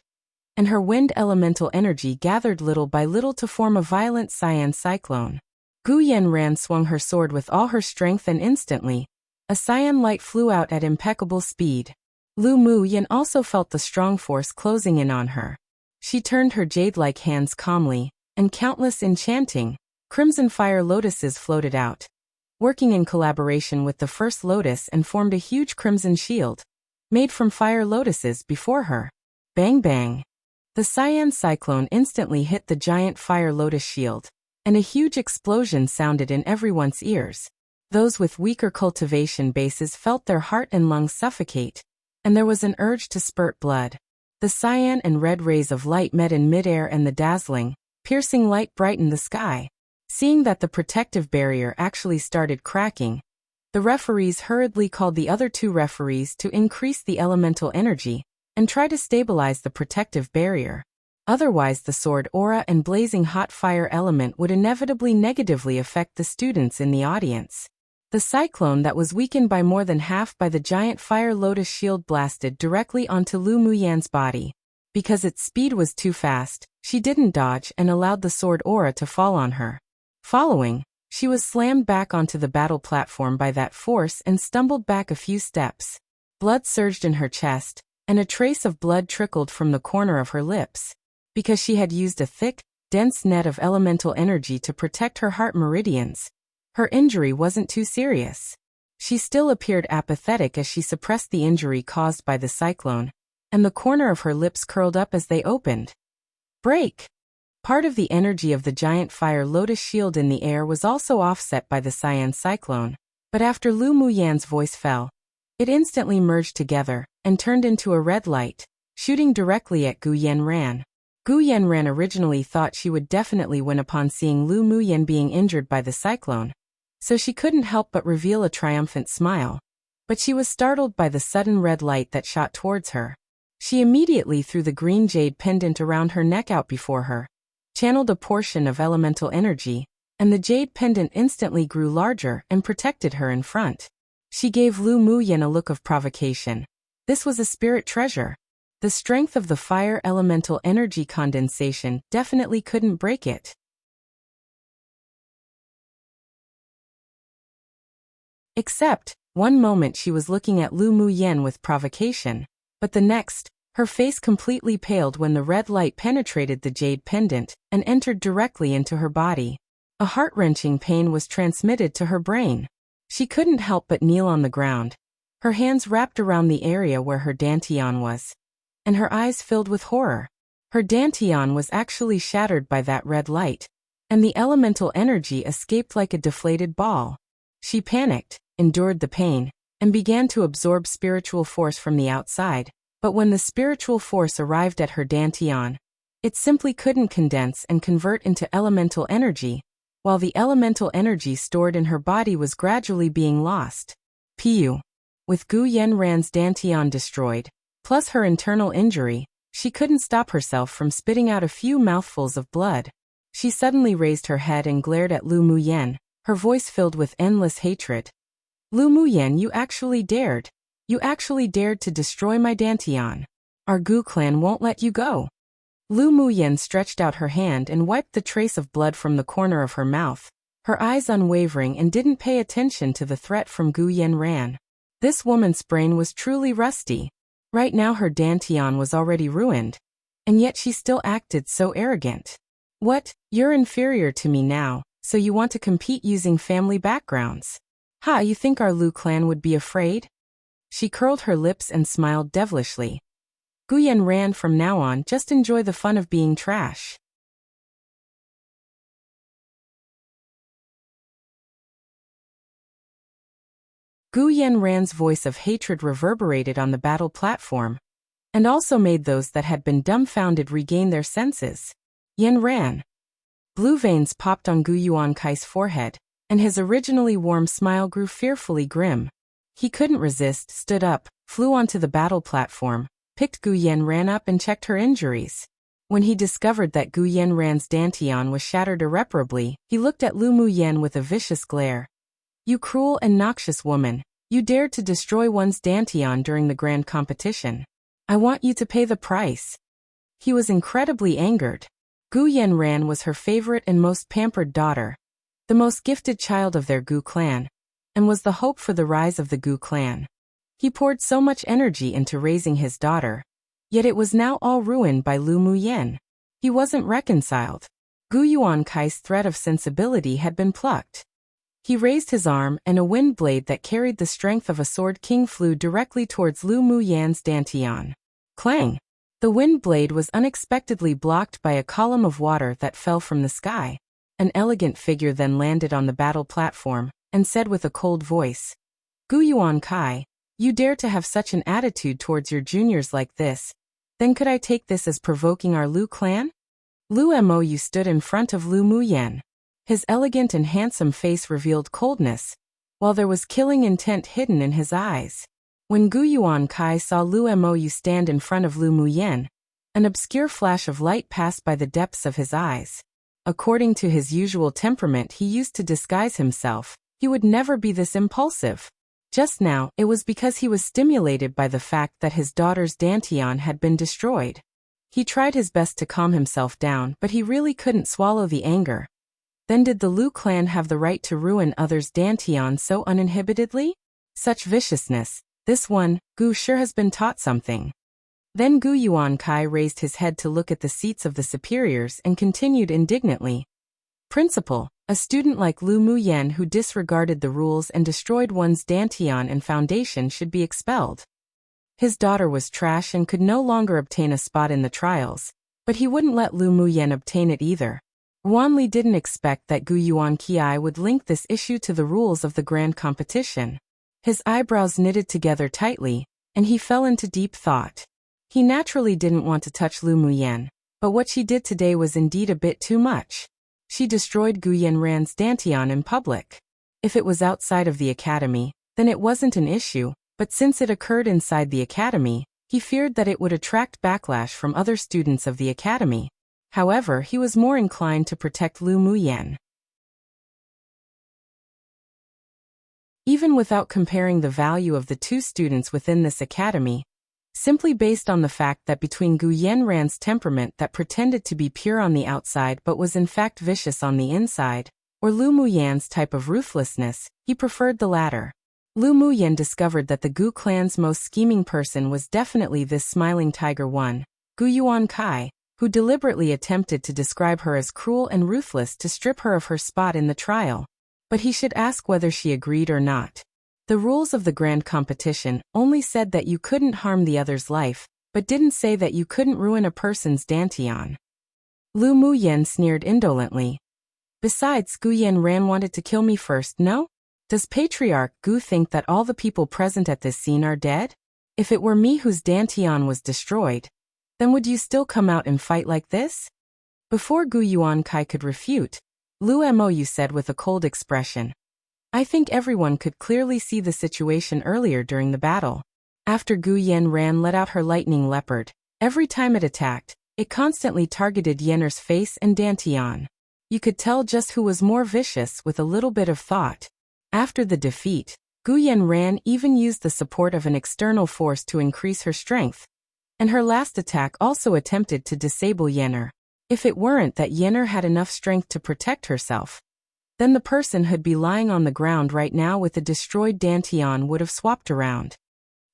and her wind elemental energy gathered little by little to form a violent cyan cyclone. Gu Yanran swung her sword with all her strength, and instantly, a cyan light flew out at impeccable speed. Lu Muyan also felt the strong force closing in on her. She turned her jade-like hands calmly, and countless enchanting, crimson fire lotuses floated out, working in collaboration with the first lotus, and formed a huge crimson shield, made from fire lotuses before her. Bang bang! The cyan cyclone instantly hit the giant fire lotus shield, and a huge explosion sounded in everyone's ears. Those with weaker cultivation bases felt their heart and lungs suffocate, and there was an urge to spurt blood. The cyan and red rays of light met in midair, and the dazzling, piercing light brightened the sky. Seeing that the protective barrier actually started cracking, the referees hurriedly called the other two referees to increase the elemental energy and try to stabilize the protective barrier. Otherwise, the sword aura and blazing hot fire element would inevitably negatively affect the students in the audience. The cyclone that was weakened by more than half by the giant fire lotus shield blasted directly onto Lu Muyan's body. Because its speed was too fast, she didn't dodge and allowed the sword aura to fall on her. Following, she was slammed back onto the battle platform by that force and stumbled back a few steps. Blood surged in her chest, and a trace of blood trickled from the corner of her lips. Because she had used a thick, dense net of elemental energy to protect her heart meridians, her injury wasn't too serious. She still appeared apathetic as she suppressed the injury caused by the cyclone, and the corner of her lips curled up as they opened. Break! Part of the energy of the giant fire lotus shield in the air was also offset by the cyan cyclone, but after Lu Muyan's voice fell, it instantly merged together and turned into a red light, shooting directly at Gu Yanran. Gu Yanran originally thought she would definitely win upon seeing Lu Muyan being injured by the cyclone, so she couldn't help but reveal a triumphant smile. But she was startled by the sudden red light that shot towards her. She immediately threw the green jade pendant around her neck out before her, channeled a portion of elemental energy, and the jade pendant instantly grew larger and protected her in front. She gave Lu Muyan a look of provocation. This was a spirit treasure. The strength of the fire elemental energy condensation definitely couldn't break it. Except, one moment she was looking at Lu Muyan with provocation, but the next, her face completely paled when the red light penetrated the jade pendant and entered directly into her body. A heart-wrenching pain was transmitted to her brain. She couldn't help but kneel on the ground, her hands wrapped around the area where her dantian was, and her eyes filled with horror. Her dantian was actually shattered by that red light, and the elemental energy escaped like a deflated ball. She panicked, endured the pain, and began to absorb spiritual force from the outside, but when the spiritual force arrived at her dantian, it simply couldn't condense and convert into elemental energy, while the elemental energy stored in her body was gradually being lost. Pu. With Gu Yanran's dantian destroyed, plus her internal injury, she couldn't stop herself from spitting out a few mouthfuls of blood. She suddenly raised her head and glared at Lu Muyan, her voice filled with endless hatred. Lu Muyan, you actually dared. You actually dared to destroy my dantian. Our Gu clan won't let you go. Lu Muyan stretched out her hand and wiped the trace of blood from the corner of her mouth, her eyes unwavering, and didn't pay attention to the threat from Gu Yanran. This woman's brain was truly rusty. Right now her dantian was already ruined, and yet she still acted so arrogant. What? You're inferior to me now, so you want to compete using family backgrounds? Ha, you think our Lu clan would be afraid? She curled her lips and smiled devilishly. Gu Yanran, from now on, just enjoy the fun of being trash. Gu Yanran's voice of hatred reverberated on the battle platform, and also made those that had been dumbfounded regain their senses. Yanran. Blue veins popped on Gu Yuankai's forehead, and his originally warm smile grew fearfully grim. He couldn't resist, stood up, flew onto the battle platform, picked Gu Yanran up and checked her injuries. When he discovered that Gu Yanran's dantian was shattered irreparably, he looked at Lu Muyan with a vicious glare. You cruel and noxious woman, you dared to destroy one's dantian during the grand competition. I want you to pay the price. He was incredibly angered. Gu Yanran was her favorite and most pampered daughter, the most gifted child of their Gu clan, and was the hope for the rise of the Gu clan. He poured so much energy into raising his daughter, yet it was now all ruined by Lu Muyan. He wasn't reconciled. Gu Yuankai's thread of sensibility had been plucked. He raised his arm, and a wind blade that carried the strength of a sword king flew directly towards Lu Muyan's dantian. Clang! The wind blade was unexpectedly blocked by a column of water that fell from the sky. An elegant figure then landed on the battle platform, and said with a cold voice, Gu Yuankai, you dare to have such an attitude towards your juniors like this? Then could I take this as provoking our Lu clan? Lu Mo stood in front of Lu Muyan. His elegant and handsome face revealed coldness, while there was killing intent hidden in his eyes. When Gu Yuankai saw Lu Mo stand in front of Lu Muyan, an obscure flash of light passed by the depths of his eyes. According to his usual temperament he used to disguise himself, he would never be this impulsive. Just now, it was because he was stimulated by the fact that his daughter's dantian had been destroyed. He tried his best to calm himself down, but he really couldn't swallow the anger. Then did the Lu clan have the right to ruin others' dantian so uninhibitedly? Such viciousness. This one, Gu sure has been taught something. Then Gu Yuankai raised his head to look at the seats of the superiors and continued indignantly. Principal, a student like Lu Muyan who disregarded the rules and destroyed one's dantian and foundation should be expelled. His daughter was trash and could no longer obtain a spot in the trials, but he wouldn't let Lu Muyan obtain it either. Wanli didn't expect that Gu Yuankai would link this issue to the rules of the grand competition. His eyebrows knitted together tightly, and he fell into deep thought. He naturally didn't want to touch Lu Muyan, but what she did today was indeed a bit too much. She destroyed Gu Yanran's dantian in public. If it was outside of the academy, then it wasn't an issue, but since it occurred inside the academy, he feared that it would attract backlash from other students of the academy. However, he was more inclined to protect Lu Muyan. Even without comparing the value of the two students within this academy, simply based on the fact that between Gu Yanran's temperament that pretended to be pure on the outside but was in fact vicious on the inside, or Lu Muyan's type of ruthlessness, he preferred the latter. Lu Muyan discovered that the Gu clan's most scheming person was definitely this smiling tiger one, Gu Yuankai, who deliberately attempted to describe her as cruel and ruthless to strip her of her spot in the trial. But he should ask whether she agreed or not. The rules of the grand competition only said that you couldn't harm the other's life, but didn't say that you couldn't ruin a person's dantian. Lu Muyan sneered indolently. Besides, Gu Yanran wanted to kill me first, no? Does Patriarch Gu think that all the people present at this scene are dead? If it were me whose dantian was destroyed, then would you still come out and fight like this? Before Gu Yuankai could refute, Lu Mou said with a cold expression. I think everyone could clearly see the situation earlier during the battle. After Gu Yanran let out her lightning leopard, every time it attacked, it constantly targeted Yenner's face and dantian. You could tell just who was more vicious with a little bit of thought. After the defeat, Gu Yanran even used the support of an external force to increase her strength, and her last attack also attempted to disable Yenner. If it weren't that Yenner had enough strength to protect herself, then the person who'd be lying on the ground right now with a destroyed dantian would have swapped around.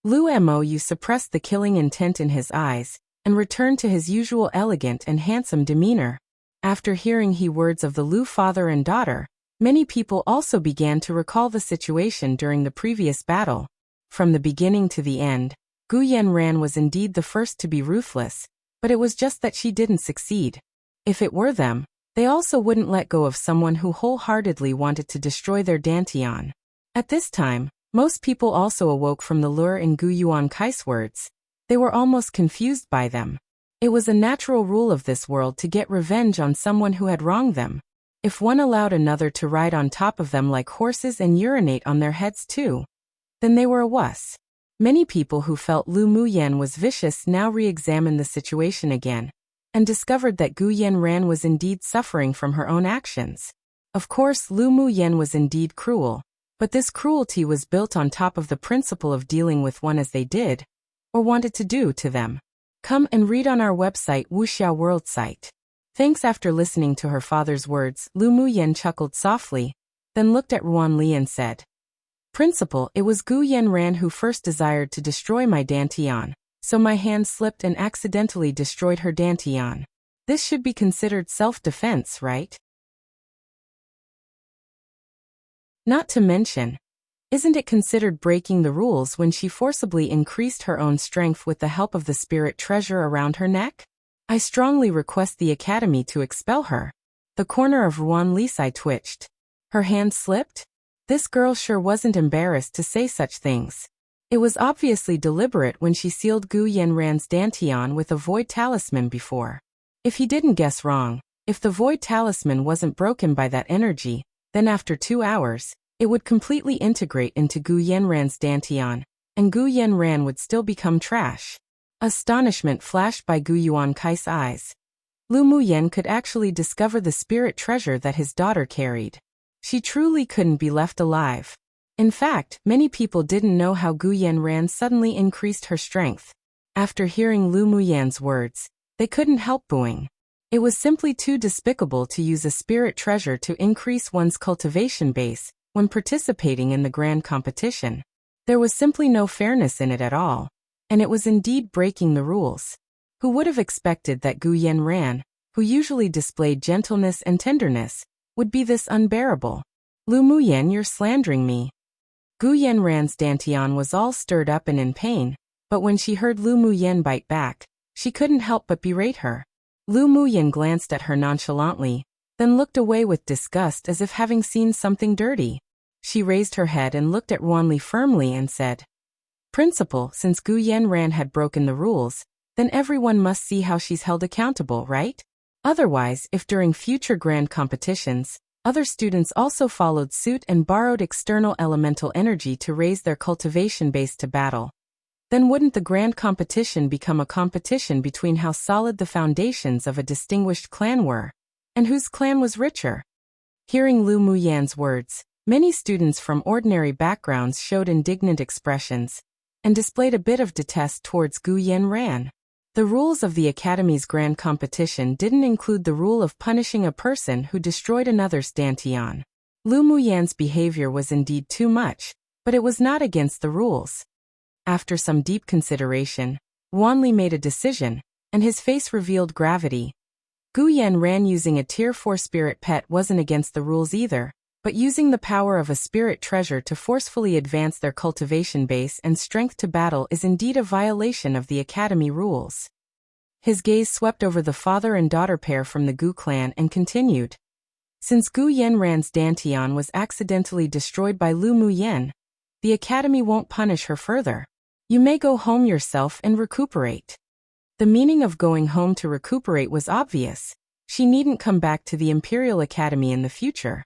Lu Mou suppressed the killing intent in his eyes and returned to his usual elegant and handsome demeanor. After hearing he words of the Lu father and daughter, many people also began to recall the situation during the previous battle. From the beginning to the end, Gu Yanran was indeed the first to be ruthless, but it was just that she didn't succeed. If it were them, they also wouldn't let go of someone who wholeheartedly wanted to destroy their dantian. At this time, most people also awoke from the lure in Gu Yuankai's words. They were almost confused by them. It was a natural rule of this world to get revenge on someone who had wronged them. If one allowed another to ride on top of them like horses and urinate on their heads too, then they were a wuss. Many people who felt Lu Muyan was vicious now re-examined the situation again, and discovered that Gu Yanran was indeed suffering from her own actions. Of course, Lu Muyan was indeed cruel, but this cruelty was built on top of the principle of dealing with one as they did, or wanted to do to them. Come and read on our website Wuxia World site. Thanks. After listening to her father's words, Lu Muyan chuckled softly, then looked at Ruan Li and said, Principal, it was Gu Yanran who first desired to destroy my dantian, so my hand slipped and accidentally destroyed her dantian. This should be considered self-defense, right? Not to mention, isn't it considered breaking the rules when she forcibly increased her own strength with the help of the spirit treasure around her neck? I strongly request the Academy to expel her. The corner of Ruan Li's eye twitched. Her hand slipped? This girl sure wasn't embarrassed to say such things. It was obviously deliberate when she sealed Gu Yanran's dantian with a void talisman before. If he didn't guess wrong, if the void talisman wasn't broken by that energy, then after 2 hours, it would completely integrate into Gu Yanran's dantian, and Gu Yanran would still become trash. Astonishment flashed by Gu Yuankai's eyes. Lu Muyan could actually discover the spirit treasure that his daughter carried. She truly couldn't be left alive. In fact, many people didn't know how Gu Yanran suddenly increased her strength. After hearing Lu Muyan's words, they couldn't help booing. It was simply too despicable to use a spirit treasure to increase one's cultivation base when participating in the grand competition. There was simply no fairness in it at all, and it was indeed breaking the rules. Who would have expected that Gu Yanran, who usually displayed gentleness and tenderness, would be this unbearable? Lu Muyan, you're slandering me. Gu Yanran's dantian was all stirred up and in pain, but when she heard Lu Muyan bite back, she couldn't help but berate her. Lu Muyan glanced at her nonchalantly, then looked away with disgust as if having seen something dirty. She raised her head and looked at Ruan Li firmly and said, Principal, since Gu Yanran had broken the rules, then everyone must see how she's held accountable, right? Otherwise, if during future grand competitions, other students also followed suit and borrowed external elemental energy to raise their cultivation base to battle, then wouldn't the grand competition become a competition between how solid the foundations of a distinguished clan were, and whose clan was richer? Hearing Lu Muyan's words, many students from ordinary backgrounds showed indignant expressions, and displayed a bit of detest towards Gu Yanran. The rules of the Academy's grand competition didn't include the rule of punishing a person who destroyed another's dantian. Lu Muyan's behavior was indeed too much, but it was not against the rules. After some deep consideration, Ruan Li made a decision, and his face revealed gravity. Gu Yanran using a Tier 4 spirit pet wasn't against the rules either, but using the power of a spirit treasure to forcefully advance their cultivation base and strength to battle is indeed a violation of the academy rules. His gaze swept over the father and daughter pair from the Gu clan and continued. Since Gu Yanran's Dantian was accidentally destroyed by Lu Muyan, the academy won't punish her further. You may go home yourself and recuperate. The meaning of going home to recuperate was obvious. She needn't come back to the Imperial Academy in the future.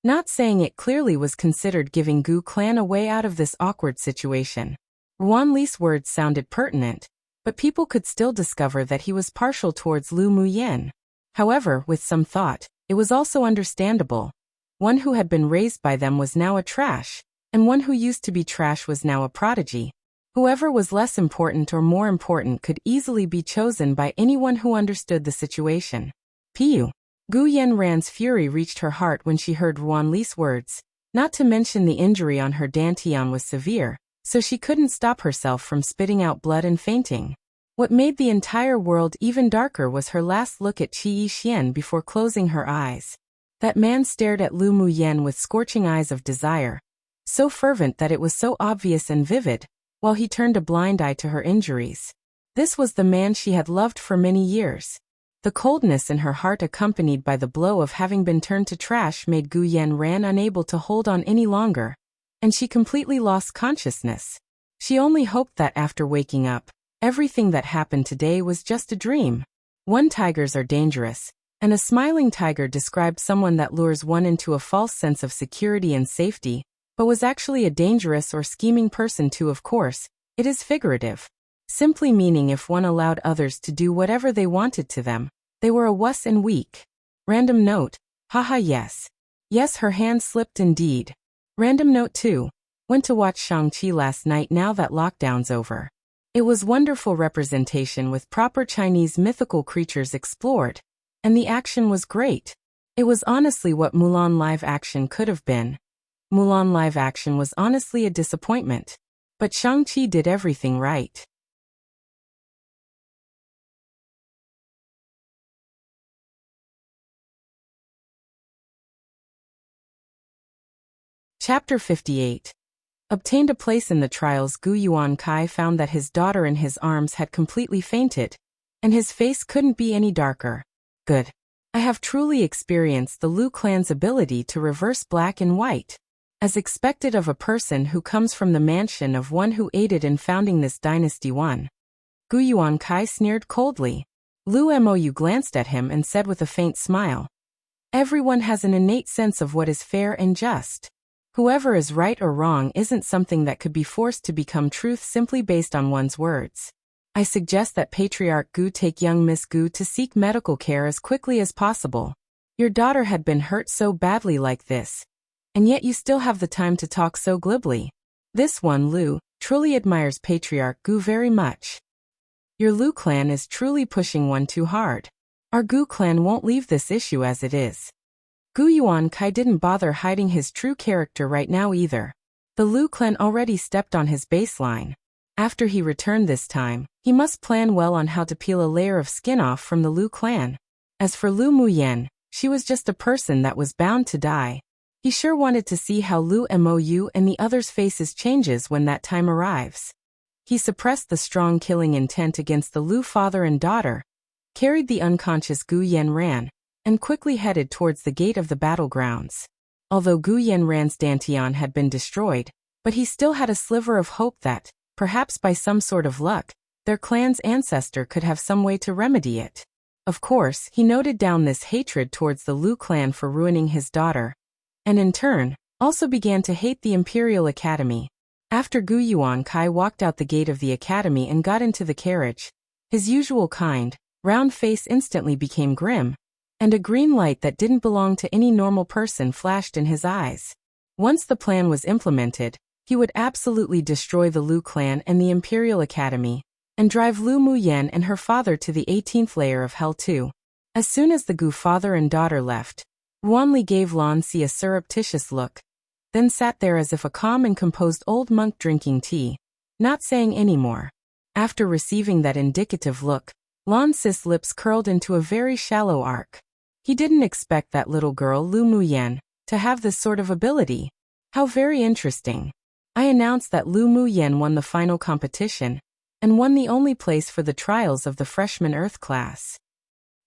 Not saying it clearly was considered giving Gu clan a way out of this awkward situation. Ruan Li's words sounded pertinent, but people could still discover that he was partial towards Lu Muyan. However, with some thought, it was also understandable. One who had been raised by them was now a trash, and one who used to be trash was now a prodigy. Whoever was less important or more important could easily be chosen by anyone who understood the situation. Piu. Gu Yanran's fury reached her heart when she heard Ruan Li's words, not to mention the injury on her Dantian was severe, so she couldn't stop herself from spitting out blood and fainting. What made the entire world even darker was her last look at Qi Yixian before closing her eyes. That man stared at Lu Muyan with scorching eyes of desire, so fervent that it was so obvious and vivid, while he turned a blind eye to her injuries. This was the man she had loved for many years. The coldness in her heart accompanied by the blow of having been turned to trash made Gu Yanran unable to hold on any longer, and she completely lost consciousness. She only hoped that after waking up, everything that happened today was just a dream. Tigers are dangerous, and a smiling tiger described someone that lures one into a false sense of security and safety, but was actually a dangerous or scheming person too. Of course, it is figurative, simply meaning if one allowed others to do whatever they wanted to them, they were a wuss and weak. Random note, haha yes. Yes, her hand slipped indeed. Random note 2. Went to watch Shang-Chi last night now that lockdown's over. It was wonderful representation with proper Chinese mythical creatures explored, and the action was great. It was honestly what Mulan live action could have been. Mulan live action was honestly a disappointment, but Shang-Chi did everything right. Chapter 58. Obtained a place in the trials. Gu Yuankai found that his daughter in his arms had completely fainted, and his face couldn't be any darker. Good. I have truly experienced the Lu clan's ability to reverse black and white. As expected of a person who comes from the mansion of one who aided in founding this dynasty. 1. Gu Yuankai sneered coldly. Lu Mou glanced at him and said with a faint smile. Everyone has an innate sense of what is fair and just. Whoever is right or wrong isn't something that could be forced to become truth simply based on one's words. I suggest that Patriarch Gu take young Miss Gu to seek medical care as quickly as possible. Your daughter had been hurt so badly like this, and yet you still have the time to talk so glibly. This one Lu truly admires Patriarch Gu very much. Your Lu clan is truly pushing one too hard. Our Gu clan won't leave this issue as it is. Gu Yuankai didn't bother hiding his true character right now either. The Lu clan already stepped on his baseline. After he returned this time, he must plan well on how to peel a layer of skin off from the Lu clan. As for Lu Muyan, she was just a person that was bound to die. He sure wanted to see how Lu Mou and the others' faces changes when that time arrives. He suppressed the strong killing intent against the Lu father and daughter, carried the unconscious Gu Yanran, and quickly headed towards the gate of the battlegrounds. Although Gu Yanran's Dantian had been destroyed, but he still had a sliver of hope that, perhaps by some sort of luck, their clan's ancestor could have some way to remedy it. Of course, he noted down this hatred towards the Lu clan for ruining his daughter, and in turn, also began to hate the Imperial Academy. After Gu Yuankai walked out the gate of the academy and got into the carriage, his usual kind, round face instantly became grim, and a green light that didn't belong to any normal person flashed in his eyes. Once the plan was implemented, he would absolutely destroy the Lu clan and the Imperial Academy, and drive Lu Muyan and her father to the 18th layer of Hell too. As soon as the Gu father and daughter left, Ruanli gave Lan Si a surreptitious look, then sat there as if a calm and composed old monk drinking tea, not saying any more. After receiving that indicative look, Lan Si's lips curled into a very shallow arc. He didn't expect that little girl Lu Muyan to have this sort of ability. How very interesting. I announced that Lu Muyan won the final competition and won the only place for the trials of the freshman Earth class.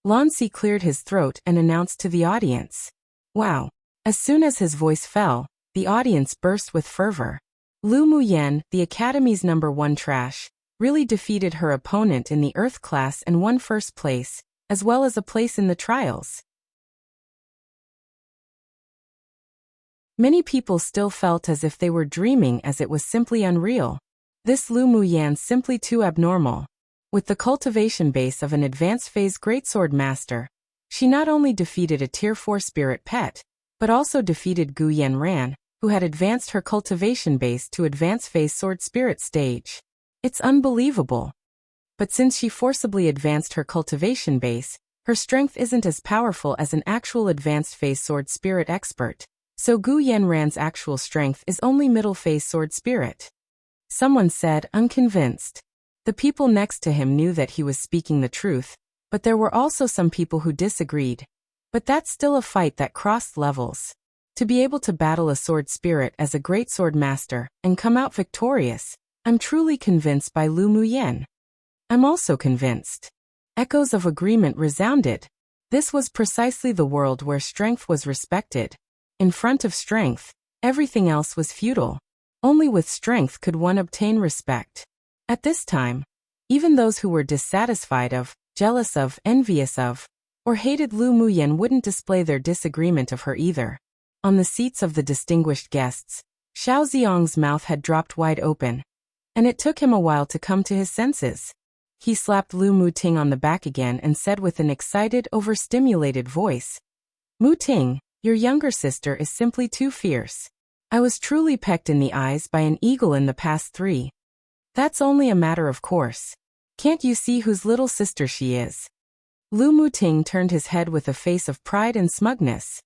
Lancy cleared his throat and announced to the audience. Wow. As soon as his voice fell, the audience burst with fervor. Lu Muyan, the Academy's #1 trash, really defeated her opponent in the Earth class and won first place, as well as a place in the trials. Many people still felt as if they were dreaming, as it was simply unreal. This Lu Muyan simply too abnormal. With the cultivation base of an advanced phase greatsword master, she not only defeated a tier 4 spirit pet, but also defeated Gu Yanran, who had advanced her cultivation base to advanced phase sword spirit stage. It's unbelievable. But since she forcibly advanced her cultivation base, her strength isn't as powerful as an actual advanced phase sword spirit expert. So Gu Yanran's actual strength is only middle phase sword spirit. Someone said, unconvinced. The people next to him knew that he was speaking the truth, but there were also some people who disagreed. But that's still a fight that crossed levels. To be able to battle a sword spirit as a great sword master and come out victorious, I'm truly convinced by Lu Muyan. I'm also convinced. Echoes of agreement resounded. This was precisely the world where strength was respected. In front of strength, everything else was futile. Only with strength could one obtain respect. At this time, even those who were dissatisfied of, jealous of, envious of, or hated Lu Muyan wouldn't display their disagreement of her either. On the seats of the distinguished guests, Xiao Xiong's mouth had dropped wide open, and it took him a while to come to his senses. He slapped Lu Muting on the back again and said with an excited, overstimulated voice, Muting, your younger sister is simply too fierce. I was truly pecked in the eyes by an eagle in the past 3. That's only a matter of course. Can't you see whose little sister she is? Lu Muting turned his head with a face of pride and smugness.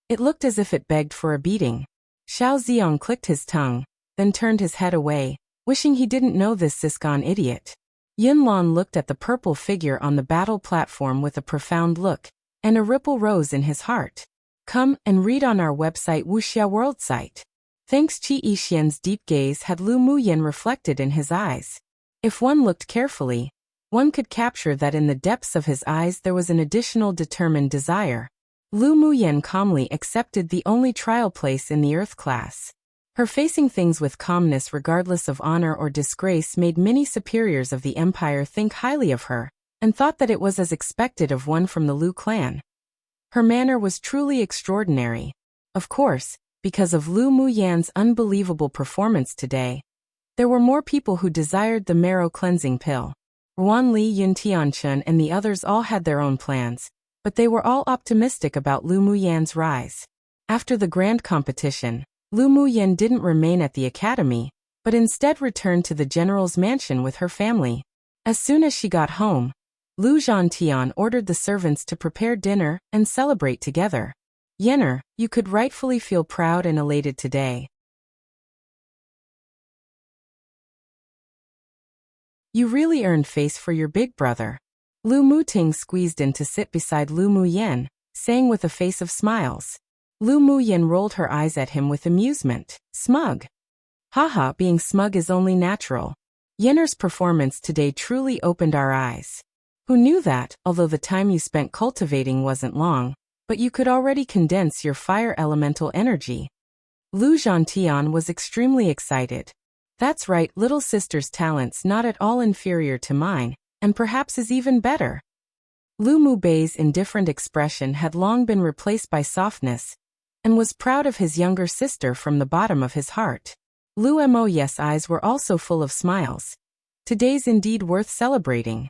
It looked as if it begged for a beating. Xiao Xiong clicked his tongue, then turned his head away, wishing he didn't know this Siscon idiot. Yunlan looked at the purple figure on the battle platform with a profound look, and a ripple rose in his heart. Come and read on our website Wuxia World site. Thanks Qi Yixian's deep gaze had Lu Muyan reflected in his eyes. If one looked carefully, one could capture that in the depths of his eyes there was an additional determined desire. Lu Muyan calmly accepted the only trial place in the Earth class. Her facing things with calmness regardless of honor or disgrace made many superiors of the empire think highly of her, and thought that it was as expected of one from the Lu clan. Her manner was truly extraordinary. Of course, because of Lu Muyan's unbelievable performance today, there were more people who desired the marrow cleansing pill. Ruan Li, Yun Tianchun and the others all had their own plans, but they were all optimistic about Lu Muyan's rise. After the grand competition, Lu Muyan didn't remain at the academy, but instead returned to the general's mansion with her family. As soon as she got home, Lu Zhantian ordered the servants to prepare dinner and celebrate together. Yenner, you could rightfully feel proud and elated today. You really earned face for your big brother. Lu Muting squeezed in to sit beside Lu Muyan, saying with a face of smiles. Lu Muyan rolled her eyes at him with amusement. Smug. Haha, being smug is only natural. Yenner's performance today truly opened our eyes. Who knew that, although the time you spent cultivating wasn't long, but you could already condense your fire elemental energy? Lu Zhantian was extremely excited. That's right, little sister's talent's not at all inferior to mine, and perhaps is even better. Lu Mubei's indifferent expression had long been replaced by softness, and was proud of his younger sister from the bottom of his heart. Lu Mo's eyes were also full of smiles. Today's indeed worth celebrating.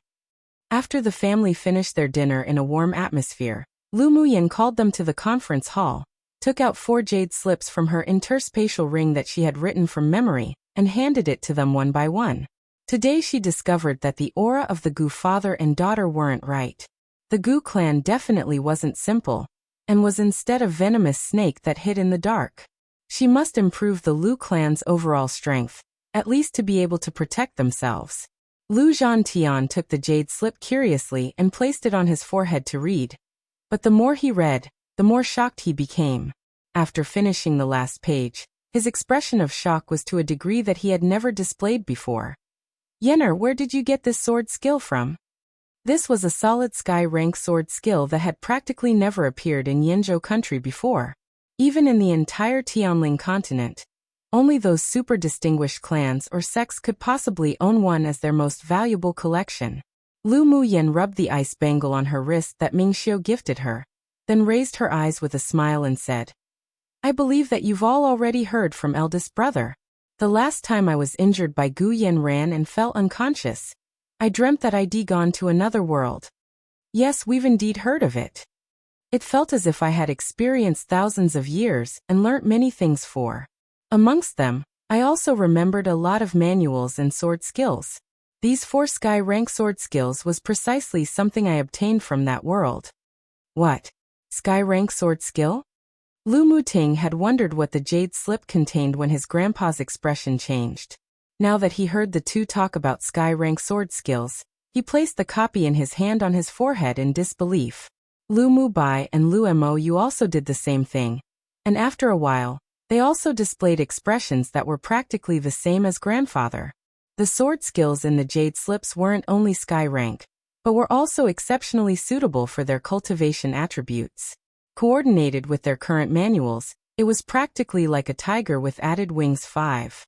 After the family finished their dinner in a warm atmosphere, Lu Muyan called them to the conference hall, took out 4 jade slips from her interspatial ring that she had written from memory, and handed it to them one by one. Today she discovered that the aura of the Gu father and daughter weren't right. The Gu clan definitely wasn't simple, and was instead a venomous snake that hid in the dark. She must improve the Lu clan's overall strength, at least to be able to protect themselves. Lu Zhantian took the jade slip curiously and placed it on his forehead to read. But the more he read, the more shocked he became. After finishing the last page, his expression of shock was to a degree that he had never displayed before. Yenner, where did you get this sword skill from? This was a solid sky rank sword skill that had practically never appeared in Yenzhou country before. Even in the entire Tianling continent, only those super distinguished clans or sects could possibly own one as their most valuable collection. Lu Muyan rubbed the ice bangle on her wrist that Mingxiu gifted her, then raised her eyes with a smile and said, I believe that you've all already heard from eldest brother. The last time I was injured by Gu Yan ran and fell unconscious. I dreamt that I'd gone to another world. Yes, we've indeed heard of it. It felt as if I had experienced thousands of years and learnt many things for. Amongst them, I also remembered a lot of manuals and sword skills. These 4 sky rank sword skills was precisely something I obtained from that world. What? Sky rank sword skill? Lu Muting had wondered what the jade slip contained when his grandpa's expression changed. Now that he heard the two talk about sky rank sword skills, he placed the copy in his hand on his forehead in disbelief. Lu Mubai and Lu Mo Yu also did the same thing, and after a while, they also displayed expressions that were practically the same as grandfather. The sword skills in the jade slips weren't only sky rank, but were also exceptionally suitable for their cultivation attributes. Coordinated with their current manuals, it was practically like a tiger with added wings 5.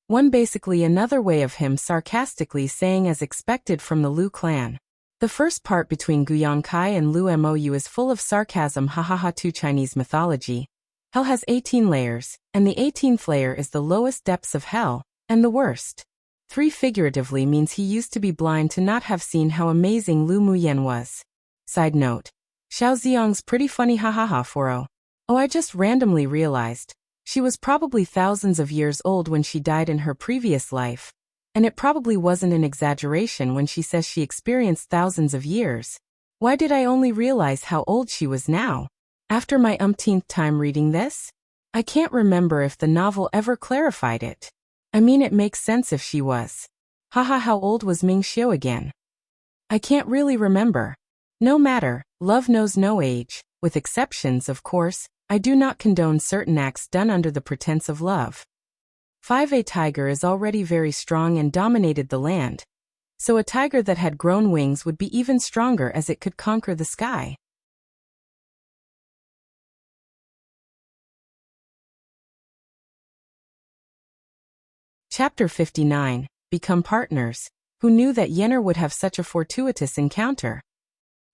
One basically another way of him sarcastically saying as expected from the Lu clan. The first part between Guyan Kai and Lu Mou is full of sarcasm hahaha to Chinese mythology. Hell has 18 layers, and the 18th layer is the lowest depths of hell, and the worst. 3 figuratively means he used to be blind to not have seen how amazing Lu Muyan was. Side note. Xiao Xiang's pretty funny hahaha 40. Oh, I just randomly realized. She was probably thousands of years old when she died in her previous life, and it probably wasn't an exaggeration when she says she experienced thousands of years. Why did I only realize how old she was now? After my umpteenth time reading this? I can't remember if the novel ever clarified it. I mean, it makes sense if she was. Haha, how old was Ming Xiu again? I can't really remember. No matter, love knows no age, with exceptions, of course. I do not condone certain acts done under the pretense of love. 5. A tiger is already very strong and dominated the land, so a tiger that had grown wings would be even stronger as it could conquer the sky. Chapter 59. Become partners. Who knew that Yenner would have such a fortuitous encounter?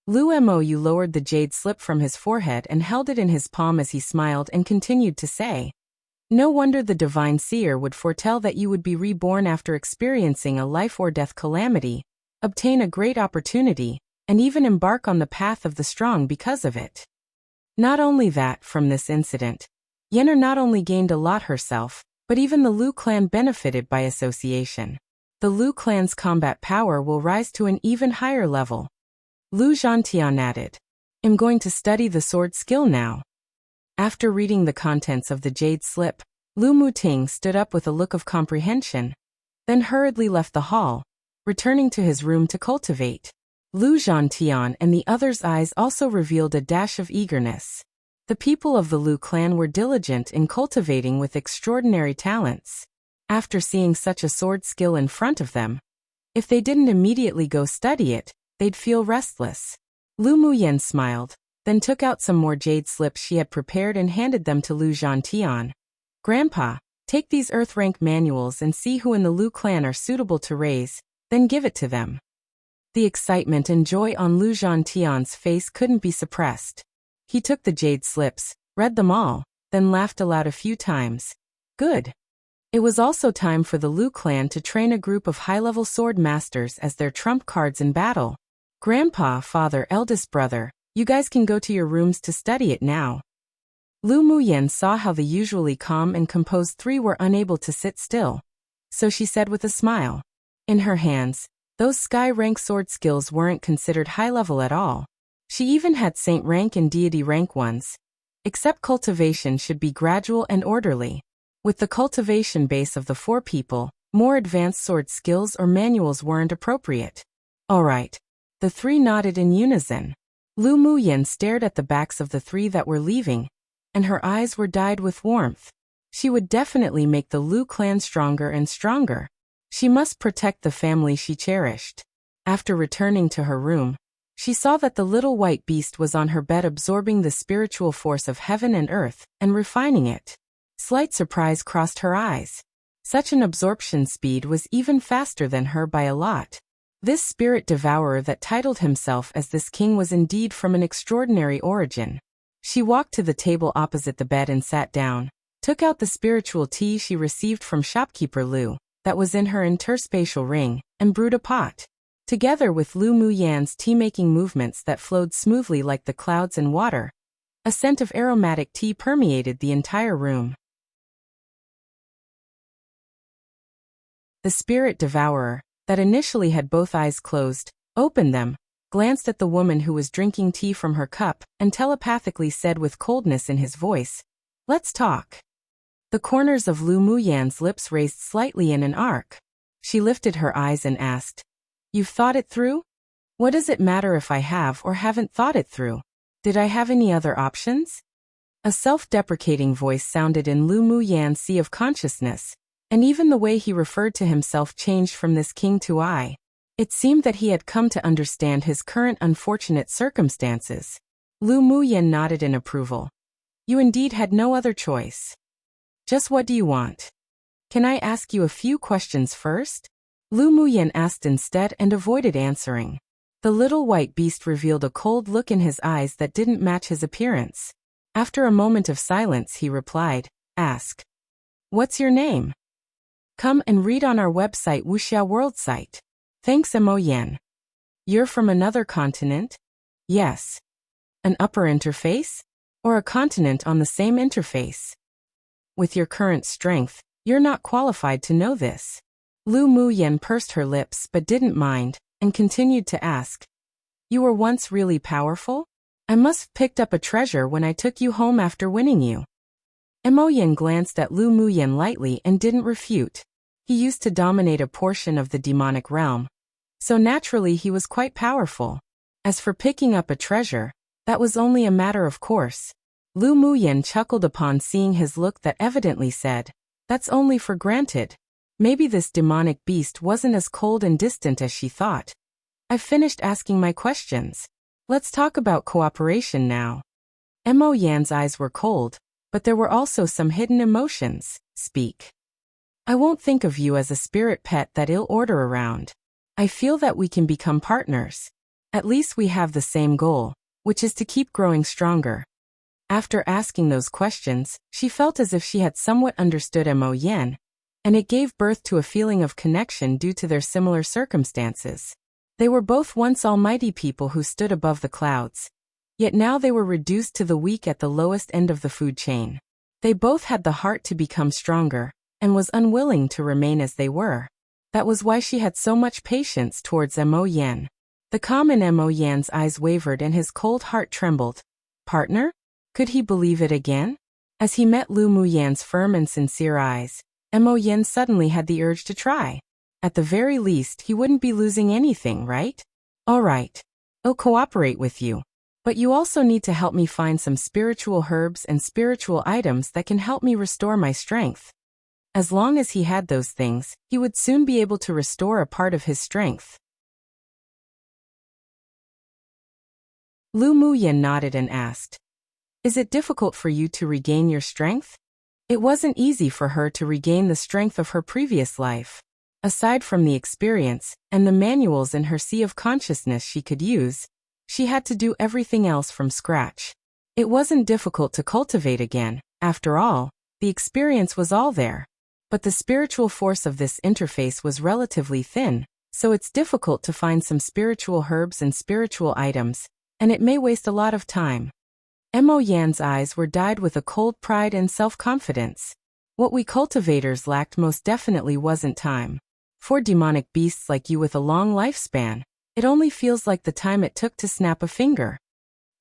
Lu Mou lowered the jade slip from his forehead and held it in his palm as he smiled and continued to say, no wonder the divine seer would foretell that you would be reborn after experiencing a life or death calamity, obtain a great opportunity, and even embark on the path of the strong because of it. Not only that, from this incident, Yenner not only gained a lot herself, but even the Lu clan benefited by association. The Lu clan's combat power will rise to an even higher level. Lu Zhantian added, I'm going to study the sword skill now. After reading the contents of the jade slip, Lu Muting stood up with a look of comprehension, then hurriedly left the hall, returning to his room to cultivate. Lu Zhantian and the others' eyes also revealed a dash of eagerness. The people of the Lu clan were diligent in cultivating with extraordinary talents. After seeing such a sword skill in front of them, if they didn't immediately go study it, they'd feel restless. Lu Muyan smiled, then took out some more jade slips she had prepared and handed them to Lu Zhantian. Grandpa, take these earth rank manuals and see who in the Lu clan are suitable to raise, then give it to them. The excitement and joy on Lu Zhantian's face couldn't be suppressed. He took the jade slips, read them all, then laughed aloud a few times. Good. It was also time for the Lu clan to train a group of high-level sword masters as their trump cards in battle. Grandpa, father, eldest brother, you guys can go to your rooms to study it now. Lu Muyan saw how the usually calm and composed 3 were unable to sit still, so she said with a smile. In her hands, those sky rank sword skills weren't considered high level at all. She even had saint rank and deity rank ones. Except cultivation should be gradual and orderly. With the cultivation base of the 4 people, more advanced sword skills or manuals weren't appropriate. All right. The three nodded in unison. Lu Muyan stared at the backs of the three that were leaving, and her eyes were dyed with warmth. She would definitely make the Lu clan stronger and stronger. She must protect the family she cherished. After returning to her room, she saw that the little white beast was on her bed absorbing the spiritual force of heaven and earth and refining it. Slight surprise crossed her eyes. Such an absorption speed was even faster than her by a lot. This spirit devourer that titled himself as this king was indeed from an extraordinary origin. She walked to the table opposite the bed and sat down, took out the spiritual tea she received from shopkeeper Lu, that was in her interspatial ring, and brewed a pot. Together with Lu Muyan's tea-making movements that flowed smoothly like the clouds and water, a scent of aromatic tea permeated the entire room. The spirit devourer, that initially had both eyes closed, opened them, glanced at the woman who was drinking tea from her cup, and telepathically said with coldness in his voice, "Let's talk." The corners of Lu Muyan's lips raised slightly in an arc. She lifted her eyes and asked, "You've thought it through? What does it matter if I have or haven't thought it through? Did I have any other options?" A self-deprecating voice sounded in Lu Muyan's sea of consciousness, and even the way he referred to himself changed from this king to I. It seemed that he had come to understand his current unfortunate circumstances. Lu Muyan nodded in approval. "You indeed had no other choice. Just what do you want? Can I ask you a few questions first?" Lu Muyan asked instead and avoided answering. The little white beast revealed a cold look in his eyes that didn't match his appearance. After a moment of silence he replied, "Ask. What's your name? Come and read on our website Wuxia World site. Thanks Mo. You're from another continent? Yes. An upper interface? Or a continent on the same interface? With your current strength, you're not qualified to know this." Lu Muyan pursed her lips but didn't mind, and continued to ask, "You were once really powerful? I must have picked up a treasure when I took you home after winning you." Emoyan glanced at Lu Muyan lightly and didn't refute. He used to dominate a portion of the demonic realm, so naturally he was quite powerful. As for picking up a treasure, that was only a matter of course. Lu Muyan chuckled upon seeing his look that evidently said, "That's only for granted." Maybe this demonic beast wasn't as cold and distant as she thought. "I've finished asking my questions. Let's talk about cooperation now." Mo Yan's eyes were cold, but there were also some hidden emotions. "Speak. I won't think of you as a spirit pet that ill order around. I feel that we can become partners. At least we have the same goal, which is to keep growing stronger." After asking those questions, she felt as if she had somewhat understood Mo Yan, and it gave birth to a feeling of connection due to their similar circumstances. They were both once almighty people who stood above the clouds, yet now they were reduced to the weak at the lowest end of the food chain. They both had the heart to become stronger, and was unwilling to remain as they were. That was why she had so much patience towards Mo Yan. The calm in Mo Yan's eyes wavered and his cold heart trembled. Partner? Could he believe it again? As he met Lu Muyan's firm and sincere eyes, Mo Yan suddenly had the urge to try. At the very least, he wouldn't be losing anything, right? "All right. I'll cooperate with you. But you also need to help me find some spiritual herbs and spiritual items that can help me restore my strength." As long as he had those things, he would soon be able to restore a part of his strength. Lu Muyan nodded and asked, "Is it difficult for you to regain your strength?" It wasn't easy for her to regain the strength of her previous life. Aside from the experience and the manuals in her sea of consciousness she could use, she had to do everything else from scratch. It wasn't difficult to cultivate again. After all, the experience was all there. But the spiritual force of this interface was relatively thin, so it's difficult to find some spiritual herbs and spiritual items, and it may waste a lot of time. Mo Yan's eyes were dyed with a cold pride and self-confidence. What we cultivators lacked most definitely wasn't time. For demonic beasts like you with a long lifespan, it only feels like the time it took to snap a finger.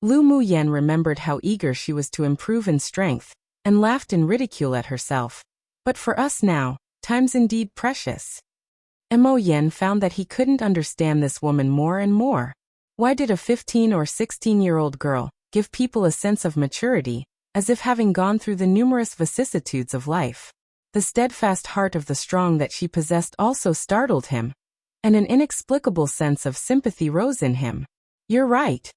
Lu Muyan remembered how eager she was to improve in strength, and laughed in ridicule at herself. But for us now, time's indeed precious. Mo Yen found that he couldn't understand this woman more and more. Why did a 15 or 16-year-old girl give people a sense of maturity, as if having gone through the numerous vicissitudes of life? The steadfast heart of the strong that she possessed also startled him, and an inexplicable sense of sympathy rose in him. You're right.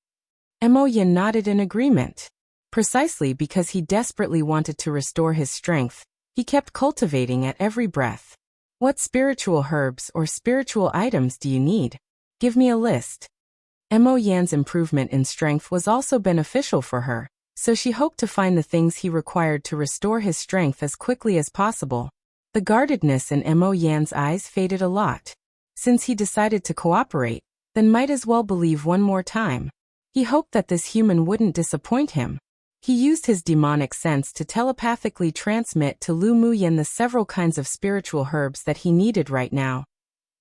Mo Yen nodded in agreement. Precisely because he desperately wanted to restore his strength, he kept cultivating at every breath. What spiritual herbs or spiritual items do you need? Give me a list. Mo Yan's improvement in strength was also beneficial for her, so she hoped to find the things he required to restore his strength as quickly as possible. The guardedness in Mo Yan's eyes faded a lot. Since he decided to cooperate, then might as well believe one more time. He hoped that this human wouldn't disappoint him. He used his demonic sense to telepathically transmit to Lu Muyan the several kinds of spiritual herbs that he needed right now.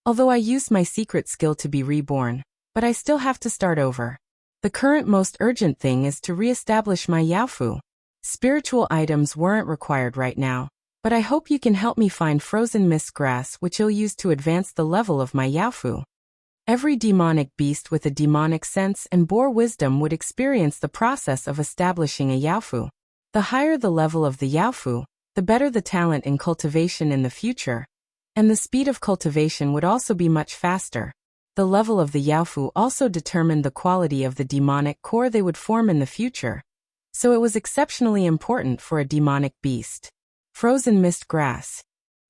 Although I used my secret skill to be reborn, but I still have to start over. The current most urgent thing is to re-establish my Yaofu. Spiritual items weren't required right now, but I hope you can help me find frozen mist grass which I'll use to advance the level of my Yaofu. Every demonic beast with a demonic sense and bore wisdom would experience the process of establishing a Yaofu. The higher the level of the Yaofu, the better the talent in cultivation in the future, and the speed of cultivation would also be much faster. The level of the Yaofu also determined the quality of the demonic core they would form in the future, so it was exceptionally important for a demonic beast. Frozen mist grass.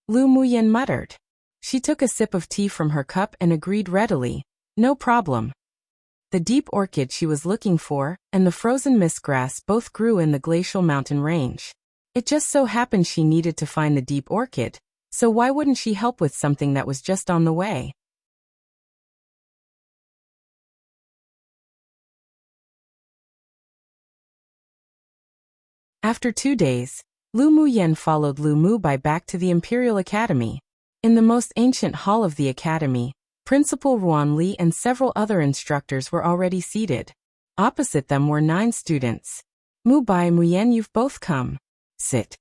Lu Muyan muttered. She took a sip of tea from her cup and agreed readily. No problem. The deep orchid she was looking for and the frozen mist grass both grew in the glacial mountain range. It just so happened she needed to find the deep orchid, so why wouldn't she help with something that was just on the way? After 2 days, Lu Muyan followed Lu Mubai back to the Imperial Academy. In the most ancient hall of the academy, Principal Ruan Li and several other instructors were already seated. Opposite them were 9 students. Mubai, Muyan, you've both come. Sit.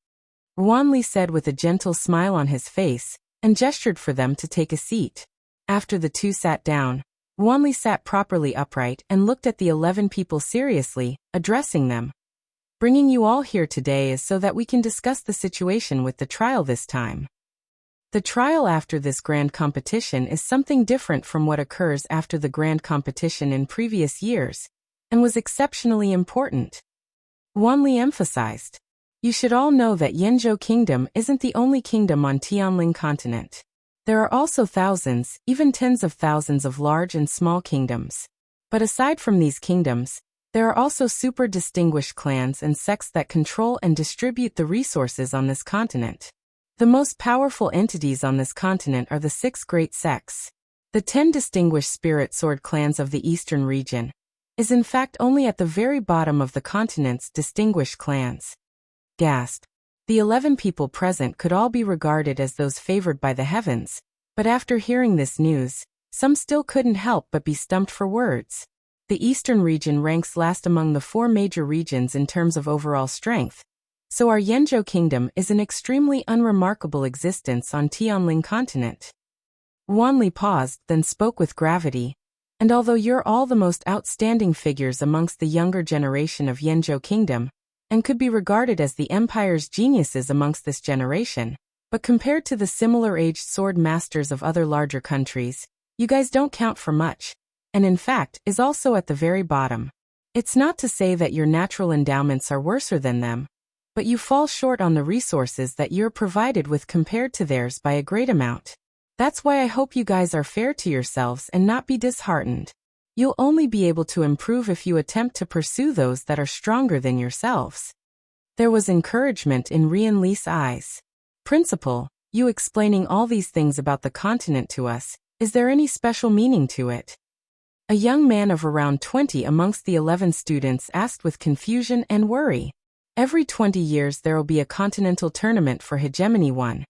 Ruan Li said with a gentle smile on his face, and gestured for them to take a seat. After the two sat down, Ruan Li sat properly upright and looked at the 11 people seriously, addressing them. Bringing you all here today is so that we can discuss the situation with the trial this time. The trial after this grand competition is something different from what occurs after the grand competition in previous years, and was exceptionally important. Wanli emphasized. You should all know that Yanzhou Kingdom isn't the only kingdom on Tianling continent. There are also thousands, even tens of thousands of large and small kingdoms. But aside from these kingdoms, there are also super distinguished clans and sects that control and distribute the resources on this continent. The most powerful entities on this continent are the 6 great sects. The 10 distinguished spirit sword clans of the eastern region is in fact only at the very bottom of the continent's distinguished clans. Gasp. The 11 people present could all be regarded as those favored by the heavens, but after hearing this news, some still couldn't help but be stumped for words. The eastern region ranks last among the 4 major regions in terms of overall strength, so our Yanzhou Kingdom is an extremely unremarkable existence on Tianling continent. Wanli paused, then spoke with gravity. And although you're all the most outstanding figures amongst the younger generation of Yanzhou Kingdom, and could be regarded as the empire's geniuses amongst this generation, but compared to the similar-aged sword masters of other larger countries, you guys don't count for much, and in fact is also at the very bottom. It's not to say that your natural endowments are worser than them, but you fall short on the resources that you're provided with compared to theirs by a great amount. That's why I hope you guys are fair to yourselves and not be disheartened. You'll only be able to improve if you attempt to pursue those that are stronger than yourselves. There was encouragement in Rian Li's eyes. Principal, you explaining all these things about the continent to us, is there any special meaning to it? A young man of around 20 amongst the 11 students asked with confusion and worry. Every 20 years there will be a continental tournament for Hegemony 1.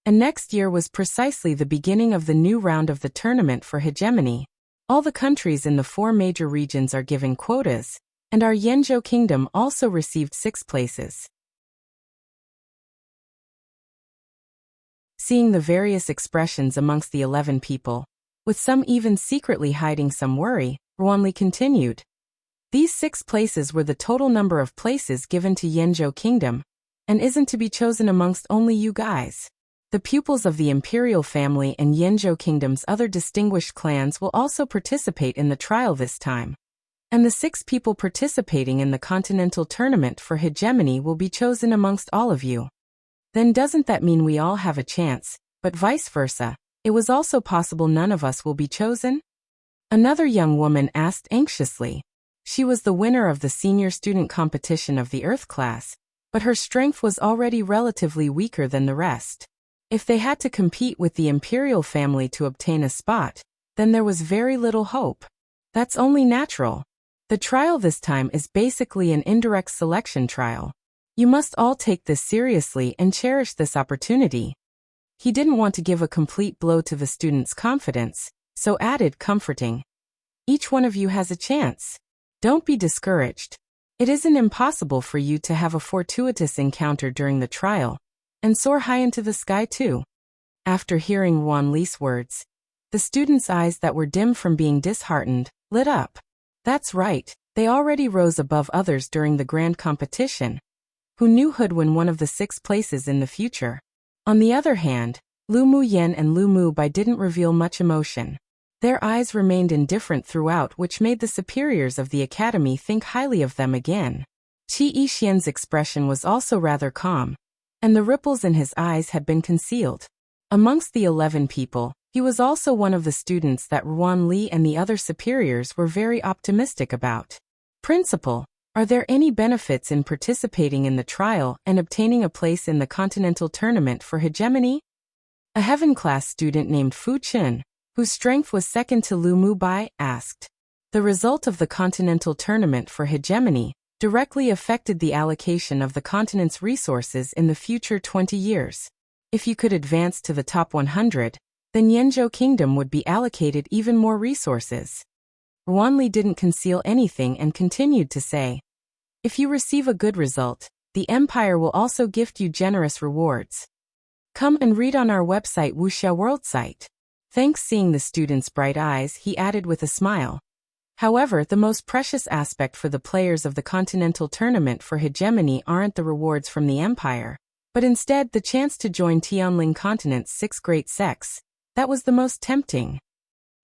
And next year was precisely the beginning of the new round of the tournament for Hegemony. All the countries in the 4 major regions are given quotas, and our Yanzhou Kingdom also received 6 places. Seeing the various expressions amongst the 11 people, with some even secretly hiding some worry, Ruanli continued. These 6 places were the total number of places given to Yanzhou Kingdom, and isn't to be chosen amongst only you guys. The pupils of the imperial family and Yanzhou Kingdom's other distinguished clans will also participate in the trial this time. And the 6 people participating in the continental tournament for hegemony will be chosen amongst all of you. Then doesn't that mean we all have a chance, but vice versa, it was also possible none of us will be chosen? Another young woman asked anxiously. She was the winner of the senior student competition of the Earth class, but her strength was already relatively weaker than the rest. If they had to compete with the imperial family to obtain a spot, then there was very little hope. That's only natural. The trial this time is basically an indirect selection trial. You must all take this seriously and cherish this opportunity. He didn't want to give a complete blow to the students' confidence, so added comforting. Each one of you has a chance. Don't be discouraged. It isn't impossible for you to have a fortuitous encounter during the trial, and soar high into the sky too. After hearing Wan Li's words, the students' eyes that were dim from being disheartened lit up. That's right, they already rose above others during the grand competition. Who knew who'd win one of the 6 places in the future? On the other hand, Lu Muyan and Lu Mubai didn't reveal much emotion. Their eyes remained indifferent throughout, which made the superiors of the academy think highly of them again. Qi Yixian's expression was also rather calm, and the ripples in his eyes had been concealed. Amongst the 11 people, he was also one of the students that Ruan Li and the other superiors were very optimistic about. Principal, are there any benefits in participating in the trial and obtaining a place in the continental tournament for hegemony? A heaven-class student named Fu Qin, whose strength was second to Lu Mubai, asked. The result of the continental tournament for hegemony directly affected the allocation of the continent's resources in the future 20 years. If you could advance to the top 100, then Yanzhou Kingdom would be allocated even more resources. Ruanli didn't conceal anything and continued to say, if you receive a good result, the Empire will also gift you generous rewards. Come and read on our website Wuxia World site. Thanks. Seeing the students' bright eyes, he added with a smile. However, the most precious aspect for the players of the continental tournament for hegemony aren't the rewards from the Empire, but instead the chance to join Tianling Continent's 6 great sects. That was the most tempting.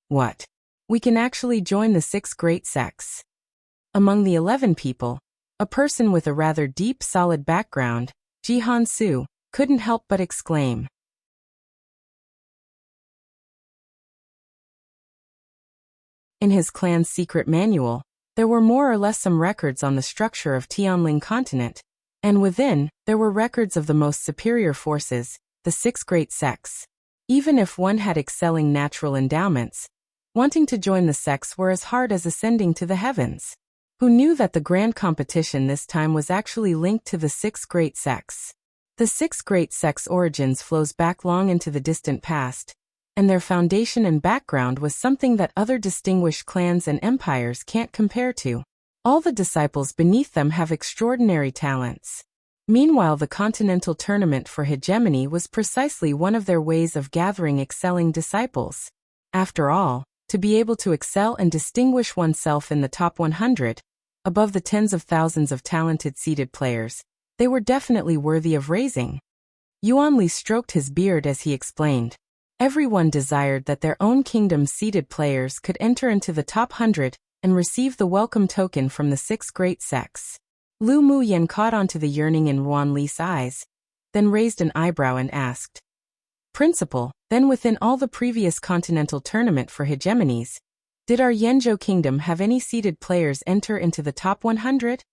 What? We can actually join the 6 great sects? Among the 11 people, a person with a rather deep, solid background, Jihan Su, couldn't help but exclaim. In his clan's secret manual, there were more or less some records on the structure of Tianling Continent, and within, there were records of the most superior forces, the 6 great sects. Even if one had excelling natural endowments, wanting to join the sects were as hard as ascending to the heavens. Who knew that the grand competition this time was actually linked to the 6 great sects? The 6 great sects' origins flows back long into the distant past, and their foundation and background was something that other distinguished clans and empires can't compare to. All the disciples beneath them have extraordinary talents. Meanwhile, the continental tournament for hegemony was precisely one of their ways of gathering excelling disciples. After all, to be able to excel and distinguish oneself in the top 100, above the tens of thousands of talented seeded players, they were definitely worthy of raising. Yuan Li stroked his beard as he explained. Everyone desired that their own kingdom's seeded players could enter into the top 100 and receive the welcome token from the 6 great sects. Lu Muyan caught on to the yearning in Ruan Li's eyes, then raised an eyebrow and asked. Principal, then within all the previous continental tournament for hegemonies, did our Yanzhou Kingdom have any seeded players enter into the top 100?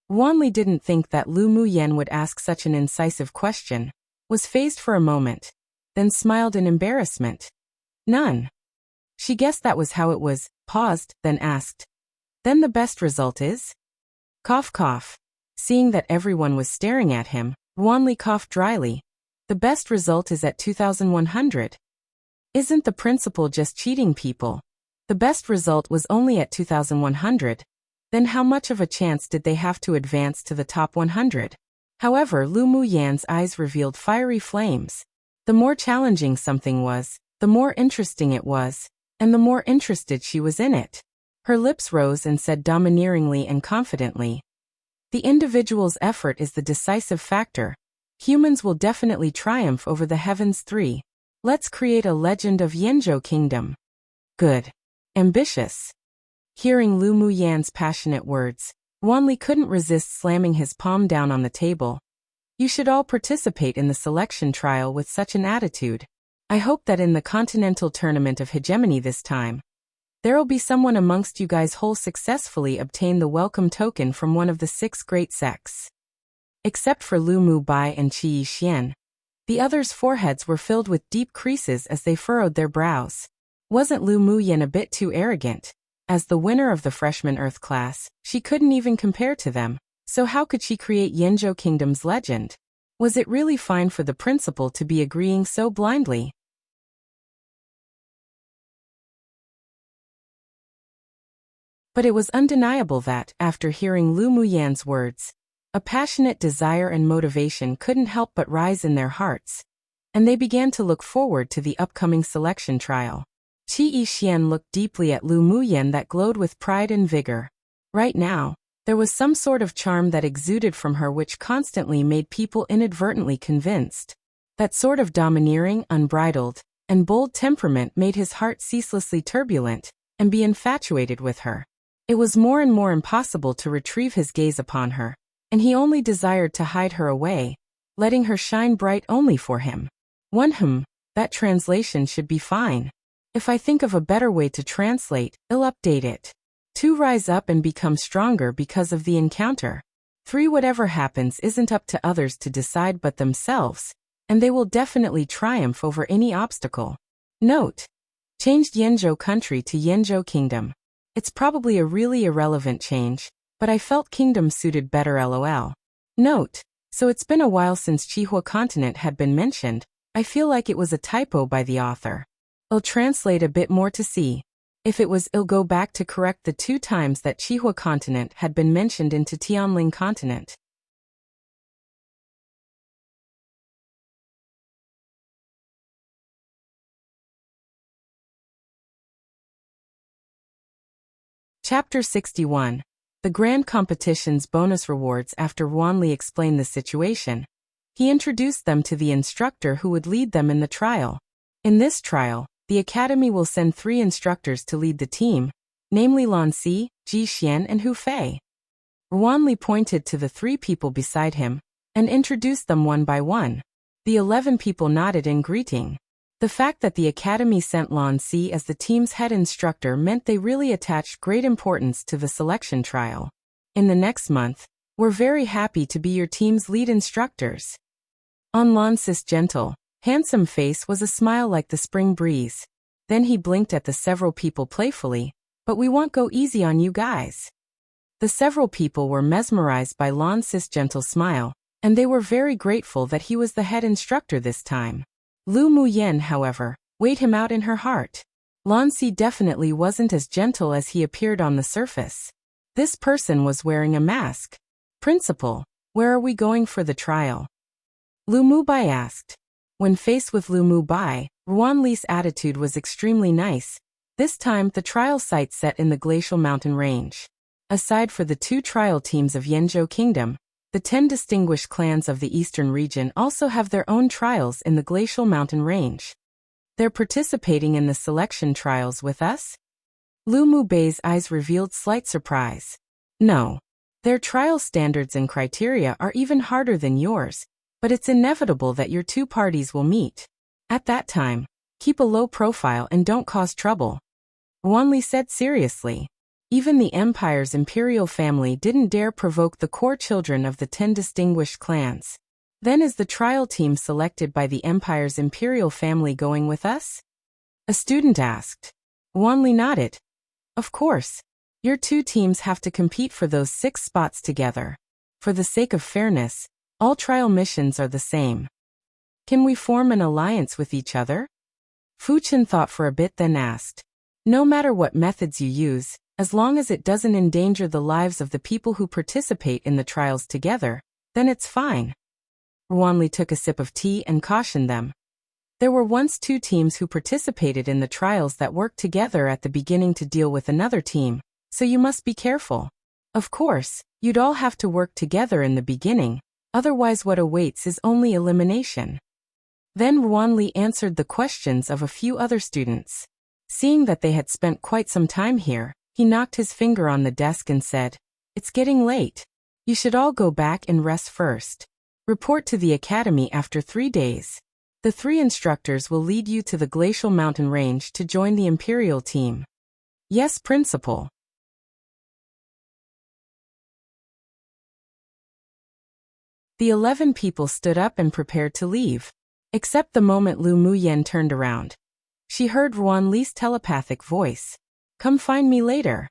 Ruan Li didn't think that Lu Muyan would ask such an incisive question, was fazed for a moment, then smiled in embarrassment. None. She guessed that was how it was, paused, then asked. Then the best result is? Cough cough. Seeing that everyone was staring at him, Ruan Li coughed dryly. The best result is at 2100. Isn't the principal just cheating people? The best result was only at 2100. Then how much of a chance did they have to advance to the top 100? However, Lu Muyan's eyes revealed fiery flames. The more challenging something was, the more interesting it was, and the more interested she was in it. Her lips rose and said domineeringly and confidently, "The individual's effort is the decisive factor. Humans will definitely triumph over the heavens three. Let's create a legend of Yanzhou Kingdom." Good. Ambitious. Hearing Lu Muyan's passionate words, Wanli couldn't resist slamming his palm down on the table. You should all participate in the selection trial with such an attitude. I hope that in the continental tournament of hegemony this time, there'll be someone amongst you guys who'll successfully obtain the welcome token from one of the 6 great sects. Except for Lu Mu Bai and Qi Yixian, the others' foreheads were filled with deep creases as they furrowed their brows. Wasn't Lu Muyan a bit too arrogant? As the winner of the freshman Earth class, she couldn't even compare to them, so how could she create Yanzhou Kingdom's legend? Was it really fine for the principal to be agreeing so blindly? But it was undeniable that, after hearing Lu Muyan's words, a passionate desire and motivation couldn't help but rise in their hearts, and they began to look forward to the upcoming selection trial. Qi Yixian looked deeply at Lu Muyan that glowed with pride and vigor. Right now, there was some sort of charm that exuded from her which constantly made people inadvertently convinced. That sort of domineering, unbridled, and bold temperament made his heart ceaselessly turbulent, and be infatuated with her. It was more and more impossible to retrieve his gaze upon her, and he only desired to hide her away, letting her shine bright only for him. That translation should be fine. If I think of a better way to translate, I'll update it. 2 rise up and become stronger because of the encounter. 3 whatever happens isn't up to others to decide but themselves, and they will definitely triumph over any obstacle. Note: changed Yanzhou country to Yanzhou Kingdom. It's probably a really irrelevant change, but I felt kingdom suited better lol. Note: so it's been a while since Qihua continent had been mentioned. I feel like it was a typo by the author. I'll translate a bit more to see. If it was, I'll go back to correct the 2 times that Qihua continent had been mentioned into Tianling continent. Chapter 61. The Grand Competition's Bonus Rewards. After Wanli explained the situation, he introduced them to the instructor who would lead them in the trial. In this trial, the Academy will send 3 instructors to lead the team, namely Lan Si, Ji Xian and Hu Fei. Wanli pointed to the 3 people beside him, and introduced them one by one. The 11 people nodded in greeting. The fact that the Academy sent Lan Si as the team's head instructor meant they really attached great importance to the selection trial. In the next month, we're very happy to be your team's lead instructors. On Lan Si's gentle, handsome face was a smile like the spring breeze. Then he blinked at the several people playfully, "But we won't go easy on you guys." The several people were mesmerized by Lan Si's gentle smile, and they were very grateful that he was the head instructor this time. Lu Muyan, however, weighed him out in her heart. Lan Si definitely wasn't as gentle as he appeared on the surface. This person was wearing a mask. "Principal, where are we going for the trial?" Lu Mubai asked. When faced with Lu Mubai, Wanli's attitude was extremely nice. This time, the trial site set in the glacial mountain range. Aside for the 2 trial teams of Yanzhou Kingdom, the 10 distinguished clans of the eastern region also have their own trials in the glacial mountain range. They're participating in the selection trials with us? Lu Mubei's eyes revealed slight surprise. No. Their trial standards and criteria are even harder than yours, but it's inevitable that your 2 parties will meet. At that time, keep a low profile and don't cause trouble. Wanli said seriously. Even the Empire's imperial family didn't dare provoke the core children of the 10 distinguished clans. Then is the trial team selected by the Empire's imperial family going with us? A student asked. Wanli nodded. Of course. Your 2 teams have to compete for those 6 spots together. For the sake of fairness, all trial missions are the same. Can we form an alliance with each other? Fuchen thought for a bit then asked. No matter what methods you use, as long as it doesn't endanger the lives of the people who participate in the trials together, then it's fine. Wanli took a sip of tea and cautioned them. There were once two teams who participated in the trials that worked together at the beginning to deal with another team, so you must be careful. Of course, you'd all have to work together in the beginning, otherwise what awaits is only elimination. Then Ruanli answered the questions of a few other students. Seeing that they had spent quite some time here, he knocked his finger on the desk and said, "It's getting late. You should all go back and rest first. Report to the academy after 3 days. The 3 instructors will lead you to the glacial mountain range to join the Imperial team." "Yes, Principal." The 11 people stood up and prepared to leave, except the moment Lu Muyen turned around. She heard Ruanli's telepathic voice. "Come find me later."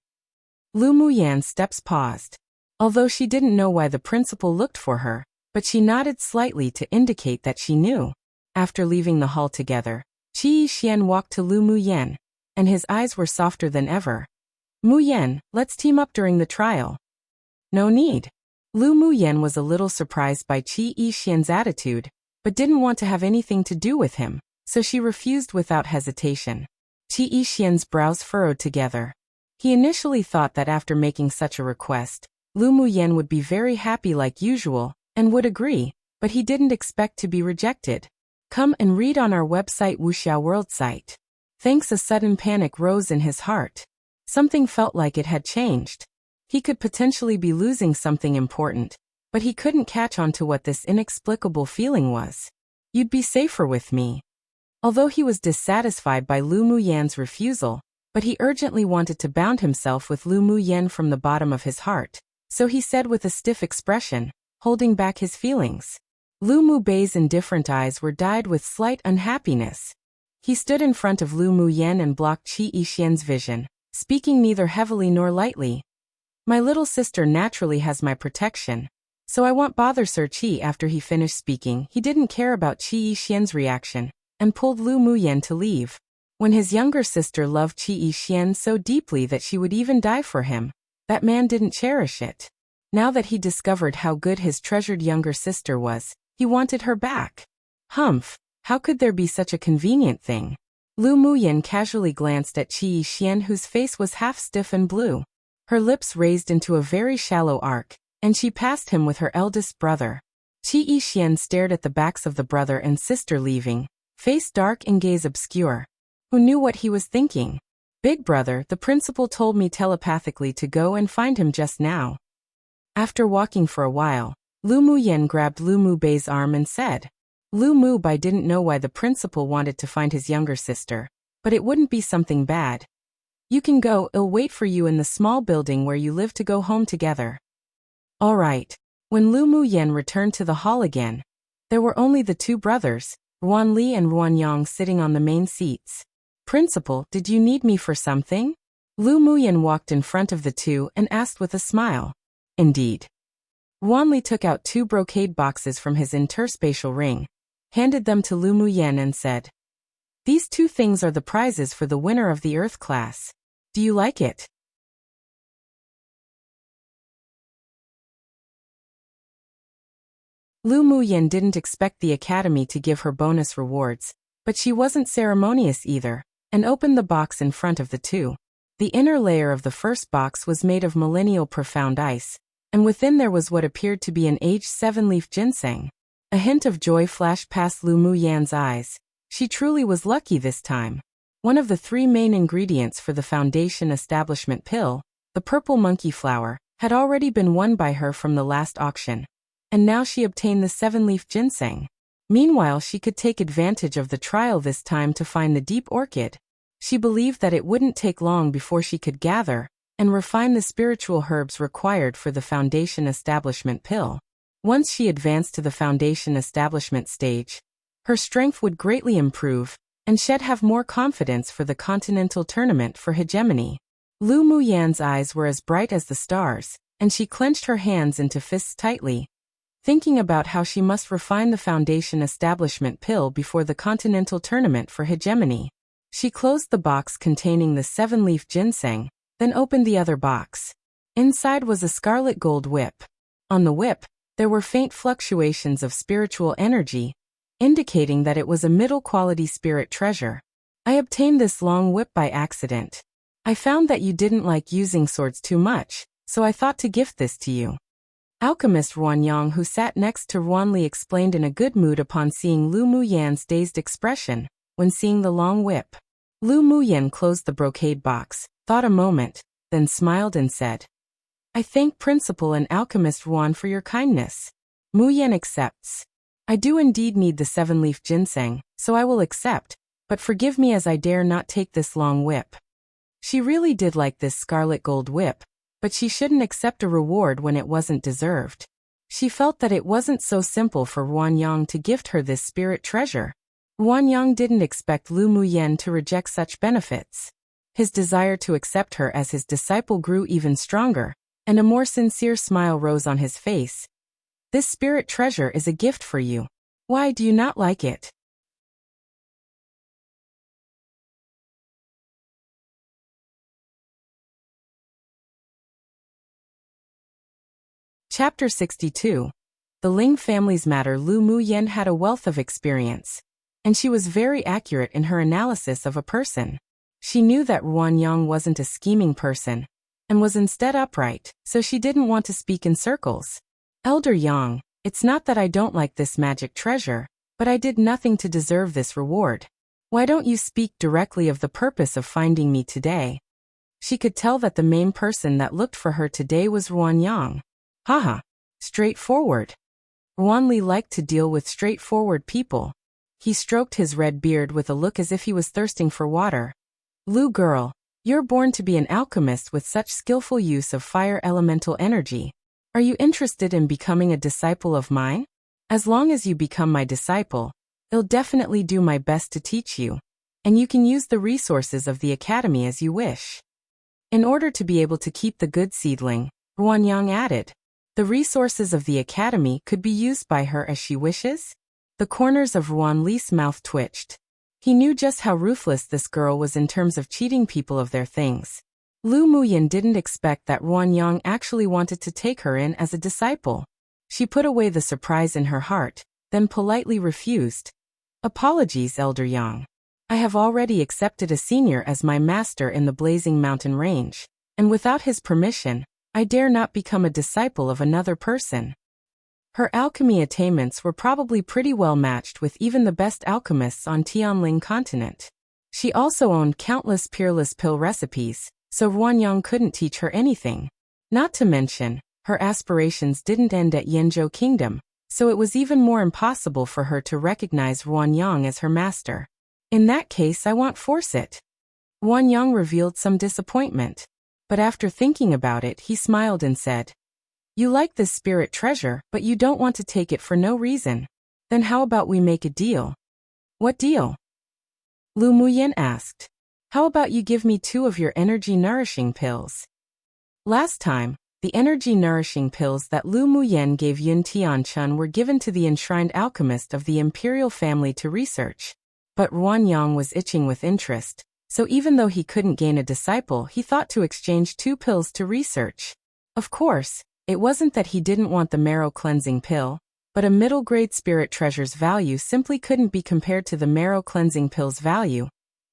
Lu Muyen's steps paused. Although she didn't know why the principal looked for her, but she nodded slightly to indicate that she knew. After leaving the hall together, Qi Xian walked to Lu Muyen, and his eyes were softer than ever. "Muyen, let's team up during the trial." "No need." Lu Muyen was a little surprised by Qi Xian's attitude, but didn't want to have anything to do with him, so she refused without hesitation. Qi Xian's brows furrowed together. He initially thought that after making such a request, Lu Muyen would be very happy like usual, and would agree, but he didn't expect to be rejected. "Come and read on our website Wuxia World site." Thanks, a sudden panic rose in his heart. Something felt like it had changed. He could potentially be losing something important, but he couldn't catch on to what this inexplicable feeling was. "You'd be safer with me." Although he was dissatisfied by Lu Muyen's refusal, but he urgently wanted to bound himself with Lu Muyen from the bottom of his heart, so he said with a stiff expression, holding back his feelings. Lu Mubei's indifferent eyes were dyed with slight unhappiness. He stood in front of Lu Muyen and blocked Qi Xian's vision, speaking neither heavily nor lightly. "My little sister naturally has my protection, so I won't bother Sir Qi." After he finished speaking, he didn't care about Qi Xian's reaction, and pulled Lu Muyen to leave. When his younger sister loved Qi Xian so deeply that she would even die for him, that man didn't cherish it. Now that he discovered how good his treasured younger sister was, he wanted her back. Humph, how could there be such a convenient thing? Lu Muyen casually glanced at Qi Xian, whose face was half stiff and blue. Her lips raised into a very shallow arc, and she passed him with her eldest brother. Qi Xian stared at the backs of the brother and sister leaving, face dark and gaze obscure. Who knew what he was thinking? "Big brother, the principal told me telepathically to go and find him just now." After walking for a while, Lu Muyen grabbed Lu Mubei's arm and said. Lu Mubei didn't know why the principal wanted to find his younger sister, but it wouldn't be something bad. "You can go, I'll wait for you in the small building where you live to go home together." All right. When Lu Muyen returned to the hall again, there were only the 2 brothers, Ruanli and Ruanyang, sitting on the main seats. "Principal, did you need me for something?" Lu Muyen walked in front of the 2 and asked with a smile. "Indeed." Ruanli took out 2 brocade boxes from his interspatial ring, handed them to Lu Muyen and said, "These 2 things are the prizes for the winner of the Earth class. Do you like it?" Lu Muyen didn't expect the academy to give her bonus rewards, but she wasn't ceremonious either, and opened the box in front of the 2. The inner layer of the first box was made of millennial profound ice, and within there was what appeared to be an aged 7-leaf ginseng. A hint of joy flashed past Lu Muyen's eyes. She truly was lucky this time. One of the 3 main ingredients for the Foundation Establishment pill, the purple monkey flower, had already been won by her from the last auction, and now she obtained the 7-leaf ginseng. Meanwhile, she could take advantage of the trial this time to find the deep orchid. She believed that it wouldn't take long before she could gather and refine the spiritual herbs required for the Foundation Establishment pill. Once she advanced to the Foundation Establishment stage, her strength would greatly improve, and she'd have more confidence for the Continental Tournament for Hegemony. Lu Muyen's eyes were as bright as the stars, and she clenched her hands into fists tightly, thinking about how she must refine the Foundation Establishment pill before the Continental Tournament for Hegemony. She closed the box containing the 7-leaf ginseng, then opened the other box. Inside was a scarlet gold whip. On the whip, there were faint fluctuations of spiritual energy, indicating that it was a middle-quality spirit treasure. I obtained this long whip by accident. I found that you didn't like using swords too much, so I thought to gift this to you. Alchemist Ruanyang, who sat next to Ruanli, explained in a good mood upon seeing Lu Muyan's dazed expression when seeing the long whip. Lu Muyan closed the brocade box, thought a moment, then smiled and said, I thank Principal and Alchemist Ruan for your kindness. Muyan accepts. I do indeed need the 7-leaf ginseng, so I will accept, but forgive me as I dare not take this long whip. She really did like this scarlet gold whip, but she shouldn't accept a reward when it wasn't deserved. She felt that it wasn't so simple for Ruanyang to gift her this spirit treasure. Ruanyang didn't expect Lu Muyan to reject such benefits. His desire to accept her as his disciple grew even stronger, and a more sincere smile rose on his face. This spirit treasure is a gift for you. Why do you not like it? Chapter 62. The Ling family's matter. Lu Muyan had a wealth of experience, and she was very accurate in her analysis of a person. She knew that Ruanyang wasn't a scheming person, and was instead upright, so she didn't want to speak in circles. Elder Yang, it's not that I don't like this magic treasure, but I did nothing to deserve this reward. Why don't you speak directly of the purpose of finding me today? She could tell that the main person that looked for her today was Ruanyang. Haha, straightforward. Ruanli liked to deal with straightforward people. He stroked his red beard with a look as if he was thirsting for water. Lu girl, you're born to be an alchemist with such skillful use of fire elemental energy. Are you interested in becoming a disciple of mine? As long as you become my disciple, I'll definitely do my best to teach you, and you can use the resources of the academy as you wish. In order to be able to keep the good seedling, Ruanyang added, the resources of the academy could be used by her as she wishes? The corners of Ruanli's mouth twitched. He knew just how ruthless this girl was in terms of cheating people of their things. Lu Muyan didn't expect that Ruanyang actually wanted to take her in as a disciple. She put away the surprise in her heart, then politely refused. Apologies, Elder Yang. I have already accepted a senior as my master in the Blazing Mountain Range, and without his permission, I dare not become a disciple of another person. Her alchemy attainments were probably pretty well matched with even the best alchemists on Tianling continent. She also owned countless peerless pill recipes, so Ruanyang couldn't teach her anything. Not to mention, her aspirations didn't end at Yanzhou Kingdom, so it was even more impossible for her to recognize Ruanyang as her master. In that case, I won't force it. Ruanyang revealed some disappointment. But after thinking about it, he smiled and said, You like this spirit treasure, but you don't want to take it for no reason. Then how about we make a deal? What deal? Lu Muyan asked. How about you give me 2 of your energy-nourishing pills? Last time, the energy-nourishing pills that Lu Muyan gave Yun Tianchun were given to the enshrined alchemist of the imperial family to research. But Ruanyang was itching with interest. So even though he couldn't gain a disciple, he thought to exchange 2 pills to research. Of course, it wasn't that he didn't want the marrow-cleansing pill, but a middle-grade spirit treasure's value simply couldn't be compared to the marrow-cleansing pill's value,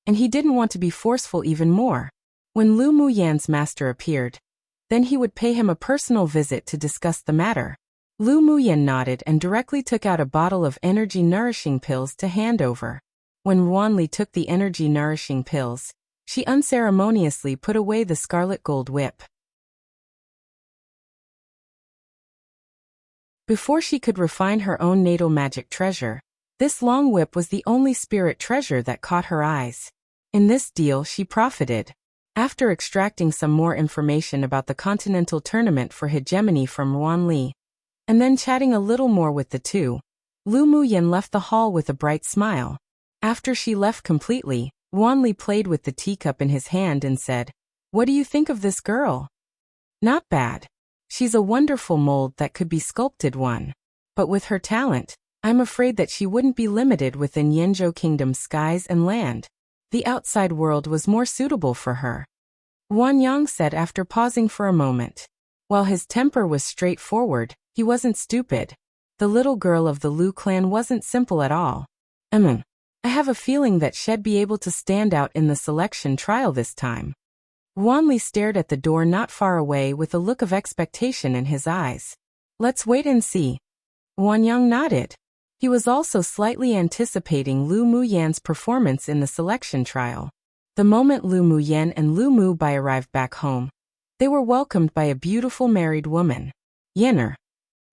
and he didn't want to be forceful even more. When Lu Muyan's master appeared, then he would pay him a personal visit to discuss the matter. Lu Muyan nodded and directly took out a bottle of energy-nourishing pills to hand over. When Ruanli took the energy-nourishing pills, she unceremoniously put away the scarlet gold whip. Before she could refine her own natal magic treasure, this long whip was the only spirit treasure that caught her eyes. In this deal she profited. After extracting some more information about the continental tournament for hegemony from Ruanli, and then chatting a little more with the two, Lu Muyan left the hall with a bright smile. After she left completely, Ruanli played with the teacup in his hand and said, What do you think of this girl? Not bad. She's a wonderful mold that could be sculpted one. But with her talent, I'm afraid that she wouldn't be limited within Yanzhou Kingdom's skies and land. The outside world was more suitable for her. Ruanyang said after pausing for a moment. While his temper was straightforward, he wasn't stupid. The little girl of the Lu clan wasn't simple at all. I have a feeling that she'd be able to stand out in the selection trial this time. Wanli stared at the door not far away with a look of expectation in his eyes. Let's wait and see. Wanyang nodded. He was also slightly anticipating Lu Muyan's performance in the selection trial. The moment Lu Muyan and Lu Mubai arrived back home, they were welcomed by a beautiful married woman. Yenner.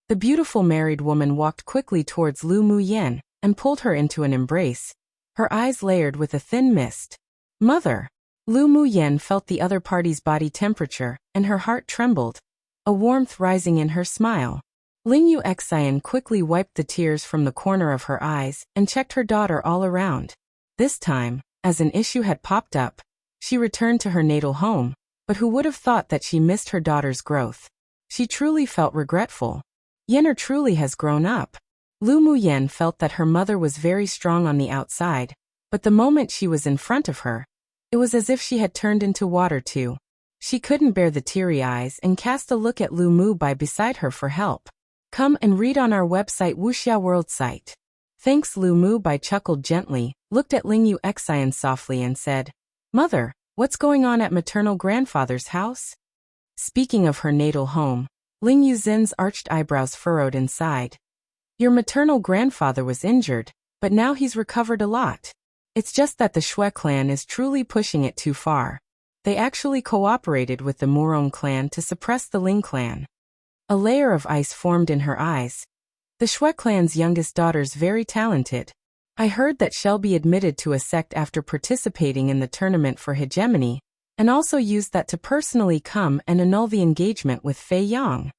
The beautiful married woman walked quickly towards Lu Muyan and pulled her into an embrace, her eyes layered with a thin mist. Mother! Lu Muyan felt the other party's body temperature, and her heart trembled, a warmth rising in her smile. Ling Yu Xian quickly wiped the tears from the corner of her eyes and checked her daughter all around. This time, as an issue had popped up, she returned to her natal home, but who would have thought that she missed her daughter's growth? She truly felt regretful. Yenner truly has grown up. Lu Muyan felt that her mother was very strong on the outside, but the moment she was in front of her, it was as if she had turned into water too. She couldn't bear the teary eyes and cast a look at Lu Mubai beside her for help. Come and read on our website Wuxia World site. Thanks. Lu Mubai chuckled gently, looked at Ling Yu Xian softly and said, Mother, what's going on at maternal grandfather's house? Speaking of her natal home, Ling Yu Zin's arched eyebrows furrowed and sighed. Your maternal grandfather was injured, but now he's recovered a lot. It's just that the Shui clan is truly pushing it too far. They actually cooperated with the Murong clan to suppress the Ling clan. A layer of ice formed in her eyes. The Shui clan's youngest daughter's very talented. I heard that she'll be admitted to a sect after participating in the tournament for hegemony, and also used that to personally come and annul the engagement with Fei Yang.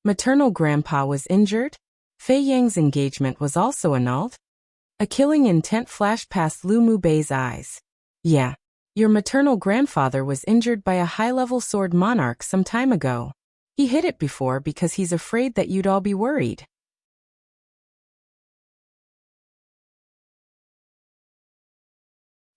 Maternal grandpa was injured? Fei Yang's engagement was also annulled? A killing intent flashed past Lu Mubei's eyes. Yeah. Your maternal grandfather was injured by a high-level sword monarch some time ago. He hid it before because he's afraid that you'd all be worried.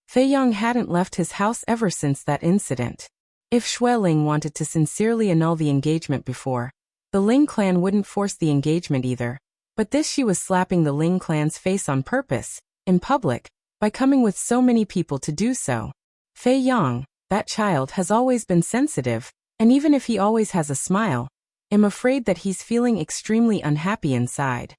Fei Yang hadn't left his house ever since that incident. If Shui Ling wanted to sincerely annul the engagement before, the Ling clan wouldn't force the engagement either. But this she was slapping the Ling clan's face on purpose, in public, by coming with so many people to do so. Fei Yang, that child has always been sensitive, and even if he always has a smile, I'm afraid that he's feeling extremely unhappy inside.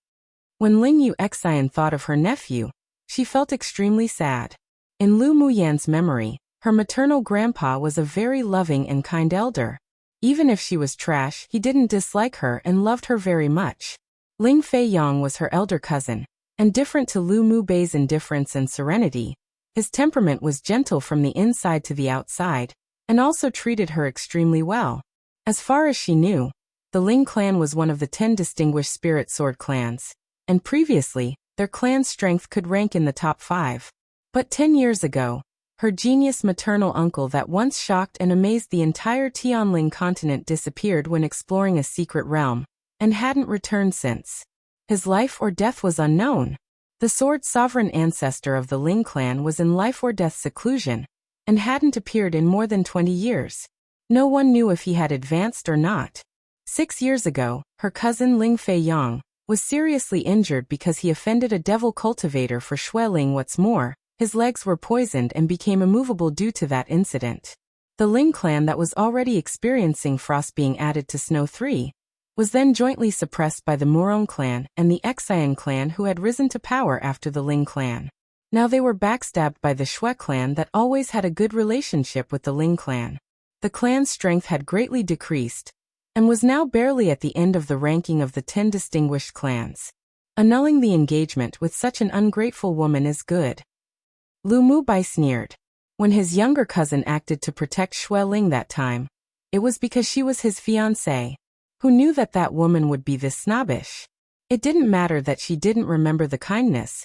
When Ling Yu Xian thought of her nephew, she felt extremely sad. In Lu Muyan's memory, her maternal grandpa was a very loving and kind elder. Even if she was trash, he didn't dislike her and loved her very much. Ling Fei Yang was her elder cousin, and different to Lu Mubei's indifference and serenity, his temperament was gentle from the inside to the outside, and also treated her extremely well. As far as she knew, the Ling clan was one of the 10 distinguished spirit sword clans, and previously, their clan's strength could rank in the top 5. But 10 years ago, her genius maternal uncle that once shocked and amazed the entire Tianling continent disappeared when exploring a secret realm, and hadn't returned since. His life or death was unknown. The sword sovereign ancestor of the Ling clan was in life or death seclusion, and hadn't appeared in more than 20 years. No one knew if he had advanced or not. 6 years ago, her cousin Ling Fei Yang was seriously injured because he offended a devil cultivator for Shui Ling. What's more, his legs were poisoned and became immovable due to that incident. The Ling clan that was already experiencing frost being added to Snow 3, was then jointly suppressed by the Murong clan and the Xian clan who had risen to power after the Ling clan. Now they were backstabbed by the Shui clan that always had a good relationship with the Ling clan. The clan's strength had greatly decreased, and was now barely at the end of the ranking of the 10 distinguished clans. Annulling the engagement with such an ungrateful woman is good. Lu Mubai sneered. When his younger cousin acted to protect Shui Ling that time, it was because she was his fiancée. Who knew that that woman would be this snobbish? It didn't matter that she didn't remember the kindness.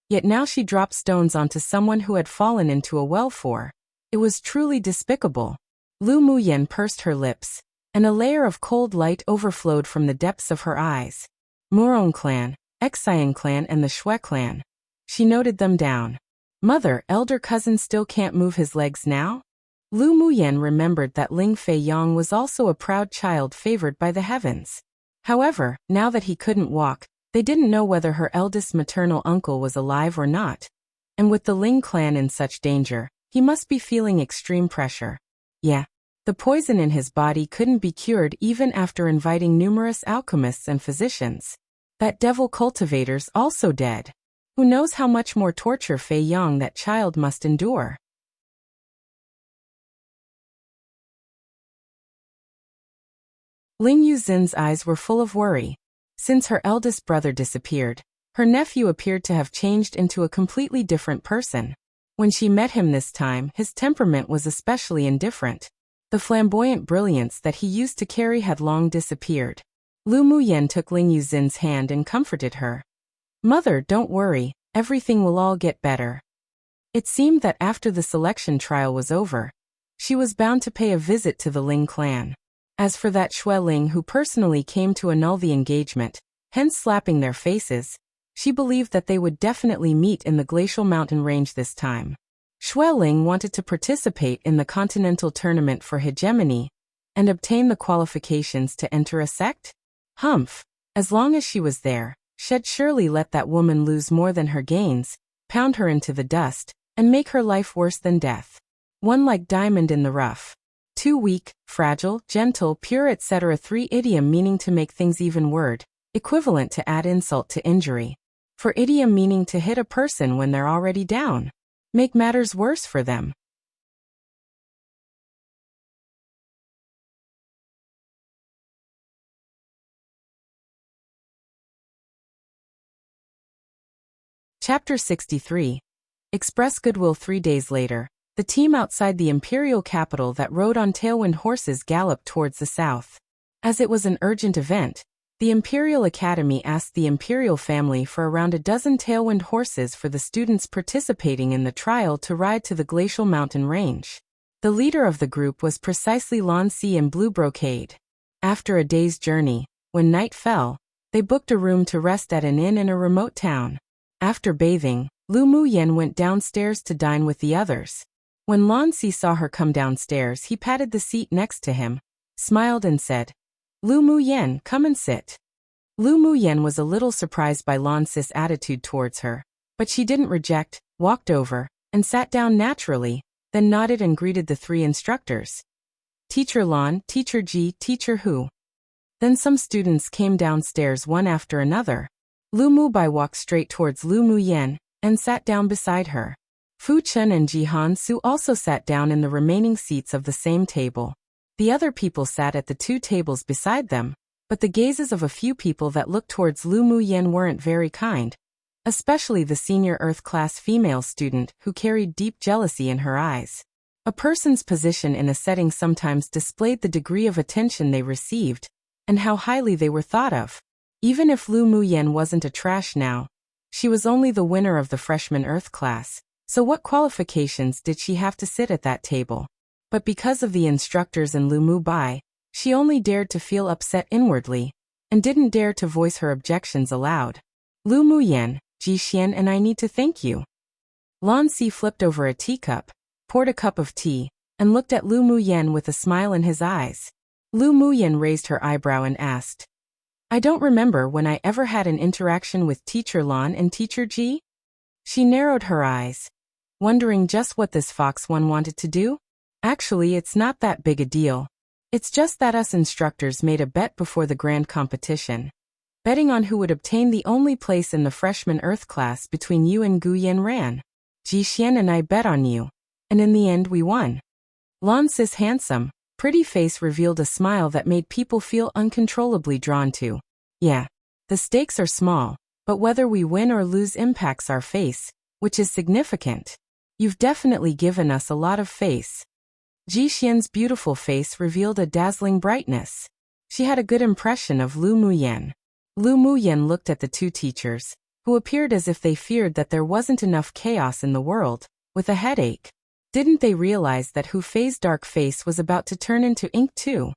Yet now she dropped stones onto someone who had fallen into a well for. It was truly despicable. Lu Muyan pursed her lips, and a layer of cold light overflowed from the depths of her eyes. Murong clan, Xian clan and the Shui clan. She noted them down. Mother, elder cousin still can't move his legs now? Lu Muyan remembered that Ling Fei Yang was also a proud child favored by the heavens. However, now that he couldn't walk, They didn't know whether her eldest maternal uncle was alive or not. And with the Ling clan in such danger, he must be feeling extreme pressure. Yeah. The poison in his body couldn't be cured even after inviting numerous alchemists and physicians. That devil cultivator's also dead. Who knows how much more torture Fei Yang that child must endure. Ling Yuzin's eyes were full of worry. Since her eldest brother disappeared, her nephew appeared to have changed into a completely different person. When she met him this time, his temperament was especially indifferent. The flamboyant brilliance that he used to carry had long disappeared. Lu Muyan took Ling Yuzin's hand and comforted her. "Mother, don't worry, everything will all get better." It seemed that after the selection trial was over, she was bound to pay a visit to the Ling clan. As for that Xue Ling who personally came to annul the engagement, hence slapping their faces, she believed that they would definitely meet in the glacial mountain range this time. Xue Ling wanted to participate in the continental tournament for hegemony and obtain the qualifications to enter a sect? Humph! As long as she was there, she'd surely let that woman lose more than her gains, pound her into the dust, and make her life worse than death. One like diamond in the rough. Too weak, fragile, gentle, pure etc. 3 idiom meaning to make things even word, equivalent to add insult to injury. For idiom meaning to hit a person when they're already down. Make matters worse for them. Chapter 63. Express goodwill. 3 days later, the team outside the imperial capital that rode on tailwind horses galloped towards the south. As it was an urgent event, the Imperial Academy asked the imperial family for around a dozen tailwind horses for the students participating in the trial to ride to the glacial mountain range. The leader of the group was precisely Lan Si in blue brocade. After a day's journey, when night fell, they booked a room to rest at an inn in a remote town. After bathing, Lu Muyan went downstairs to dine with the others. When Lan Si saw her come downstairs, he patted the seat next to him, smiled and said, "Lu Muyan, come and sit." Lu Muyan was a little surprised by Lan Si's attitude towards her, but she didn't reject, walked over, and sat down naturally, then nodded and greeted the 3 instructors. "Teacher Lan, Teacher Ji, Teacher Hu." Then some students came downstairs one after another. Lu Mubai walked straight towards Lu Muyan and sat down beside her. Fu Chen and Jihan Su also sat down in the remaining seats of the same table. The other people sat at the 2 tables beside them, but the gazes of a few people that looked towards Lu Muyan weren't very kind, especially the senior Earth class female student who carried deep jealousy in her eyes. A person's position in a setting sometimes displayed the degree of attention they received and how highly they were thought of. Even if Lu Muyan wasn't a trash now, she was only the winner of the freshman Earth class, so what qualifications did she have to sit at that table? But because of the instructors and Lu Mubai, she only dared to feel upset inwardly, and didn't dare to voice her objections aloud. "Lu Muyan, Ji Xian and I need to thank you." Lan Si flipped over a teacup, poured a cup of tea, and looked at Lu Muyan with a smile in his eyes. Lu Muyan raised her eyebrow and asked, "I don't remember when I ever had an interaction with Teacher Lan and Teacher Ji?" She narrowed her eyes, wondering just what this fox one wanted to do. Actually, it's not that big a deal. It's just that us instructors made a bet before the grand competition, betting on who would obtain the only place in the freshman Earth class between you and Gu Yanran. Ji Xian and I bet on you, and in the end we won. Lan Si's handsome, pretty face revealed a smile that made people feel uncontrollably drawn to. Yeah, the stakes are small, but whether we win or lose impacts our face, which is significant. You've definitely given us a lot of face. Ji Xian's beautiful face revealed a dazzling brightness. She had a good impression of Lu Muyan. Lu Muyan looked at the 2 teachers, who appeared as if they feared that there wasn't enough chaos in the world, with a headache. Didn't they realize that Hu Fei's dark face was about to turn into ink too?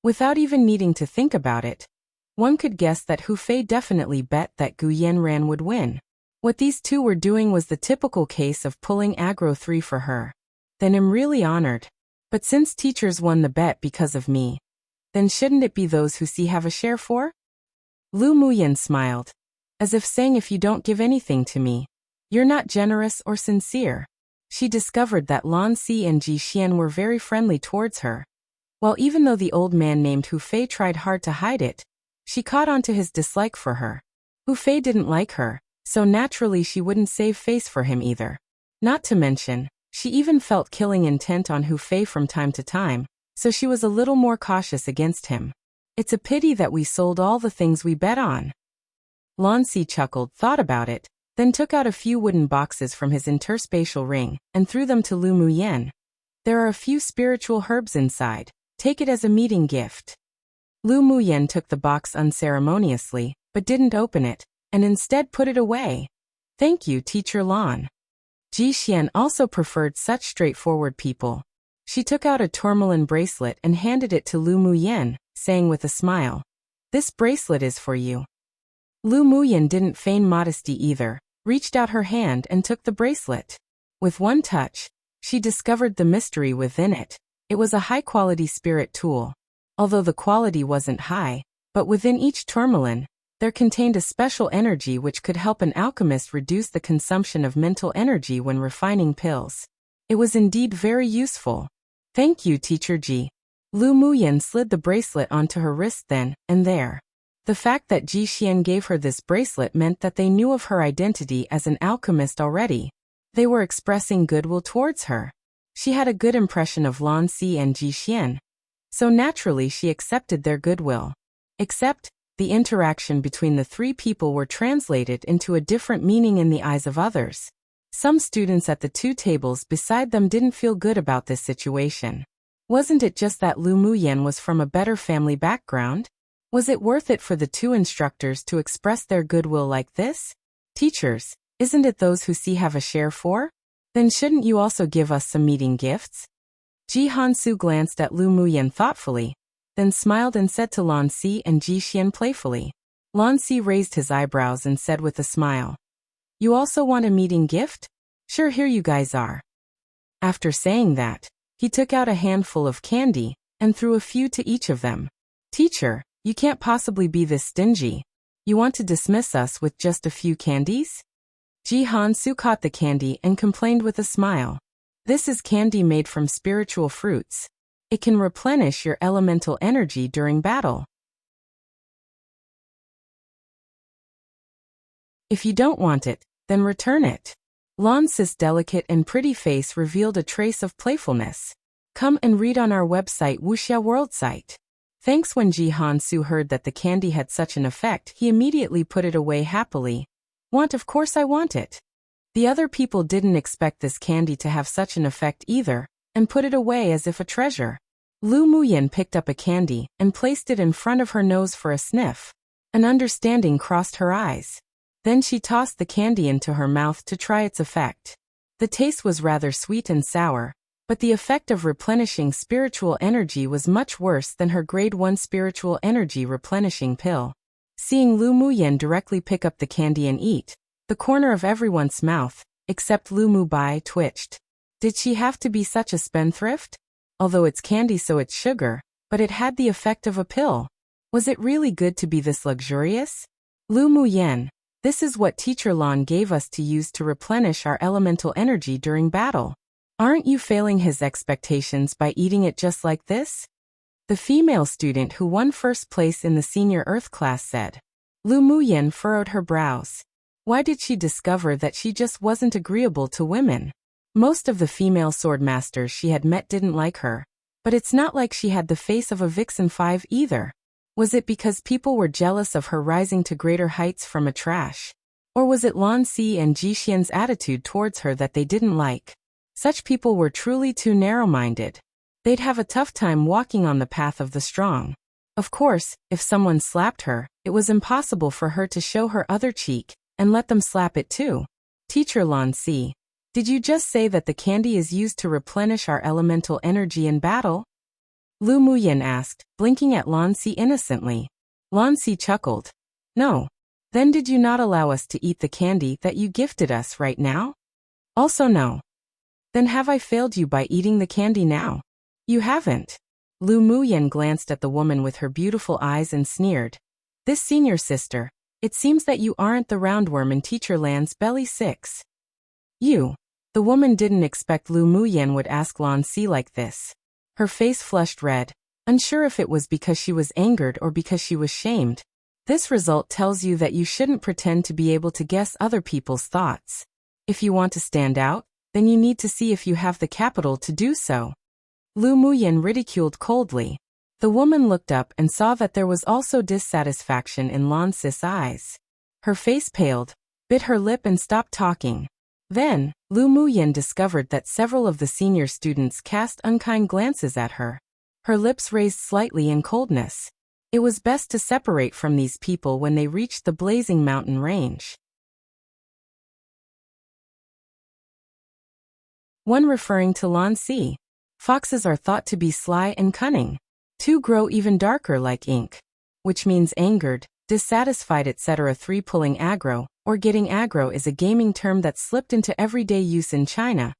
Without even needing to think about it, one could guess that Hu Fei definitely bet that Gu Yanran would win. What these 2 were doing was the typical case of pulling aggro 3 for her. Then I'm really honored. But since teachers won the bet because of me, then shouldn't it be those who see have a share for? Lu Muyan smiled, as if saying if you don't give anything to me, you're not generous or sincere. She discovered that Lan Si and Ji Xian were very friendly towards her. While even though the old man named Hu Fei tried hard to hide it, she caught on to his dislike for her. Hu Fei didn't like her, so naturally she wouldn't save face for him either. Not to mention, she even felt killing intent on Hu Fei from time to time, so she was a little more cautious against him. It's a pity that we sold all the things we bet on. Lan Si chuckled, thought about it, then took out a few wooden boxes from his interspatial ring and threw them to Lu Muyan. There are a few spiritual herbs inside. Take it as a meeting gift. Lu Muyan took the box unceremoniously, but didn't open it, and instead put it away. Thank you, Teacher Lan. Ji Xian also preferred such straightforward people. She took out a tourmaline bracelet and handed it to Lu Muyan, saying with a smile, "This bracelet is for you." Lu Muyan didn't feign modesty either, reached out her hand and took the bracelet. With one touch, she discovered the mystery within it. It was a high-quality spirit tool. Although the quality wasn't high, but within each tourmaline, there contained a special energy which could help an alchemist reduce the consumption of mental energy when refining pills. It was indeed very useful. Thank you, Teacher Ji. Lu Muyan slid the bracelet onto her wrist then and there. The fact that Ji Xian gave her this bracelet meant that they knew of her identity as an alchemist already. They were expressing goodwill towards her. She had a good impression of Lan Si and Ji Xian, so naturally she accepted their goodwill. Except, the interaction between the three people were translated into a different meaning in the eyes of others. Some students at the two tables beside them didn't feel good about this situation. Wasn't it just that Lu Muyan was from a better family background? Was it worth it for the two instructors to express their goodwill like this? Teachers, isn't it those who see have a share for? Then shouldn't you also give us some meeting gifts? Ji Hansu glanced at Lu Muyan thoughtfully, then smiled and said to Lan Si and Ji Xian playfully. Lan Si raised his eyebrows and said with a smile, "You also want a meeting gift? Sure, here you guys are." After saying that, he took out a handful of candy and threw a few to each of them. "Teacher, you can't possibly be this stingy. You want to dismiss us with just a few candies?" Ji Hansu caught the candy and complained with a smile. "This is candy made from spiritual fruits. It can replenish your elemental energy during battle. If you don't want it, then return it." Lan Si's delicate and pretty face revealed a trace of playfulness. Come and read on our website Wuxia World site. Thanks. When Ji Hansu heard that the candy had such an effect, he immediately put it away happily. Of course I want it. The other people didn't expect this candy to have such an effect either, and put it away as if a treasure. Lu Muyan picked up a candy and placed it in front of her nose for a sniff. An understanding crossed her eyes. Then she tossed the candy into her mouth to try its effect. The taste was rather sweet and sour, but the effect of replenishing spiritual energy was much worse than her grade 1 spiritual energy replenishing pill. Seeing Lu Muyan directly pick up the candy and eat, the corner of everyone's mouth, except Lu Mubai, twitched. Did she have to be such a spendthrift? Although it's candy so it's sugar, but it had the effect of a pill. Was it really good to be this luxurious? Lu Muyan, this is what Teacher Lan gave us to use to replenish our elemental energy during battle. Aren't you failing his expectations by eating it just like this? The female student who won first place in the senior Earth class said. Lu Muyan furrowed her brows. Why did she discover that she just wasn't agreeable to women? Most of the female swordmasters she had met didn't like her, but it's not like she had the face of a Vixen 5 either. Was it because people were jealous of her rising to greater heights from a trash? Or was it Lan Si and Ji Xian's attitude towards her that they didn't like? Such people were truly too narrow-minded. They'd have a tough time walking on the path of the strong. Of course, if someone slapped her, it was impossible for her to show her other cheek and let them slap it too. Teacher Lan Si, did you just say that the candy is used to replenish our elemental energy in battle? Lu Muyan asked, blinking at Lan Si innocently. Lan Si chuckled. No. Then did you not allow us to eat the candy that you gifted us right now? Also no. Then have I failed you by eating the candy now? You haven't. Lu Muyan glanced at the woman with her beautiful eyes and sneered. This senior sister, it seems that you aren't the roundworm in Teacher Lan's belly 6. You. The woman didn't expect Lu Muyan would ask Lan Si like this. Her face flushed red, unsure if it was because she was angered or because she was shamed. This result tells you that you shouldn't pretend to be able to guess other people's thoughts. If you want to stand out, then you need to see if you have the capital to do so. Lu Muyan ridiculed coldly. The woman looked up and saw that there was also dissatisfaction in Lan Si's eyes. Her face paled, bit her lip and stopped talking. Then, Lu Muyan discovered that several of the senior students cast unkind glances at her. Her lips raised slightly in coldness. It was best to separate from these people when they reached the blazing mountain range. 1. Referring to Lan Si. Foxes are thought to be sly and cunning. 2. Grow even darker like ink, which means angered, dissatisfied, etc. 3. Pulling aggro, or getting aggro, is a gaming term that slipped into everyday use in China,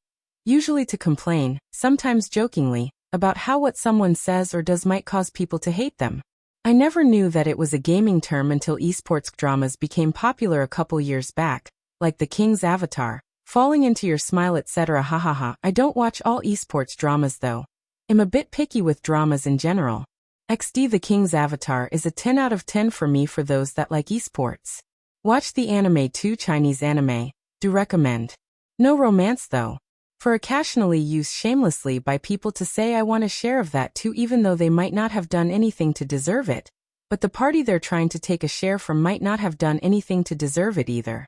usually to complain, sometimes jokingly, about how what someone says or does might cause people to hate them. I never knew that it was a gaming term until esports dramas became popular a couple years back, like The King's Avatar, Falling Into Your Smile, etc. Hahaha. I don't watch all esports dramas though. I'm a bit picky with dramas in general. XD The King's Avatar is a 10 out of 10 for me for those that like esports. Watch the anime too. Chinese anime, do recommend. No romance though. For occasionally used shamelessly by people to say I want a share of that too, even though they might not have done anything to deserve it, but the party they're trying to take a share from might not have done anything to deserve it either.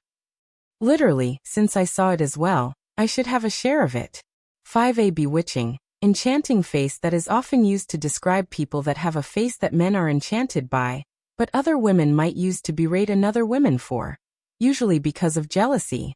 Literally, since I saw it as well, I should have a share of it. 5. A bewitching, enchanting face that is often used to describe people that have a face that men are enchanted by, but other women might use to berate another woman for, usually because of jealousy.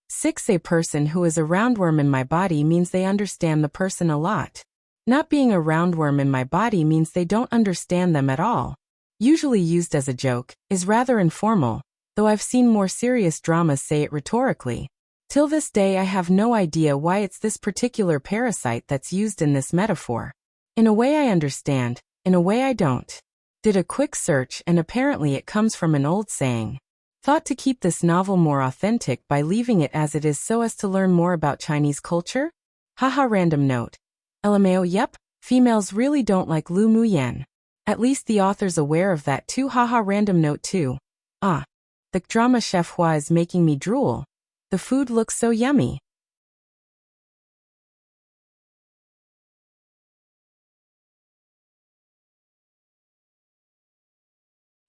6. A person who is a roundworm in my body means they understand the person a lot. Not being a roundworm in my body means they don't understand them at all. Usually used as a joke, is rather informal, though I've seen more serious dramas say it rhetorically. Till this day I have no idea why it's this particular parasite that's used in this metaphor. In a way I understand, in a way I don't. Did a quick search and apparently it comes from an old saying. Thought to keep this novel more authentic by leaving it as it is so as to learn more about Chinese culture? Haha. Random note. LMAO. Yep, females really don't like Lu Muyan. At least the author's aware of that too. Haha. Random note 2. Ah. The drama chef Hua is making me drool. The food looks so yummy.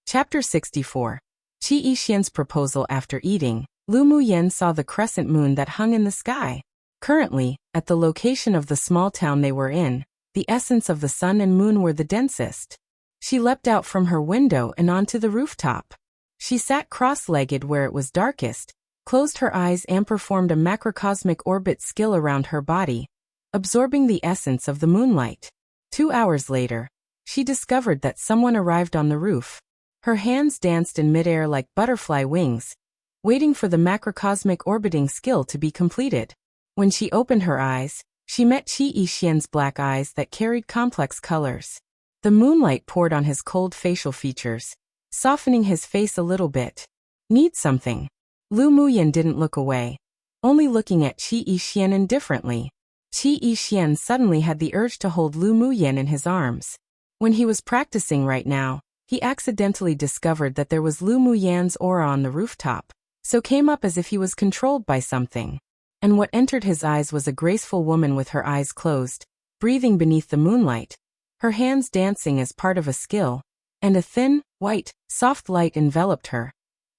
Chapter 64. Qi Yixian's proposal. After eating, Lu Muyan saw the crescent moon that hung in the sky. Currently, at the location of the small town they were in, the essence of the sun and moon were the densest. She leapt out from her window and onto the rooftop. She sat cross-legged where it was darkest, closed her eyes and performed a macrocosmic orbit skill around her body, absorbing the essence of the moonlight. 2 hours later, she discovered that someone arrived on the roof. Her hands danced in midair like butterfly wings, waiting for the macrocosmic orbiting skill to be completed. When she opened her eyes, she met Qi Yixian's black eyes that carried complex colors. The moonlight poured on his cold facial features, softening his face a little bit. Need something? Lu Muyan didn't look away, only looking at Qi Yixian indifferently. Qi Yixian suddenly had the urge to hold Lu Muyan in his arms. When he was practicing right now, he accidentally discovered that there was Lu Muyan's aura on the rooftop, so came up as if he was controlled by something. And what entered his eyes was a graceful woman with her eyes closed, breathing beneath the moonlight, her hands dancing as part of a skill, and a thin, white, soft light enveloped her,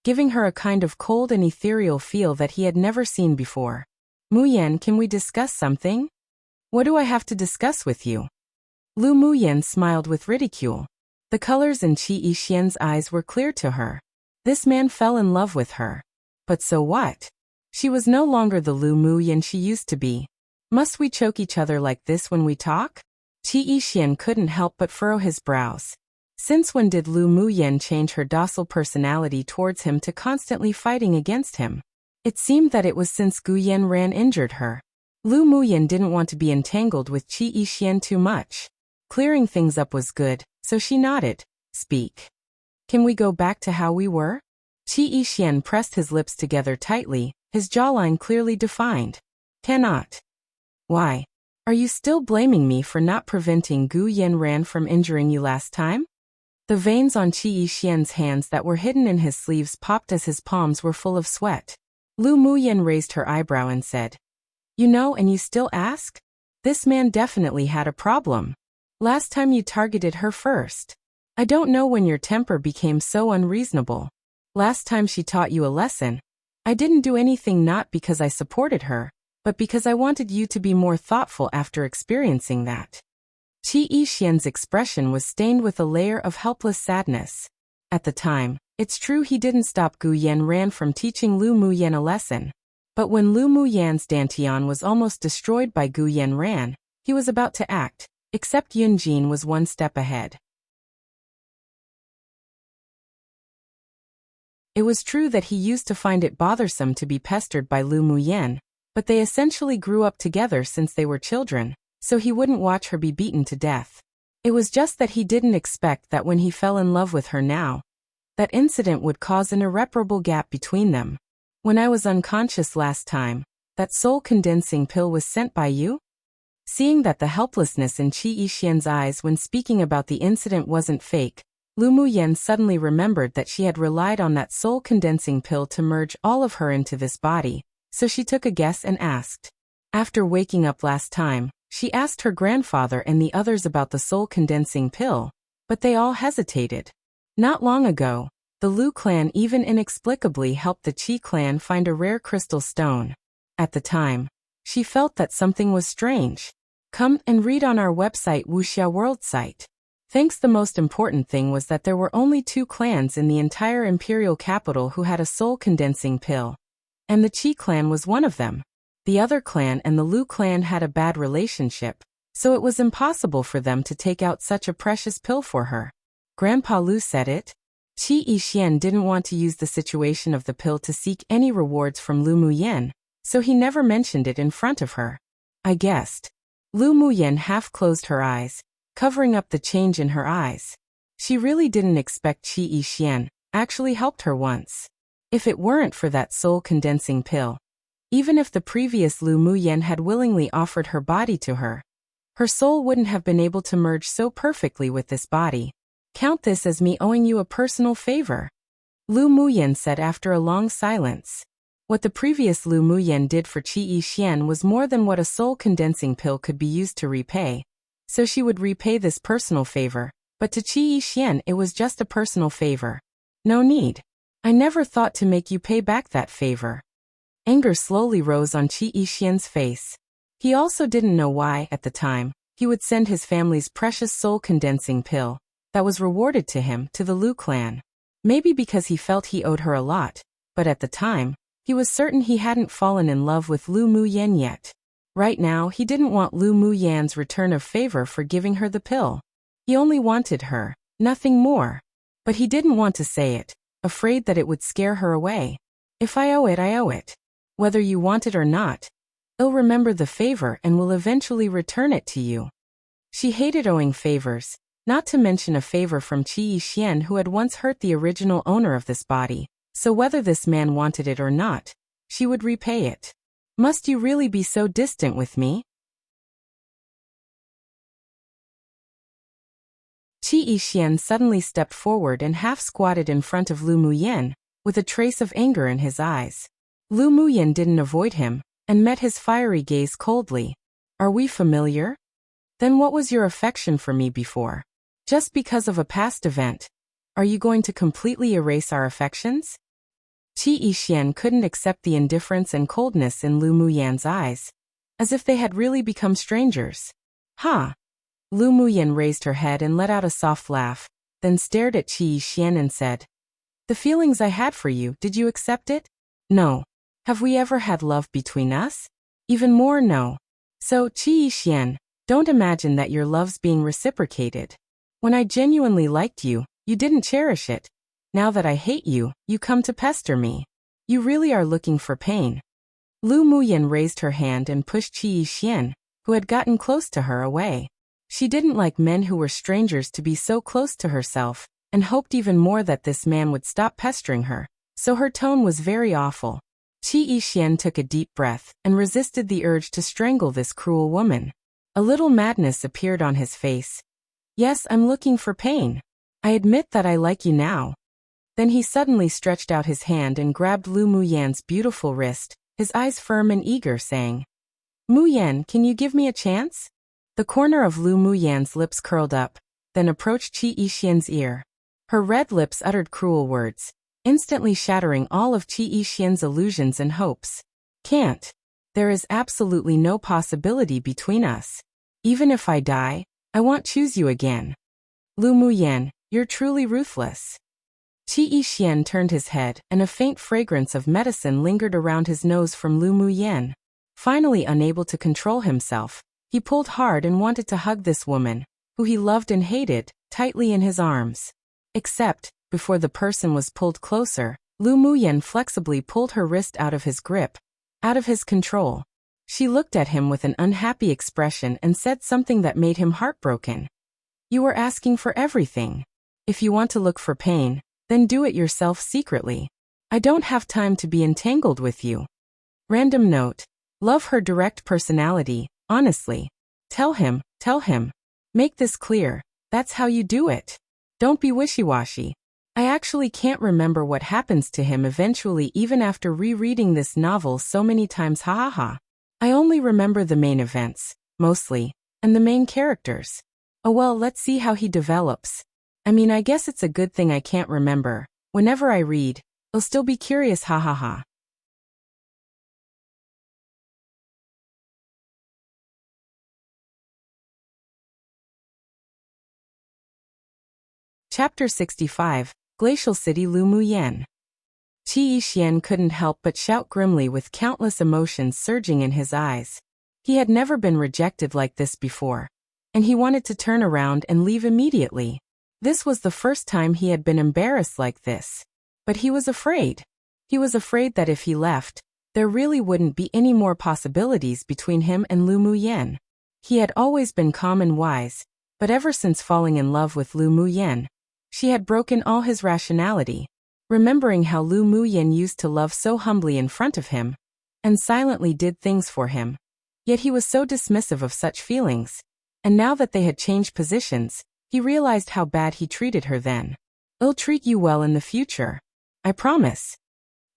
giving her a kind of cold and ethereal feel that he had never seen before. Muyan, can we discuss something? What do I have to discuss with you? Lu Muyan smiled with ridicule. The colors in Qi Yixian's eyes were clear to her. This man fell in love with her. But so what? She was no longer the Lu Muyan she used to be. Must we choke each other like this when we talk? Qi Yixian couldn't help but furrow his brows. Since when did Lu Muyan change her docile personality towards him to constantly fighting against him? It seemed that it was since Gu Yanran injured her. Lu Muyan didn't want to be entangled with Qi Yixian too much. Clearing things up was good, so she nodded. Speak. Can we go back to how we were? Qi Yixian pressed his lips together tightly, his jawline clearly defined. Cannot. Why? Are you still blaming me for not preventing Gu Yanran from injuring you last time? The veins on Qi Yixian's hands that were hidden in his sleeves popped as his palms were full of sweat. Lu Muyan raised her eyebrow and said, You know, and you still ask? This man definitely had a problem. Last time you targeted her first. I don't know when your temper became so unreasonable. Last time she taught you a lesson. I didn't do anything not because I supported her, but because I wanted you to be more thoughtful after experiencing that. Qi Yixian's expression was stained with a layer of helpless sadness. At the time, it's true he didn't stop Gu Yanran from teaching Lu Muyan a lesson. But when Lu Muyan's dantian was almost destroyed by Gu Yanran, he was about to act, except Yun Jin was one step ahead. It was true that he used to find it bothersome to be pestered by Lu Muyan, but they essentially grew up together since they were children, so he wouldn't watch her be beaten to death. It was just that he didn't expect that when he fell in love with her now, that incident would cause an irreparable gap between them. When I was unconscious last time, that soul-condensing pill was sent by you? Seeing that the helplessness in Qi Yixian's eyes when speaking about the incident wasn't fake, Lu Muyan suddenly remembered that she had relied on that soul-condensing pill to merge all of her into this body, so she took a guess and asked. After waking up last time, she asked her grandfather and the others about the soul-condensing pill, but they all hesitated. Not long ago, the Lu clan even inexplicably helped the Qi clan find a rare crystal stone. At the time, she felt that something was strange. Come and read on our website Wuxia World site. Thanks. The most important thing was that there were only 2 clans in the entire imperial capital who had a soul-condensing pill. And the Qi clan was one of them. The other clan and the Lu clan had a bad relationship, so it was impossible for them to take out such a precious pill for her. Grandpa Lu said it. Qi Yixian didn't want to use the situation of the pill to seek any rewards from Lu Muyan, so he never mentioned it in front of her. I guessed. Lu Muyan half closed her eyes, covering up the change in her eyes. She really didn't expect Qi Yixian actually helped her once. If it weren't for that soul-condensing pill, even if the previous Lu Muyan had willingly offered her body to her, her soul wouldn't have been able to merge so perfectly with this body. Count this as me owing you a personal favor. Lu Muyan said after a long silence. What the previous Lu Muyan did for Qi Yixian was more than what a soul-condensing pill could be used to repay, so she would repay this personal favor, but to Qi Yixian it was just a personal favor. No need. I never thought to make you pay back that favor. Anger slowly rose on Qi Yixian's face. He also didn't know why, at the time, he would send his family's precious soul-condensing pill, that was rewarded to him, to the Lu clan. Maybe because he felt he owed her a lot, but at the time, he was certain he hadn't fallen in love with Lu Muyan yet. Right now he didn't want Lu Muyan's return of favor for giving her the pill. He only wanted her, nothing more. But he didn't want to say it, afraid that it would scare her away. If I owe it, I owe it. Whether you want it or not, I'll remember the favor and will eventually return it to you. She hated owing favors, not to mention a favor from Qi Yixian who had once hurt the original owner of this body, so whether this man wanted it or not, she would repay it. Must you really be so distant with me? Qi Yixian suddenly stepped forward and half-squatted in front of Lu Muyan, with a trace of anger in his eyes. Lu Muyan didn't avoid him, and met his fiery gaze coldly. Are we familiar? Then what was your affection for me before? Just because of a past event, are you going to completely erase our affections? Qi Yixian couldn't accept the indifference and coldness in Lu Muyan's eyes, as if they had really become strangers. Ha! Lu Muyan raised her head and let out a soft laugh, then stared at Qi Yixian and said, The feelings I had for you, did you accept it? No. Have we ever had love between us? Even more, no. So, Qi Yixian, don't imagine that your love's being reciprocated. When I genuinely liked you, you didn't cherish it. Now that I hate you, you come to pester me. You really are looking for pain. Lu Muyan raised her hand and pushed Qi Yixian, who had gotten close to her, away. She didn't like men who were strangers to be so close to herself, and hoped even more that this man would stop pestering her, so her tone was very awful. Qi Yixian took a deep breath and resisted the urge to strangle this cruel woman. A little madness appeared on his face. Yes, I'm looking for pain. I admit that I like you now. Then he suddenly stretched out his hand and grabbed Lu Muyan's beautiful wrist, his eyes firm and eager, saying, Muyan, can you give me a chance? The corner of Lu Muyan's lips curled up, then approached Qi Yixian's ear. Her red lips uttered cruel words, instantly shattering all of Qi Yixian's illusions and hopes. Can't. There is absolutely no possibility between us. Even if I die, I won't choose you again. Lu Muyan, you're truly ruthless. Qi Yixian turned his head, and a faint fragrance of medicine lingered around his nose from Lu Muyan. Finally unable to control himself, he pulled hard and wanted to hug this woman, who he loved and hated, tightly in his arms. Except, before the person was pulled closer, Lu Muyan flexibly pulled her wrist out of his grip, out of his control. She looked at him with an unhappy expression and said something that made him heartbroken. You are asking for everything. If you want to look for pain, then do it yourself secretly. I don't have time to be entangled with you. Random note. Love her direct personality, honestly. Tell him. Make this clear. That's how you do it. Don't be wishy-washy. I actually can't remember what happens to him eventually even after rereading this novel so many times, ha. I only remember the main events, mostly, and the main characters. Oh well, let's see how he develops. I mean, I guess it's a good thing I can't remember. Whenever I read, I'll still be curious, ha. Chapter 65, Glacial City Lu Muyan. Qi Yixian couldn't help but shout grimly with countless emotions surging in his eyes. He had never been rejected like this before, and he wanted to turn around and leave immediately. This was the first time he had been embarrassed like this. But he was afraid. He was afraid that if he left, there really wouldn't be any more possibilities between him and Lu Muyan. He had always been calm and wise, but ever since falling in love with Lu Muyan, she had broken all his rationality, remembering how Lu Muyan used to love so humbly in front of him, and silently did things for him. Yet he was so dismissive of such feelings, and now that they had changed positions, he realized how bad he treated her then. I'll treat you well in the future. I promise.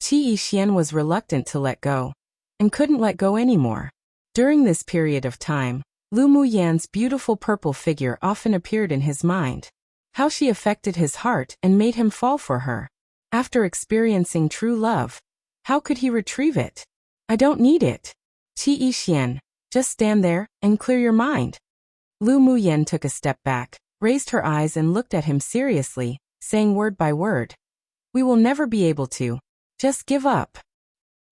Qi Yixian was reluctant to let go, and couldn't let go anymore. During this period of time, Lu Muyan's beautiful purple figure often appeared in his mind. How she affected his heart and made him fall for her. After experiencing true love, how could he retrieve it? I don't need it. Qi Yixian, just stand there and clear your mind. Lu Muyan took a step back, raised her eyes and looked at him seriously, saying word by word. We will never be able to. Just give up.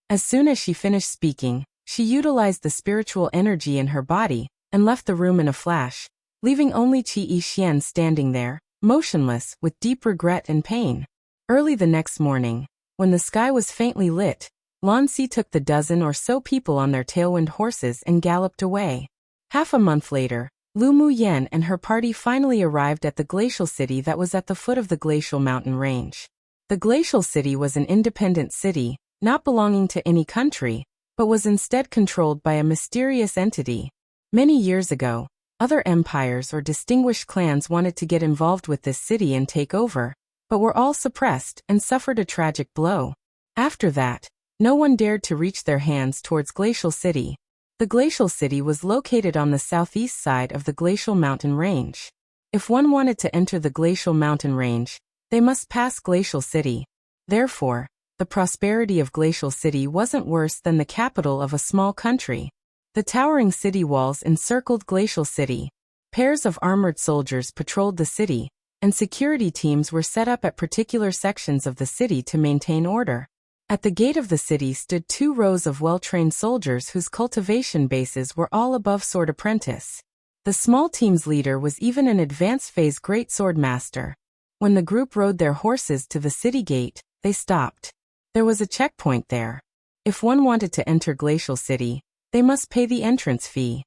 As soon as she finished speaking, she utilized the spiritual energy in her body and left the room in a flash, leaving only Qi Yixian standing there, motionless with deep regret and pain. Early the next morning, when the sky was faintly lit, Lanxi took the dozen or so people on their tailwind horses and galloped away. Half a month later, Lu Muyan and her party finally arrived at the glacial city that was at the foot of the glacial mountain range. The glacial city was an independent city, not belonging to any country, but was instead controlled by a mysterious entity. Many years ago, other empires or distinguished clans wanted to get involved with this city and take over, but were all suppressed and suffered a tragic blow. After that, no one dared to reach their hands towards Glacial City. The Glacial City was located on the southeast side of the Glacial Mountain Range. If one wanted to enter the Glacial Mountain Range, they must pass Glacial City. Therefore, the prosperity of Glacial City wasn't worse than the capital of a small country. The towering city walls encircled Glacial City. Pairs of armored soldiers patrolled the city, and security teams were set up at particular sections of the city to maintain order. At the gate of the city stood 2 rows of well-trained soldiers whose cultivation bases were all above sword apprentice. The small team's leader was even an advanced phase great sword master. When the group rode their horses to the city gate, they stopped. There was a checkpoint there. If one wanted to enter Glacial City, they must pay the entrance fee.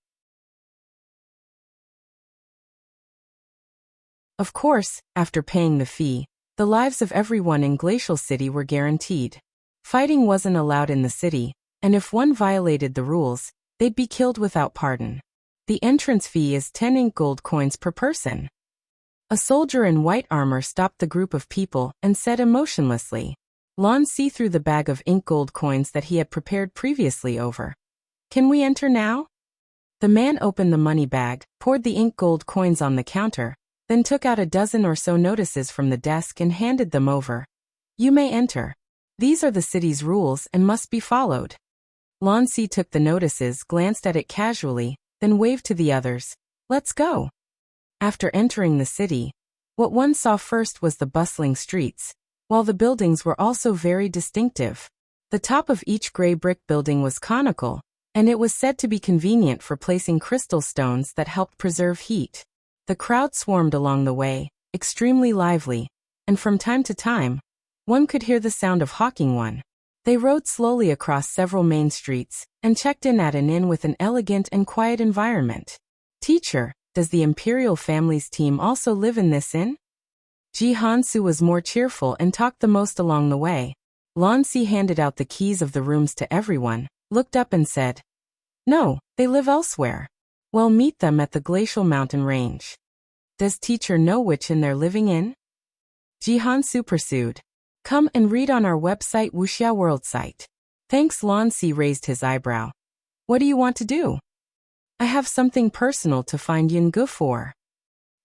Of course, after paying the fee, the lives of everyone in Glacial City were guaranteed. Fighting wasn't allowed in the city, and if one violated the rules, they'd be killed without pardon. The entrance fee is 10 ink gold coins per person. A soldier in white armor stopped the group of people and said emotionlessly. Lon threw the bag of ink gold coins that he had prepared previously over. Can we enter now? The man opened the money bag, poured the ink gold coins on the counter, then took out a dozen or so notices from the desk and handed them over. You may enter. These are the city's rules and must be followed. Lon took the notices, glanced at it casually, then waved to the others. Let's go. After entering the city, what one saw first was the bustling streets, while the buildings were also very distinctive. The top of each gray brick building was conical, and it was said to be convenient for placing crystal stones that helped preserve heat. The crowd swarmed along the way, extremely lively, and from time to time, one could hear the sound of hawking one. They rode slowly across several main streets and checked in at an inn with an elegant and quiet environment. Teacher, does the Imperial family's team also live in this inn? Ji Hansu was more cheerful and talked the most along the way. Lon handed out the keys of the rooms to everyone, looked up and said, No, they live elsewhere. Well, meet them at the Glacial Mountain Range. Does teacher know which inn they're living in? Ji Hansu pursued. Come and read on our website Wuxia World site. Thanks. Lon raised his eyebrow. What do you want to do? I have something personal to find Yungu for.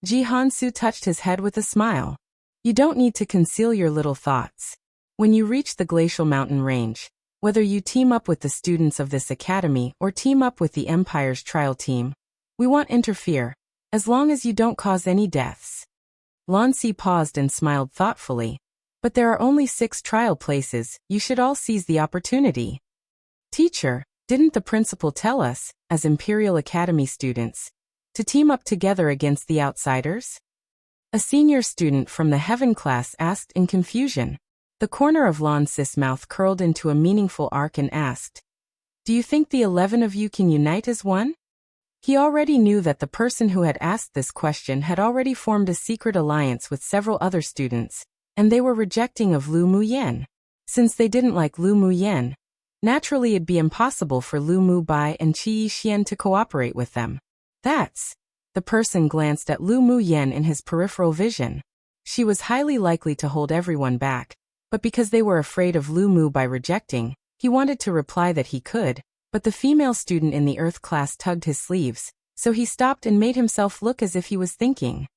Ji Hansu touched his head with a smile. You don't need to conceal your little thoughts. When you reach the Glacial Mountain Range, whether you team up with the students of this academy or team up with the Empire's trial team, we won't interfere, as long as you don't cause any deaths. Lon paused and smiled thoughtfully. But there are only 6 trial places, you should all seize the opportunity. Teacher, didn't the principal tell us, as Imperial Academy students, to team up together against the outsiders? A senior student from the Heaven class asked in confusion. The corner of Lon's mouth curled into a meaningful arc and asked, Do you think the 11 of you can unite as one? He already knew that the person who had asked this question had already formed a secret alliance with several other students, and they were rejecting of Lu Muyan. Since they didn't like Lu Muyan, naturally it'd be impossible for Lu Mubai and Qi Yixian to cooperate with them. The person glanced at Lu Muyan in his peripheral vision. She was highly likely to hold everyone back, but because they were afraid of Lu Mu by rejecting, he wanted to reply that he could, but the female student in the Earth class tugged his sleeves, so he stopped and made himself look as if he was thinking.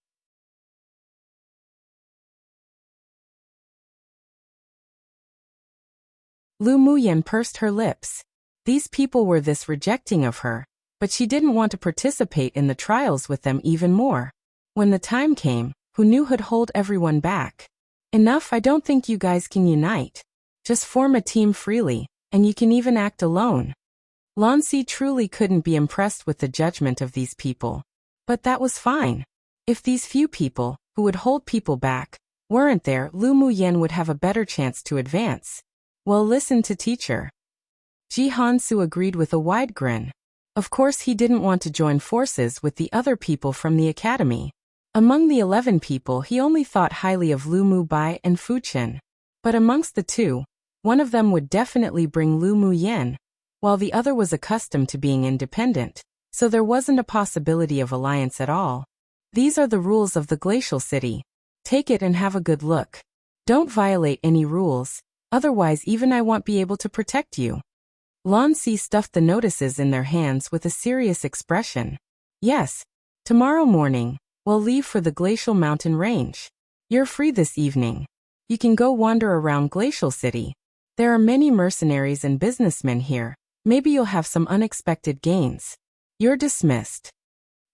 Lu Muyan pursed her lips. These people were this rejecting of her, but she didn't want to participate in the trials with them even more. When the time came, who knew who'd hold everyone back? Enough, I don't think you guys can unite. Just form a team freely, and you can even act alone. Lon truly couldn't be impressed with the judgment of these people. But that was fine. If these few people, who would hold people back, weren't there, Lu Muyan would have a better chance to advance. Well, listen to teacher. Ji Hansu agreed with a wide grin. Of course he didn't want to join forces with the other people from the academy. Among the 11 people he only thought highly of Lu Mubai and Fu Chen. But amongst the two, one of them would definitely bring Lu Muyan, while the other was accustomed to being independent, so there wasn't a possibility of alliance at all. These are the rules of the Glacial City. Take it and have a good look. Don't violate any rules, otherwise even I won't be able to protect you. Lon stuffed the notices in their hands with a serious expression. Yes, tomorrow morning, we'll leave for the Glacial Mountain Range. You're free this evening. You can go wander around Glacial City. There are many mercenaries and businessmen here. Maybe you'll have some unexpected gains. You're dismissed.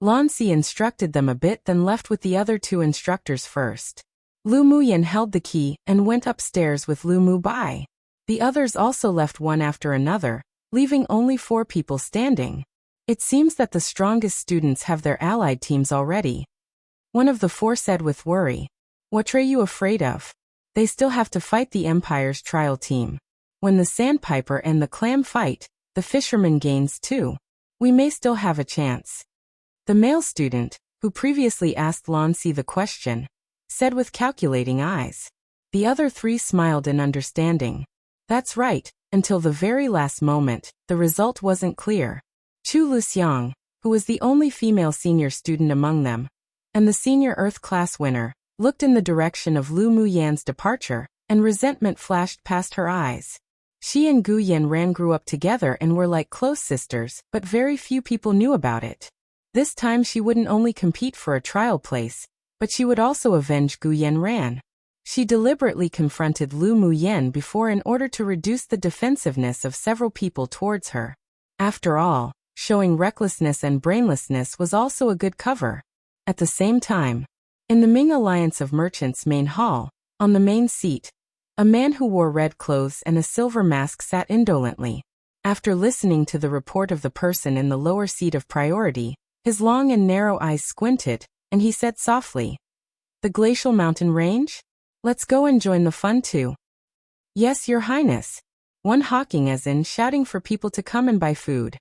Lon instructed them a bit, then left with the other 2 instructors first. Lu Muyan held the key and went upstairs with Lu Mubai. The others also left one after another, leaving only 4 people standing. It seems that the strongest students have their allied teams already. One of the 4 said with worry. What are you afraid of? They still have to fight the Empire's trial team. When the sandpiper and the clam fight, the fisherman gains too. We may still have a chance. The male student, who previously asked Lancy the question, said with calculating eyes. The other three smiled in understanding. That's right, until the very last moment, the result wasn't clear. Chu Luxiang, who was the only female senior student among them, and the senior Earth class winner, looked in the direction of Lu Muyan's departure, and resentment flashed past her eyes. She and Gu Yanran grew up together and were like close sisters, but very few people knew about it. This time she wouldn't only compete for a trial place, but she would also avenge Gu Yanran. She deliberately confronted Lu Muyan before in order to reduce the defensiveness of several people towards her. After all, showing recklessness and brainlessness was also a good cover. At the same time, in the Ming Alliance of Merchants main hall, on the main seat, a man who wore red clothes and a silver mask sat indolently. After listening to the report of the person in the lower seat of priority, his long and narrow eyes squinted, and he said softly, "The glacial mountain range? Let's go and join the fun too." "Yes, Your Highness." One hawking as in shouting for people to come and buy food.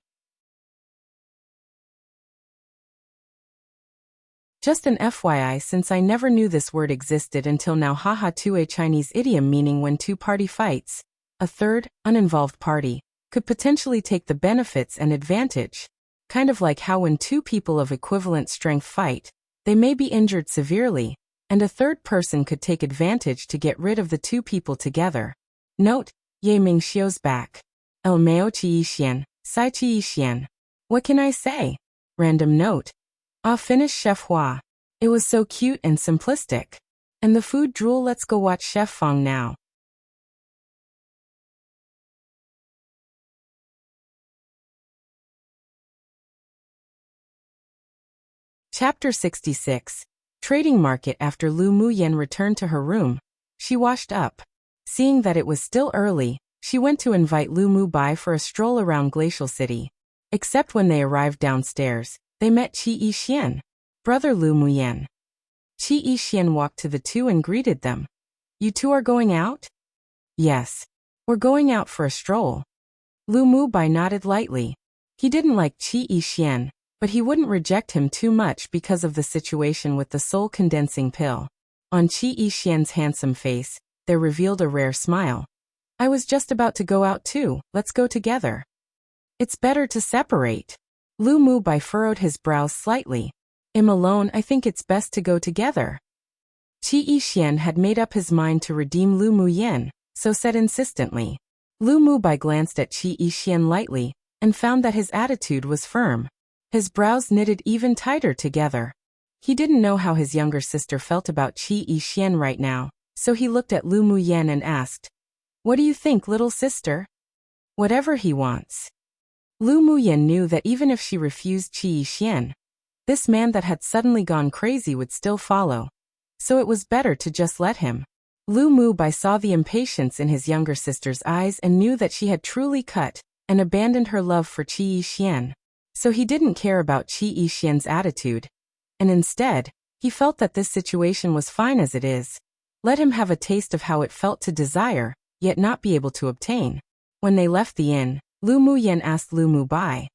Just an FYI, since I never knew this word existed until now, haha, to a Chinese idiom meaning when two-party fights, a third, uninvolved party, could potentially take the benefits and advantage. Kind of like how when two people of equivalent strength fight, they may be injured severely, and a third person could take advantage to get rid of the two people together. Note, Ye Ming Xiu's back. El Meo Qi Xian, Sai Qi Xian. What can I say? Random note. Ah, finished Chef Hua. It was so cute and simplistic. And the food drool. Let's go watch Chef Fong now. Chapter 66. Trading Market. After Lu Muyan returned to her room, she washed up. Seeing that it was still early, she went to invite Lu Mu Bai for a stroll around Glacial City. Except when they arrived downstairs, they met Qi Yixian, brother Lu Muyan. Qi Yixian walked to the two and greeted them. "You two are going out?" "Yes. We're going out for a stroll." Lu Mu Bai nodded lightly. He didn't like Qi Yixian, but he wouldn't reject him too much because of the situation with the soul condensing pill. On Qi Yixian's handsome face, there revealed a rare smile. "I was just about to go out too, let's go together." "It's better to separate." Lu Mu Bai furrowed his brows slightly. "I'm alone, I think it's best to go together." Qi Yixian had made up his mind to redeem Lu Muyan, so said insistently. Lu Mu Bai glanced at Qi Yixian lightly, and found that his attitude was firm. His brows knitted even tighter together. He didn't know how his younger sister felt about Qi Yixian right now, so he looked at Lu Muyan and asked, "What do you think, little sister?" "Whatever he wants." Lu Muyan knew that even if she refused Qi Yixian, this man that had suddenly gone crazy would still follow. So it was better to just let him. Lu Mu Bai saw the impatience in his younger sister's eyes and knew that she had truly cut and abandoned her love for Qi Yixian. So he didn't care about Qi Yixian's attitude, and instead, he felt that this situation was fine as it is. Let him have a taste of how it felt to desire, yet not be able to obtain. When they left the inn, Lu Muyan asked Lu Mu Bai,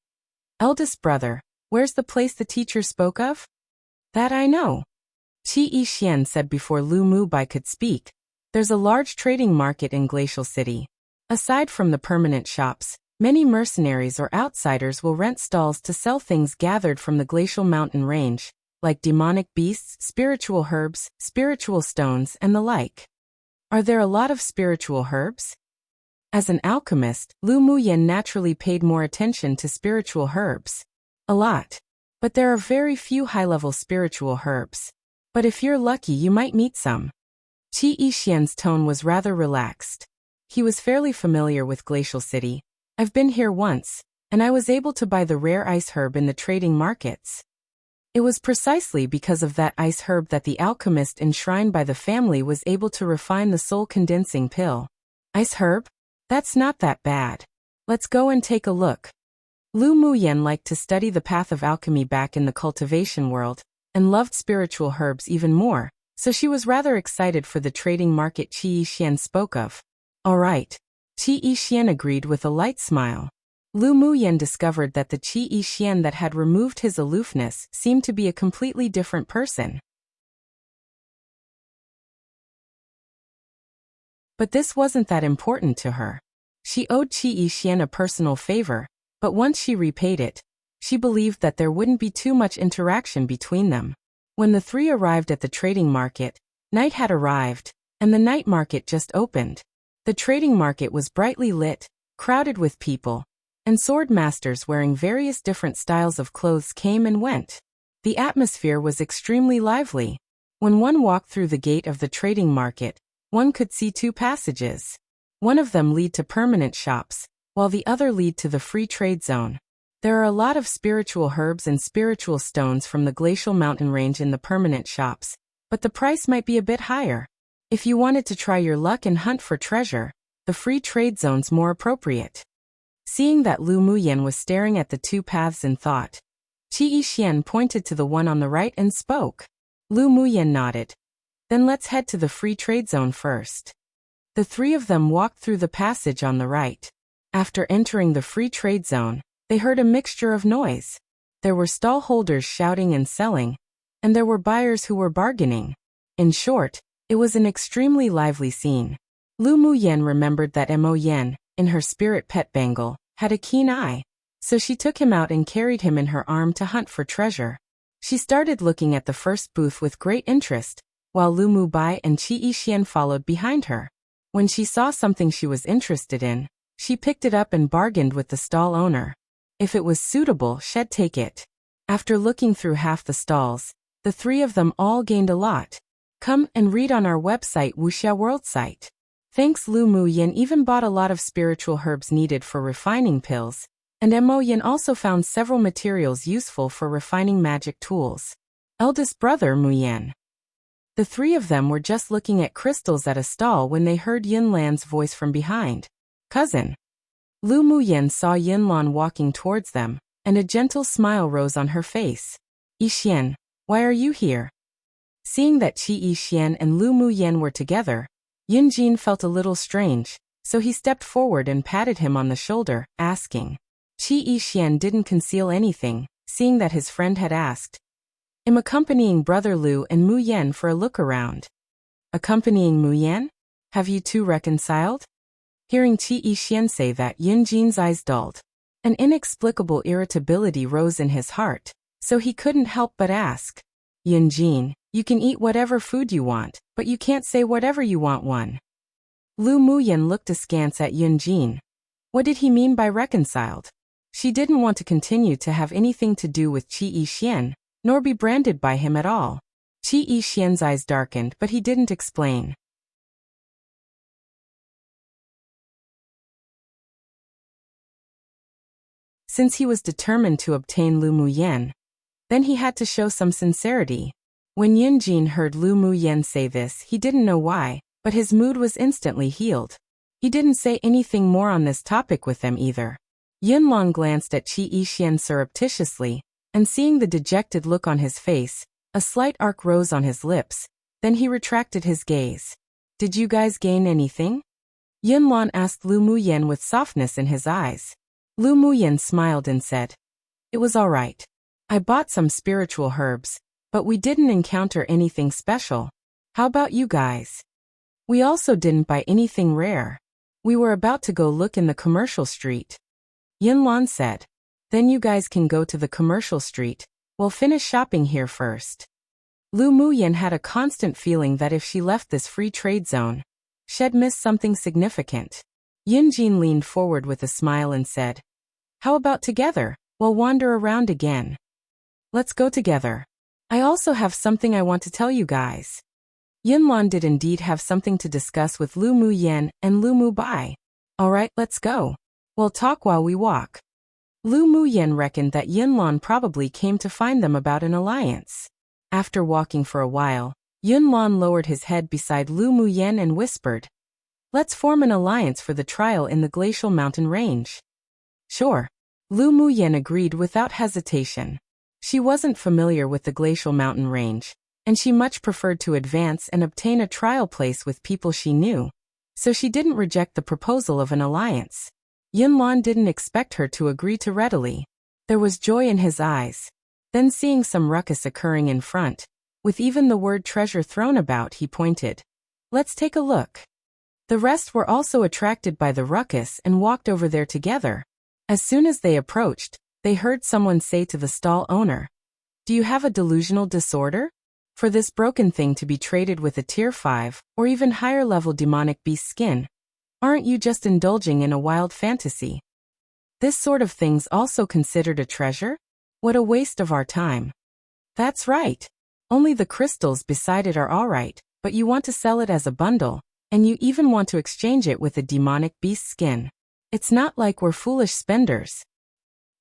"Eldest brother, where's the place the teacher spoke of?" "That I know," Qi Yixian said before Lu Mu Bai could speak. "There's a large trading market in Glacial City. Aside from the permanent shops, many mercenaries or outsiders will rent stalls to sell things gathered from the glacial mountain range, like demonic beasts, spiritual herbs, spiritual stones, and the like." "Are there a lot of spiritual herbs?" As an alchemist, Lu Muyan naturally paid more attention to spiritual herbs. "A lot. But there are very few high-level spiritual herbs. But if you're lucky you might meet some." Qi Yixian's tone was rather relaxed. He was fairly familiar with Glacial City. "I've been here once, and I was able to buy the rare ice herb in the trading markets." It was precisely because of that ice herb that the alchemist enshrined by the family was able to refine the soul-condensing pill. "Ice herb? That's not that bad. Let's go and take a look." Lu Muyan liked to study the path of alchemy back in the cultivation world, and loved spiritual herbs even more, so she was rather excited for the trading market Qi Yixian spoke of. "All right." Qi Yixian agreed with a light smile. Lu Muyan discovered that the Qi Yixian that had removed his aloofness seemed to be a completely different person. But this wasn't that important to her. She owed Qi Yixian a personal favor, but once she repaid it, she believed that there wouldn't be too much interaction between them. When the three arrived at the trading market, night had arrived, and the night market just opened. The trading market was brightly lit, crowded with people, and sword masters wearing various different styles of clothes came and went. The atmosphere was extremely lively. When one walked through the gate of the trading market, one could see two passages. One of them lead to permanent shops, while the other lead to the free trade zone. There are a lot of spiritual herbs and spiritual stones from the glacial mountain range in the permanent shops, but the price might be a bit higher. If you wanted to try your luck and hunt for treasure, the free trade zone's more appropriate. Seeing that Lu Muyan was staring at the two paths in thought, Qi Yixian pointed to the one on the right and spoke. Lu Muyan nodded. Then let's head to the free trade zone first. The three of them walked through the passage on the right. After entering the free trade zone, they heard a mixture of noise. There were stall holders shouting and selling, and there were buyers who were bargaining. In short, it was an extremely lively scene. Lu Muyan remembered that Mo Yen, in her spirit pet bangle, had a keen eye, so she took him out and carried him in her arm to hunt for treasure. She started looking at the first booth with great interest, while Lu Mu Bai and Qi Yixian followed behind her. When she saw something she was interested in, she picked it up and bargained with the stall owner. If it was suitable, she'd take it. After looking through half the stalls, the three of them all gained a lot. Come and read on our website Wuxia World site. Thanks. Lu Muyan even bought a lot of spiritual herbs needed for refining pills, and Mo Yen also found several materials useful for refining magic tools. Eldest brother Muyan. The three of them were just looking at crystals at a stall when they heard Yin Lan's voice from behind. Cousin. Lu Muyan saw Yin Lan walking towards them, and a gentle smile rose on her face. Yixian, why are you here? Seeing that Qi Yixian and Lu Muyan were together, Yin Jin felt a little strange, so he stepped forward and patted him on the shoulder, asking. Qi Yixian didn't conceal anything, seeing that his friend had asked. I'm accompanying brother Lu and Mu Yen for a look around. Accompanying Mu Yen? Have you two reconciled? Hearing Qi Yixian say that, Yin Jin's eyes dulled. An inexplicable irritability rose in his heart, so he couldn't help but ask. Yin Jin, you can eat whatever food you want, but you can't say whatever you want one. Lu Muyan looked askance at Yin Jin. What did he mean by reconciled? She didn't want to continue to have anything to do with Qi Yixian, nor be branded by him at all. Qi Yixian's eyes darkened, but he didn't explain. Since he was determined to obtain Lu Muyan, then he had to show some sincerity. When Yin Jin heard Lu Muyan say this, he didn't know why, but his mood was instantly healed. He didn't say anything more on this topic with them either. Yin Lan glanced at Qi Yixian surreptitiously, and seeing the dejected look on his face, a slight arc rose on his lips, then he retracted his gaze. Did you guys gain anything? Yin Lan asked Lu Muyan with softness in his eyes. Lu Muyan smiled and said, It was all right. I bought some spiritual herbs, but we didn't encounter anything special. How about you guys? We also didn't buy anything rare. We were about to go look in the commercial street. Yin Lan said, Then you guys can go to the commercial street. We'll finish shopping here first. Lu Muyan had a constant feeling that if she left this free trade zone, she'd miss something significant. Yin Jin leaned forward with a smile and said, How about together? We'll wander around again. Let's go together. I also have something I want to tell you guys. Yin Lan did indeed have something to discuss with Lu Muyan and Lu Mu Bai. Alright, let's go. We'll talk while we walk. Lu Muyan reckoned that Yin Lan probably came to find them about an alliance. After walking for a while, Yin Lan lowered his head beside Lu Muyan and whispered, Let's form an alliance for the trial in the glacial mountain range. Sure. Lu Muyan agreed without hesitation. She wasn't familiar with the glacial mountain range, and she much preferred to advance and obtain a trial place with people she knew. so she didn't reject the proposal of an alliance. Yunlan didn't expect her to agree too readily. There was joy in his eyes. Then seeing some ruckus occurring in front, with even the word treasure thrown about, he pointed. Let's take a look. The rest were also attracted by the ruckus and walked over there together. As soon as they approached, they heard someone say to the stall owner, "Do you have a delusional disorder? For this broken thing to be traded with a tier 5 or even higher level demonic beast skin? Aren't you just indulging in a wild fantasy? This sort of thing's also considered a treasure? What a waste of our time." "That's right. Only the crystals beside it are alright, but you want to sell it as a bundle, and you even want to exchange it with a demonic beast skin. It's not like we're foolish spenders.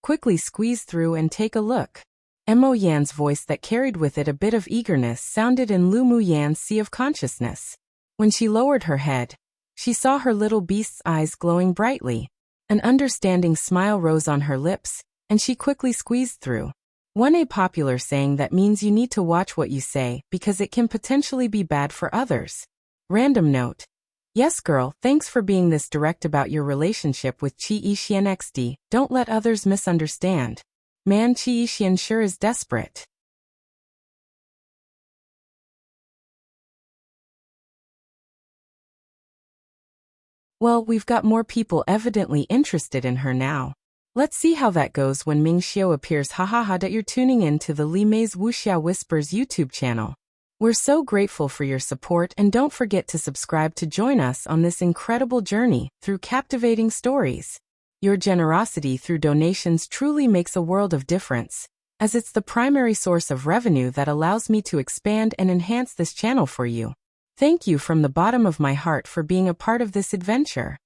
Quickly squeeze through and take a look." Mo Yan's voice that carried with it a bit of eagerness sounded in Lu Muyan's sea of consciousness. When she lowered her head, she saw her little beast's eyes glowing brightly. An understanding smile rose on her lips, and she quickly squeezed through. A popular saying that means you need to watch what you say because it can potentially be bad for others. Random note. Yes girl, thanks for being this direct about your relationship with Qi Yixian XD. Don't let others misunderstand. Man, Qi Yixian sure is desperate. Well, we've got more people evidently interested in her now. Let's see how that goes when Ming Xiu appears. Hahaha. That you're tuning in to the Li Mei's Wuxia Whispers YouTube channel. We're so grateful for your support, and don't forget to subscribe to join us on this incredible journey through captivating stories. Your generosity through donations truly makes a world of difference, as it's the primary source of revenue that allows me to expand and enhance this channel for you. Thank you from the bottom of my heart for being a part of this adventure.